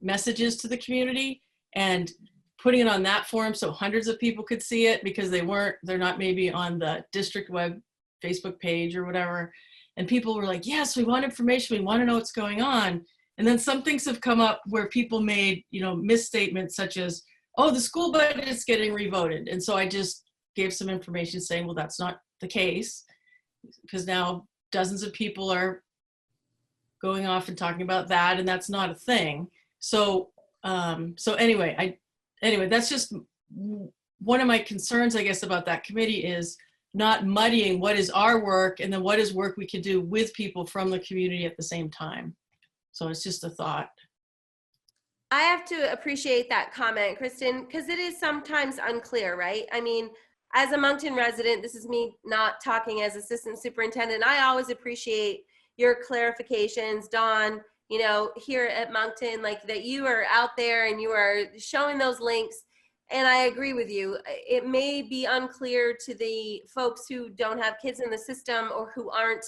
messages to the community and putting it on that forum so hundreds of people could see it, because they're not maybe on the district web Facebook page or whatever. And people were like, yes, we want information, we want to know what's going on. And then some things have come up where people made, misstatements such as, oh, the school budget is getting revoted. And so I just gave some information saying, well, that's not the case, because now dozens of people are going off and talking about that, and that's not a thing. So, anyway, that's just one of my concerns, I guess, about that committee, is not muddying what is our work and then what is work we can do with people from the community at the same time. So it's just a thought. I have to appreciate that comment, Kristen, because it is sometimes unclear, right? I mean, as a Moncton resident, this is me not talking as assistant superintendent. I always appreciate your clarifications, Dawn, here at Moncton, like that you are out there and you are showing those links. And I agree with you. It may be unclear to the folks who don't have kids in the system or who aren't,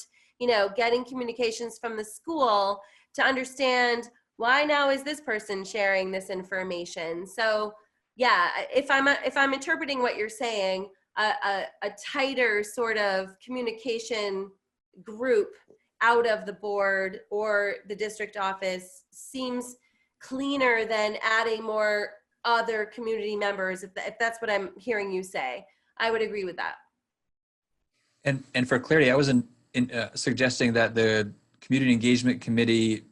getting communications from the school to understand why now is this person sharing this information. So yeah, if I'm interpreting what you're saying, a tighter sort of communication group out of the board or the district office seems cleaner than adding more other community members, if that's what I'm hearing you say. I would agree with that. And for clarity, I wasn't suggesting that the Community Engagement Committee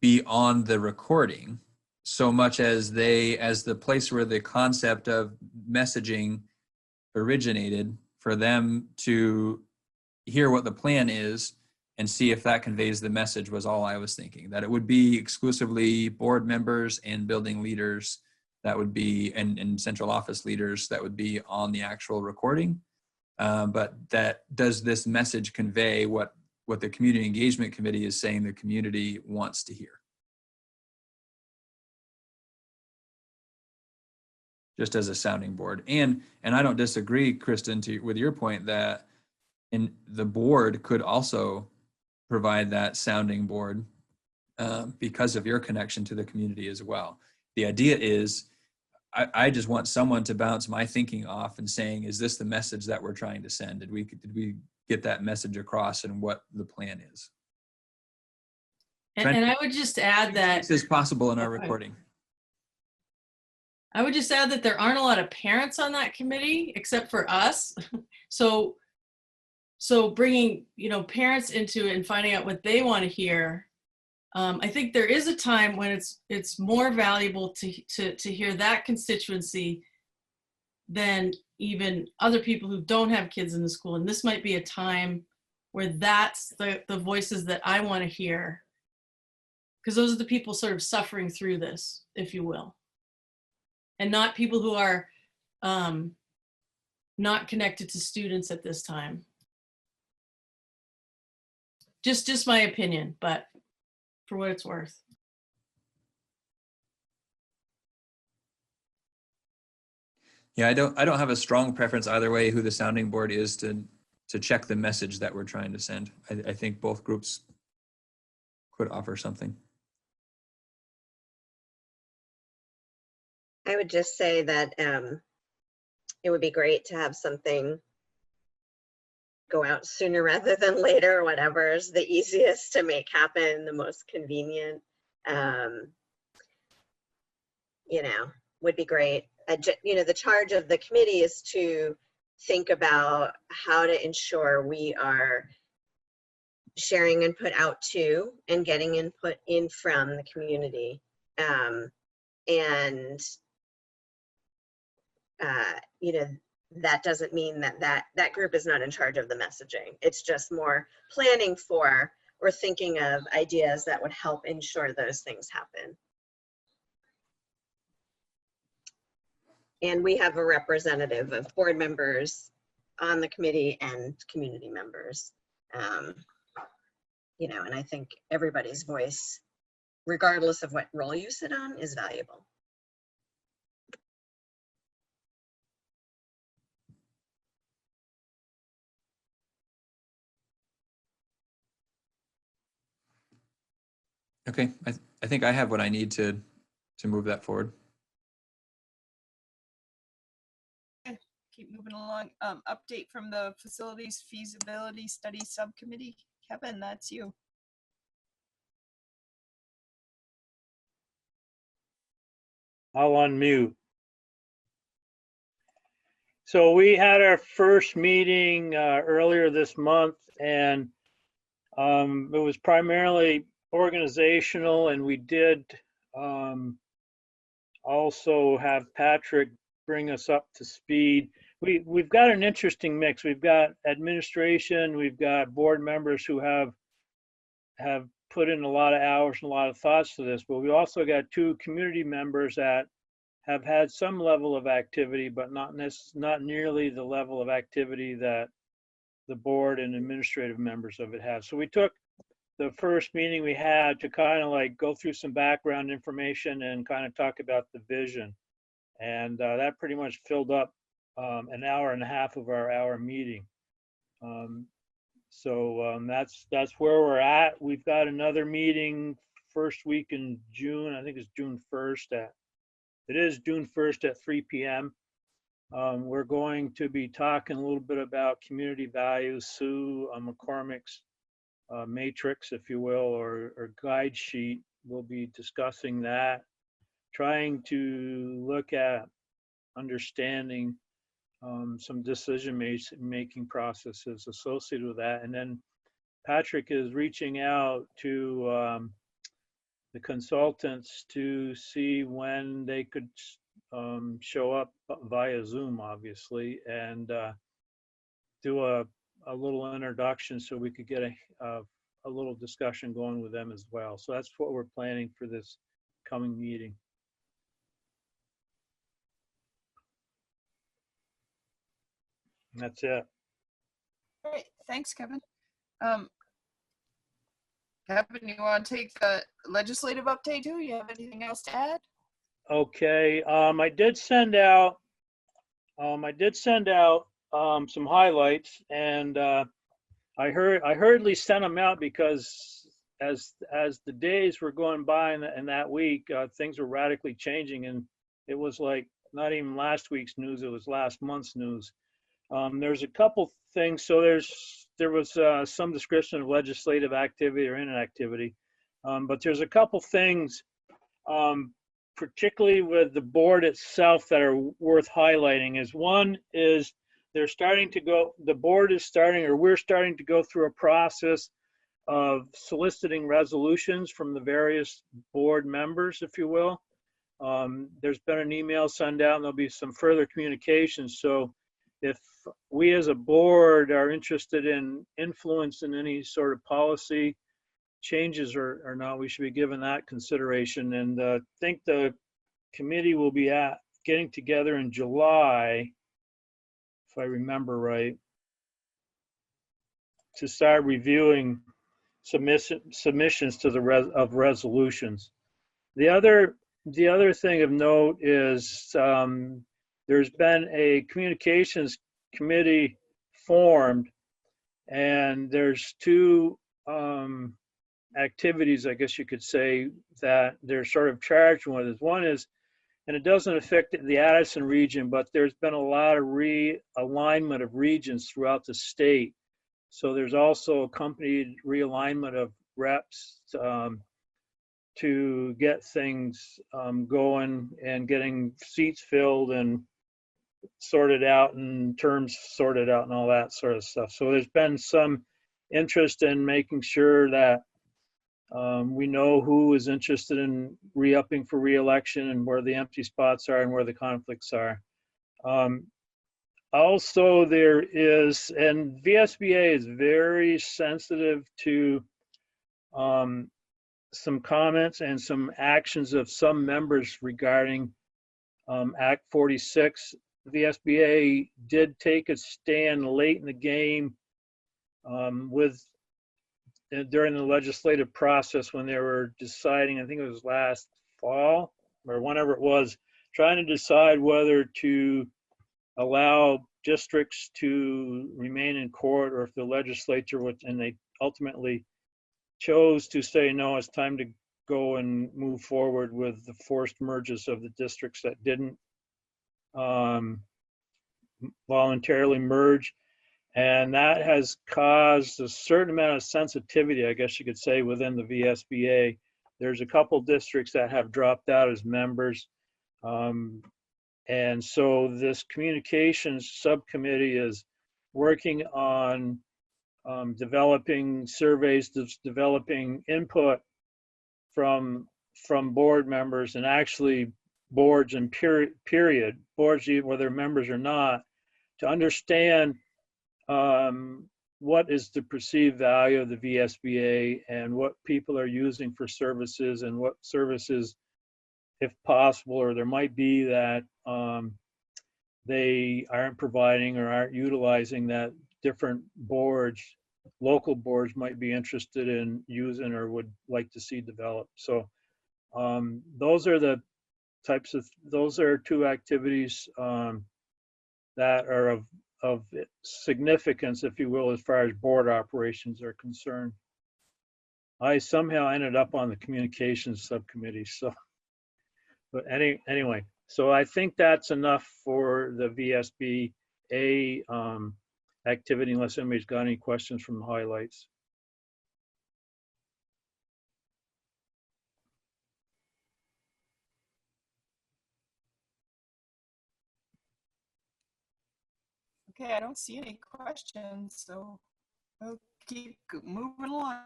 be on the recording. so much as the place where the concept of messaging originated, for them to hear what the plan is and see if that conveys the message was all I was thinking. That it would be exclusively board members and building leaders that would be, and central office leaders that would be on the actual recording. But that, does this message convey what the community engagement committee is saying the community wants to hear? Just as a sounding board. And I don't disagree, Kristen, with your point that the board could also provide that sounding board because of your connection to the community as well. The idea is, I just want someone to bounce my thinking off and saying, is this the message that we're trying to send? Did we get that message across and what the plan is? And I would just add that this is possible in our recording. I would just add that there aren't a lot of parents on that committee except for us. So bringing, parents into it and finding out what they want to hear. I think there is a time when it's more valuable to hear that constituency than even other people who don't have kids in the school. And this might be a time where that's the voices that I want to hear, because those are the people sort of suffering through this, if you will, and not people who are not connected to students at this time. Just my opinion, but for what it's worth. Yeah, I don't have a strong preference either way who the sounding board is to check the message that we're trying to send. I think both groups could offer something. I would just say that it would be great to have something go out sooner rather than later, whatever is the easiest to make happen, the most convenient, would be great. The charge of the committee is to think about how to ensure we are sharing input out to and getting input in from the community. That doesn't mean that group is not in charge of the messaging. It's just more planning for or thinking of ideas that would help ensure those things happen. And we have a representative of board members on the committee and community members. And I think everybody's voice, regardless of what role you sit on, is valuable. Okay, I think I have what I need to move that forward. Okay, keep moving along. Update from the Facilities Feasibility Study Subcommittee. Kevin, that's you. I'll unmute. So we had our first meeting earlier this month, and it was primarily organizational, and we did also have Patrick bring us up to speed. We've got an interesting mix. We've got administration, we've got board members who have put in a lot of hours and a lot of thoughts to this, but we also got 2 community members that have had some level of activity, but not nearly the level of activity that the board and administrative members of it have. So we took the first meeting we had to kind of like go through some background information and kind of talk about the vision. And that pretty much filled up an hour and a half of our hour meeting. That's where we're at. We've got another meeting first week in June. I think it's June 1st it is June 1st at 3 p.m. We're going to be talking a little bit about community values. Sue McCormick's matrix, if you will, or guide sheet. We'll be discussing that, trying to look at understanding some decision-making processes associated with that. And then Patrick is reaching out to the consultants to see when they could show up via Zoom, obviously, and do a little introduction so we could get a little discussion going with them as well. So that's what we're planning for this coming meeting. That's it. Great, thanks, Kevin. Kevin, you want to take the legislative update too? You have anything else to add? Okay, I did send out some highlights, and I hurriedly sent them out because as the days were going by in that week, things were radically changing, and it was like not even last week's news, it was last month's news. There's a couple things. So there was some description of legislative activity or inactivity, but there's a couple things, particularly with the board itself, that are worth highlighting. One is we're starting to go through a process of soliciting resolutions from the various board members, if you will. There's been an email sent out, and there'll be some further communications. So if we as a board are interested in influencing any sort of policy changes or not, we should be given that consideration. And I think the committee will be getting together in July, if I remember right, to start reviewing submissions to the resolutions. The other thing of note is there's been a communications committee formed, and there's two activities, I guess you could say, that they're sort of charged with. One is, and it doesn't affect the Addison region, but there's been a lot of realignment of regions throughout the state. So there's also accompanied realignment of reps to get things going and getting seats filled and sorted out and terms sorted out and all that sort of stuff. So there's been some interest in making sure that we know who is interested in re-upping for re-election and where the empty spots are and where the conflicts are. Also, there is, and VSBA is very sensitive to some comments and some actions of some members regarding Act 46. The VSBA did take a stand late in the game during the legislative process when they were deciding, I think it was last fall or whenever it was, trying to decide whether to allow districts to remain in court or if the legislature would, and they ultimately chose to say, no, it's time to go and move forward with the forced merges of the districts that didn't voluntarily merge. And that has caused a certain amount of sensitivity, I guess you could say, within the VSBA. There's a couple districts that have dropped out as members. And so this communications subcommittee is working on developing surveys, developing input from board members, and actually boards and period, boards whether members or not, to understand what is the perceived value of the VSBA and what people are using for services and what services, if possible, or there might be that they aren't providing or aren't utilizing that different boards, local boards, might be interested in using or would like to see developed. So those are the types of, those are two activities that are of significance, if you will, as far as board operations are concerned. I somehow ended up on the communications subcommittee, so, but anyway, so I think that's enough for the VSBA activity, unless anybody's got any questions from the highlights. Okay, I don't see any questions, so we'll keep moving along.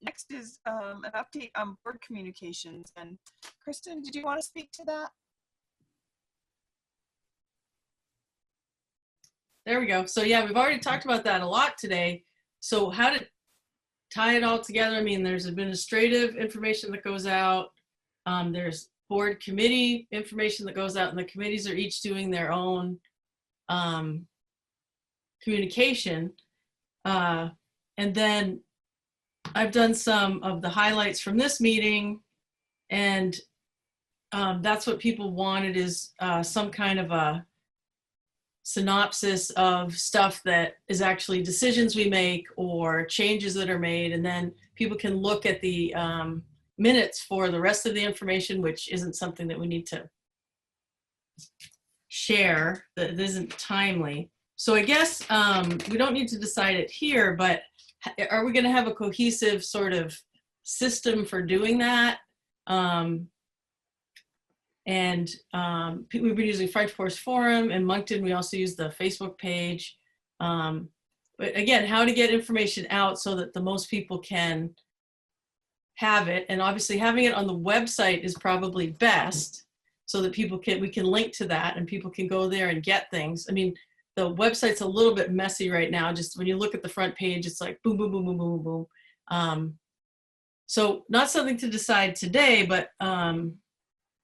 Next is an update on board communications. And Kristen, did you want to speak to that? There we go. So yeah, we've already talked about that a lot today. So how to tie it all together? I mean, there's administrative information that goes out. There's board committee information that goes out, and the committees are each doing their own communication. And then I've done some of the highlights from this meeting, and that's what people wanted, is some kind of a synopsis of stuff that is actually decisions we make or changes that are made, and then people can look at the minutes for the rest of the information, which isn't something that we need to share, that isn't timely. So I guess we don't need to decide it here, but are we going to have a cohesive sort of system for doing that? We've been using Front Porch Forum. In Moncton, we also use the Facebook page. But again, how to get information out so that the most people can have it. And obviously having it on the website is probably best, so that we can link to that and people can go there and get things. I mean, the website's a little bit messy right now. Just when you look at the front page, it's like boom, boom, boom, boom, boom, boom. So not something to decide today, but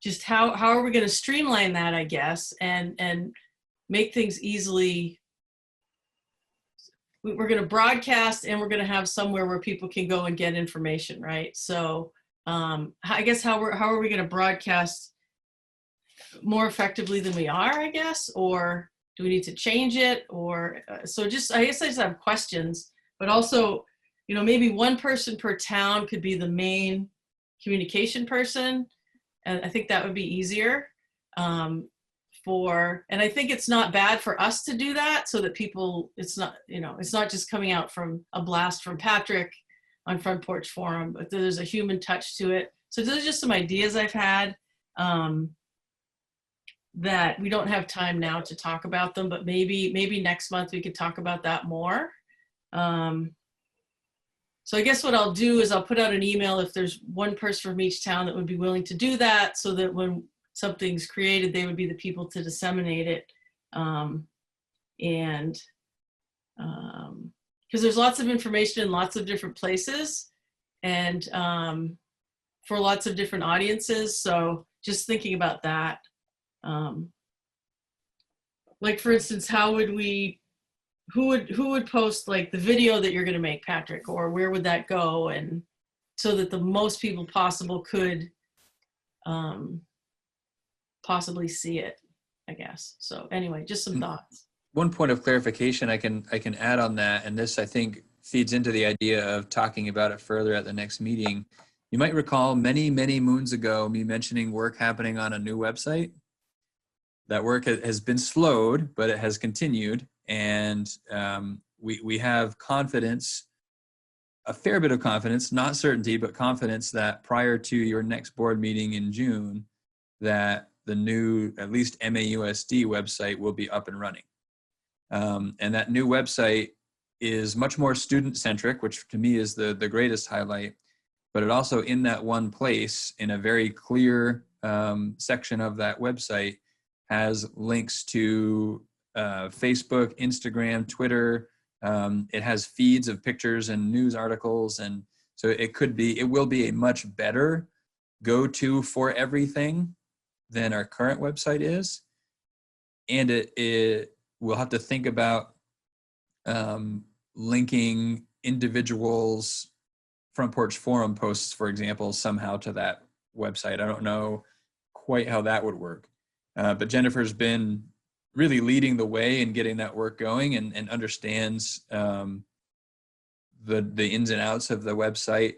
just how are we going to streamline that, I guess, and make things easily. We're going to broadcast, and we're going to have somewhere where people can go and get information, right? So I guess how are we going to broadcast more effectively than we are, I guess, or do we need to change it? Or so I guess I just have questions, but also, you know, maybe one person per town could be the main communication person. And I think that would be easier and I think it's not bad for us to do that, so that people, it's not just coming out from a blast from Patrick on Front Porch Forum, but there's a human touch to it. So those are just some ideas I've had that we don't have time now to talk about them, but maybe next month we could talk about that more. So I guess what I'll do is I'll put out an email if there's one person from each town that would be willing to do that, so that when something's created, they would be the people to disseminate it. Because there's lots of information in lots of different places and for lots of different audiences. So just thinking about that. Like for instance, who would post like the video that you're going to make, Patrick, or where would that go? And so that the most people possible could possibly see it, I guess. So anyway, just some thoughts. One point of clarification I can add on that, and this I think feeds into the idea of talking about it further at the next meeting. You might recall many moons ago me mentioning work happening on a new website. That work has been slowed, but it has continued. And we have confidence, a fair bit of confidence, not certainty, but confidence that prior to your next board meeting in June, that the new, at least MAUSD website will be up and running. And that new website is much more student-centric, which to me is the greatest highlight, but it also in that one place, in a very clear section of that website, has links to Facebook, Instagram, Twitter. It has feeds of pictures and news articles. And so it will be a much better go-to for everything than our current website is. And it will have to think about linking individuals' Front Porch Forum posts, for example, somehow to that website. I don't know quite how that would work. But Jennifer's been really leading the way in getting that work going and understands the ins and outs of the website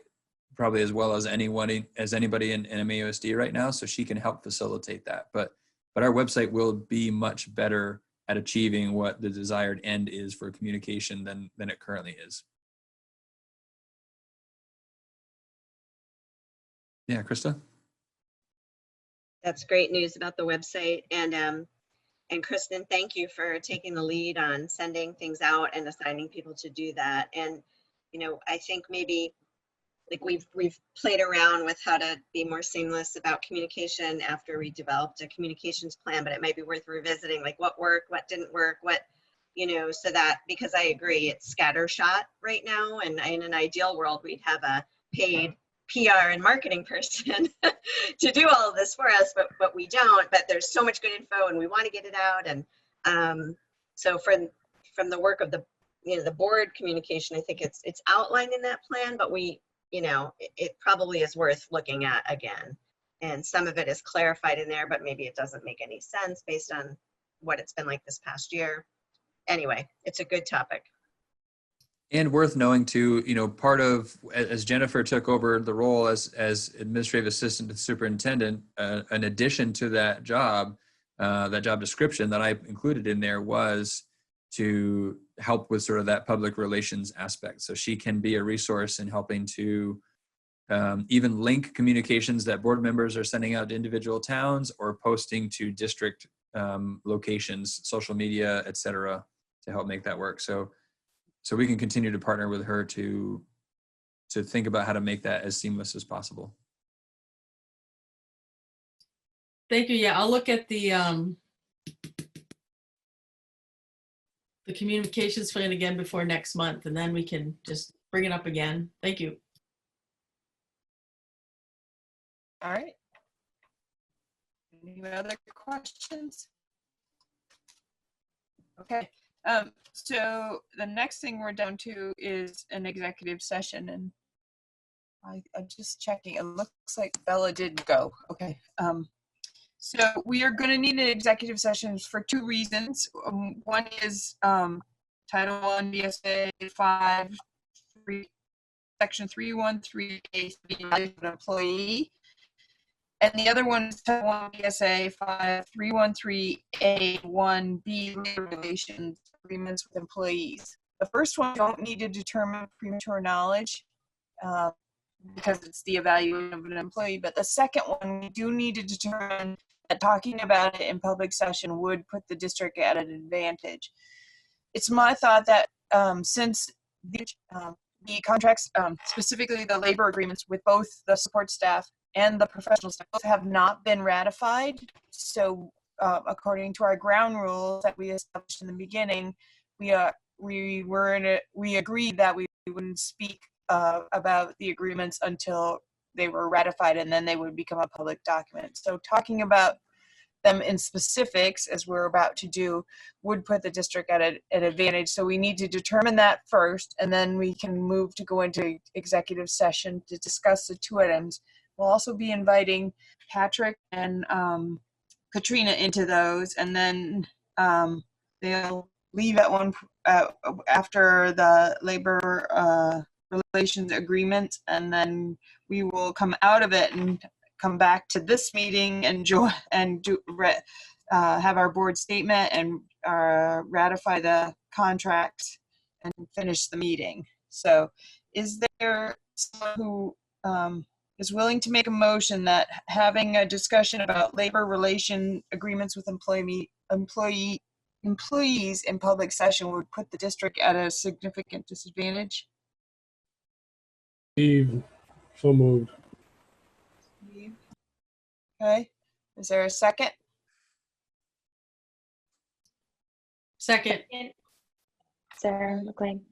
probably as well as anybody in MAUSD right now, so she can help facilitate that. But our website will be much better at achieving what the desired end is for communication than it currently is. Yeah, Krista? That's great news about the website. And Kristen, thank you for taking the lead on sending things out and assigning people to do that. And, you know, I think maybe like we've played around with how to be more seamless about communication after we developed a communications plan, but it might be worth revisiting, like what worked, what didn't work, what, you know, so that, because I agree, it's scattershot right now. And in an ideal world, we'd have a paid PR and marketing person to do all of this for us, but we don't. But there's so much good info and we want to get it out. And so from the work of the, you know, the board communication, I think it's outlined in that plan, but we, you know, it probably is worth looking at again. And some of it is clarified in there, but maybe it doesn't make any sense based on what it's been like this past year. Anyway, it's a good topic. And worth knowing too, you know, part of, as Jennifer took over the role as administrative assistant to the superintendent, in addition to that job description that I included in there was to help with sort of that public relations aspect. So she can be a resource in helping to even link communications that board members are sending out to individual towns or posting to district locations, social media, et cetera, to help make that work. So we can continue to partner with her to think about how to make that as seamless as possible. Thank you. Yeah, I'll look at the communications plan again before next month, and then we can just bring it up again. Thank you. All right. Any other questions? Okay. So the next thing we're down to is an executive session, and I'm just checking. It looks like Bella did go. Okay. So we are going to need an executive session for two reasons. One is Title I BSA 5, Section 313A, an employee. And the other one is Title I BSA 5, 313A1B, labor relations agreements with employees. The first one, don't need to determine premature knowledge because it's the evaluation of an employee. But the second one, we do need to determine that talking about it in public session would put the district at an advantage. It's my thought that since the contracts, specifically the labor agreements with both the support staff and the professional staff, have not been ratified. So according to our ground rules that we established in the beginning, we agreed that we wouldn't speak about the agreements until they were ratified, and then they would become a public document. So talking about them in specifics, as we're about to do, would put the district at an advantage. So we need to determine that first, and then we can move to go into executive session to discuss the two items. We'll also be inviting Patrick and Katrina into those, and then they'll leave at after the labor relations agreement, and then we will come out of it and come back to this meeting and have our board statement and ratify the contract and finish the meeting. So is there someone who is willing to make a motion that having a discussion about labor relation agreements with employees in public session would put the district at a significant disadvantage? Steve, so moved. Okay, is there a second? Second. Sarah McLean.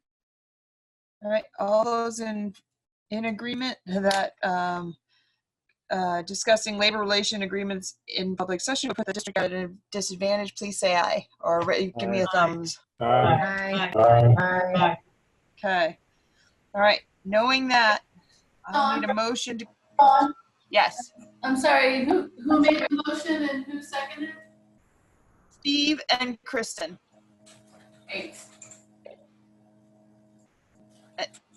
All right, all those in agreement that discussing labor relation agreements in public session would put the district at a disadvantage, please say aye, or give me a thumbs. Aye. Aye. Okay, all right, knowing that, I need a motion to, yes. I'm sorry, who made the motion and who seconded? Steve and Kristen. Thanks.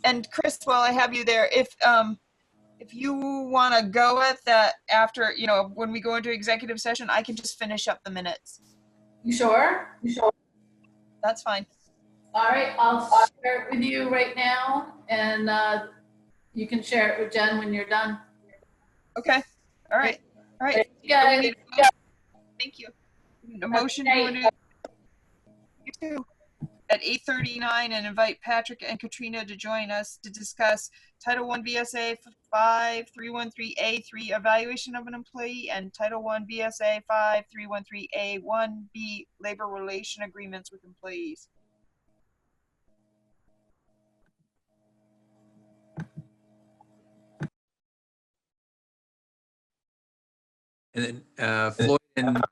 And Chris, while I have you there, if you want to go with that after, you know, when we go into executive session, I can just finish up the minutes. You sure? You sure? That's fine. All right, I'll share it with you right now, and you can share it with Jen when you're done. Okay. All right. All right. Yeah. Thank you. A motion to you too. at 8:39 and invite Patrick and Katrina to join us to discuss Title I VSA 5313A3 evaluation of an employee and Title I VSA 5313A1B labor relation agreements with employees. And then Floyd and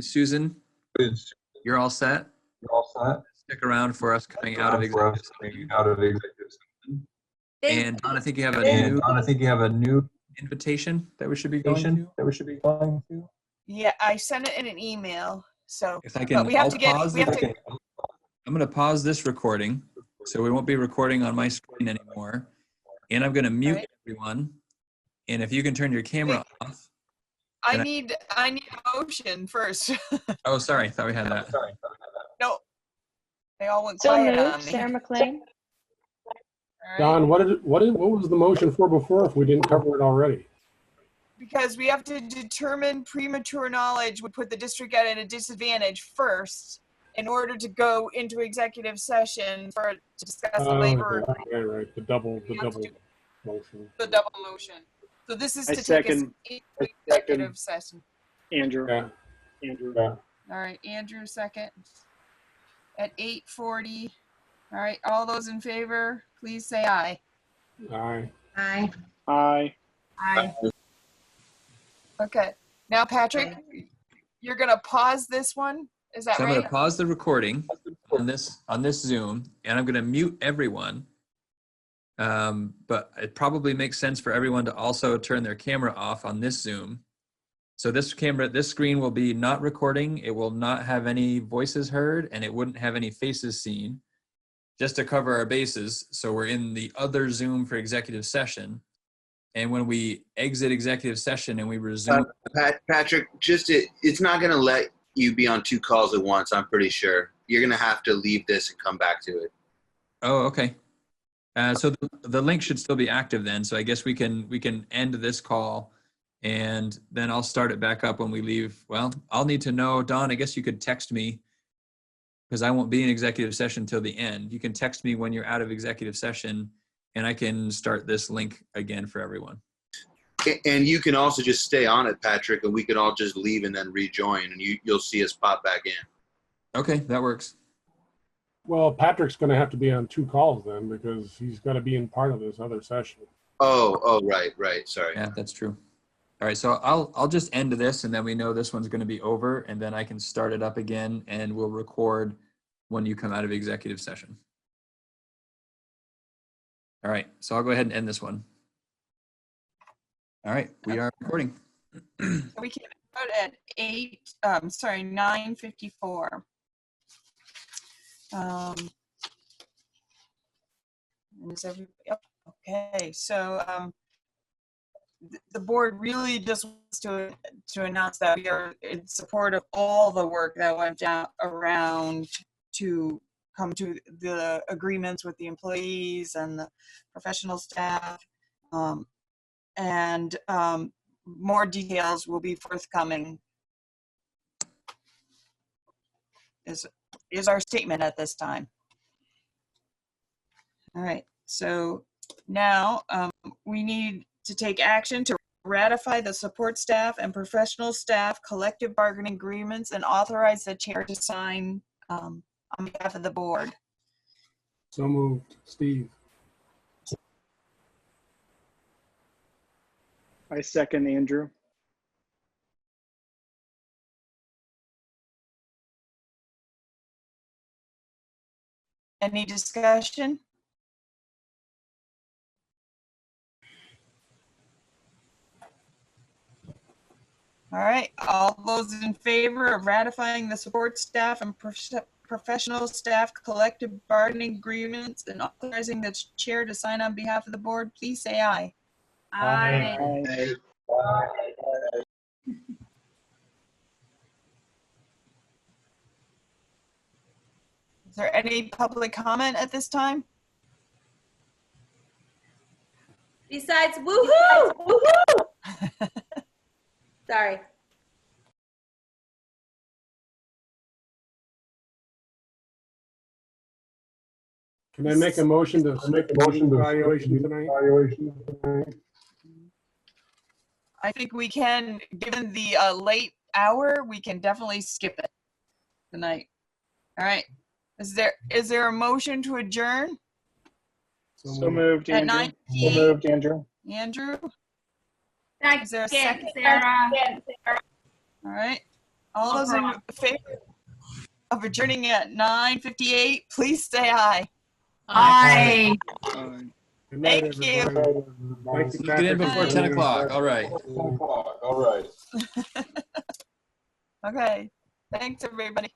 Susan, you're all set? You're all set? Stick around for us coming out of executive session. And Don, I think you have a new invitation that we should be going to. Yeah, I sent it in an email. So If I can, but we have to get. I'm going to pause this recording, so we won't be recording on my screen anymore. And I'm going to mute everyone. And if you can turn your camera off. I need a motion first. Oh, sorry. I thought we had that. No, they all went So quiet on moved, me. Sarah McLean. Don, what was the motion for before if we didn't cover it already? Because we have to determine premature knowledge would put the district at a disadvantage first in order to go into executive session to discuss the labor. Right. The double motion. The double motion. So this is I to take us into executive session. Andrew. Yeah. Andrew. Yeah. All right, Andrew second at 8:40. All right, all those in favor, please say aye. Aye. Aye. Aye. Aye. Okay, now Patrick, you're gonna pause this one. Is that So I'm right? going to pause the recording on this Zoom, and I'm going to mute everyone. But it probably makes sense for everyone to also turn their camera off on this Zoom. So this screen will be not recording. It will not have any voices heard, and it wouldn't have any faces seen, just to cover our bases. So we're in the other Zoom for executive session. And when we exit executive session and we resume. Patrick, it's not going to let you be on 2 calls at once, I'm pretty sure. You're going to have to leave this and come back to it. Oh, okay. So the link should still be active then. So I guess we can end this call, and then I'll start it back up when we leave. Well, I'll need to know, Don, I guess you could text me, because I won't be in executive session till the end. You can text me when you're out of executive session, and I can start this link again for everyone. And you can also just stay on it, Patrick, and we can all just leave and then rejoin, and you'll see us pop back in. Okay, that works. Well, Patrick's going to have to be on 2 calls then, because he's got to be in part of this other session. Oh, right. Sorry. Yeah, that's true. All right, so I'll just end this, and then we know this one's going to be over, and then I can start it up again, and we'll record when you come out of executive session. All right, so I'll go ahead and end this one. All right, we are recording. We can start at 9:54. Is everybody, okay, so the board really just wants to announce that we are in support of all the work that went down around to come to the agreements with the employees and the professional staff, and more details will be forthcoming is our statement at this time. All right, so now we need to take action to ratify the support staff and professional staff collective bargaining agreements and authorize the chair to sign on behalf of the board. So moved. Steve. I second Andrew. Any discussion? All right, all those in favor of ratifying the support staff and professional staff collective bargaining agreements and authorizing the chair to sign on behalf of the board, please say aye. Aye. Is there any public comment at this time? Besides, woohoo! Woohoo! Sorry. Can I make a motion to evaluation tonight? I think we can, given the late hour, we can definitely skip it tonight. All right. Is there a motion to adjourn? So moved, At Andrew. 9:58? So moved, Andrew. Andrew? Second, Is there a second? Sarah. All right. All those in favor of adjourning at 9:58, please say aye. Aye. Good night, Thank you. Thank you, Get in before 10 o'clock. All right. All right. Okay. Thanks, everybody.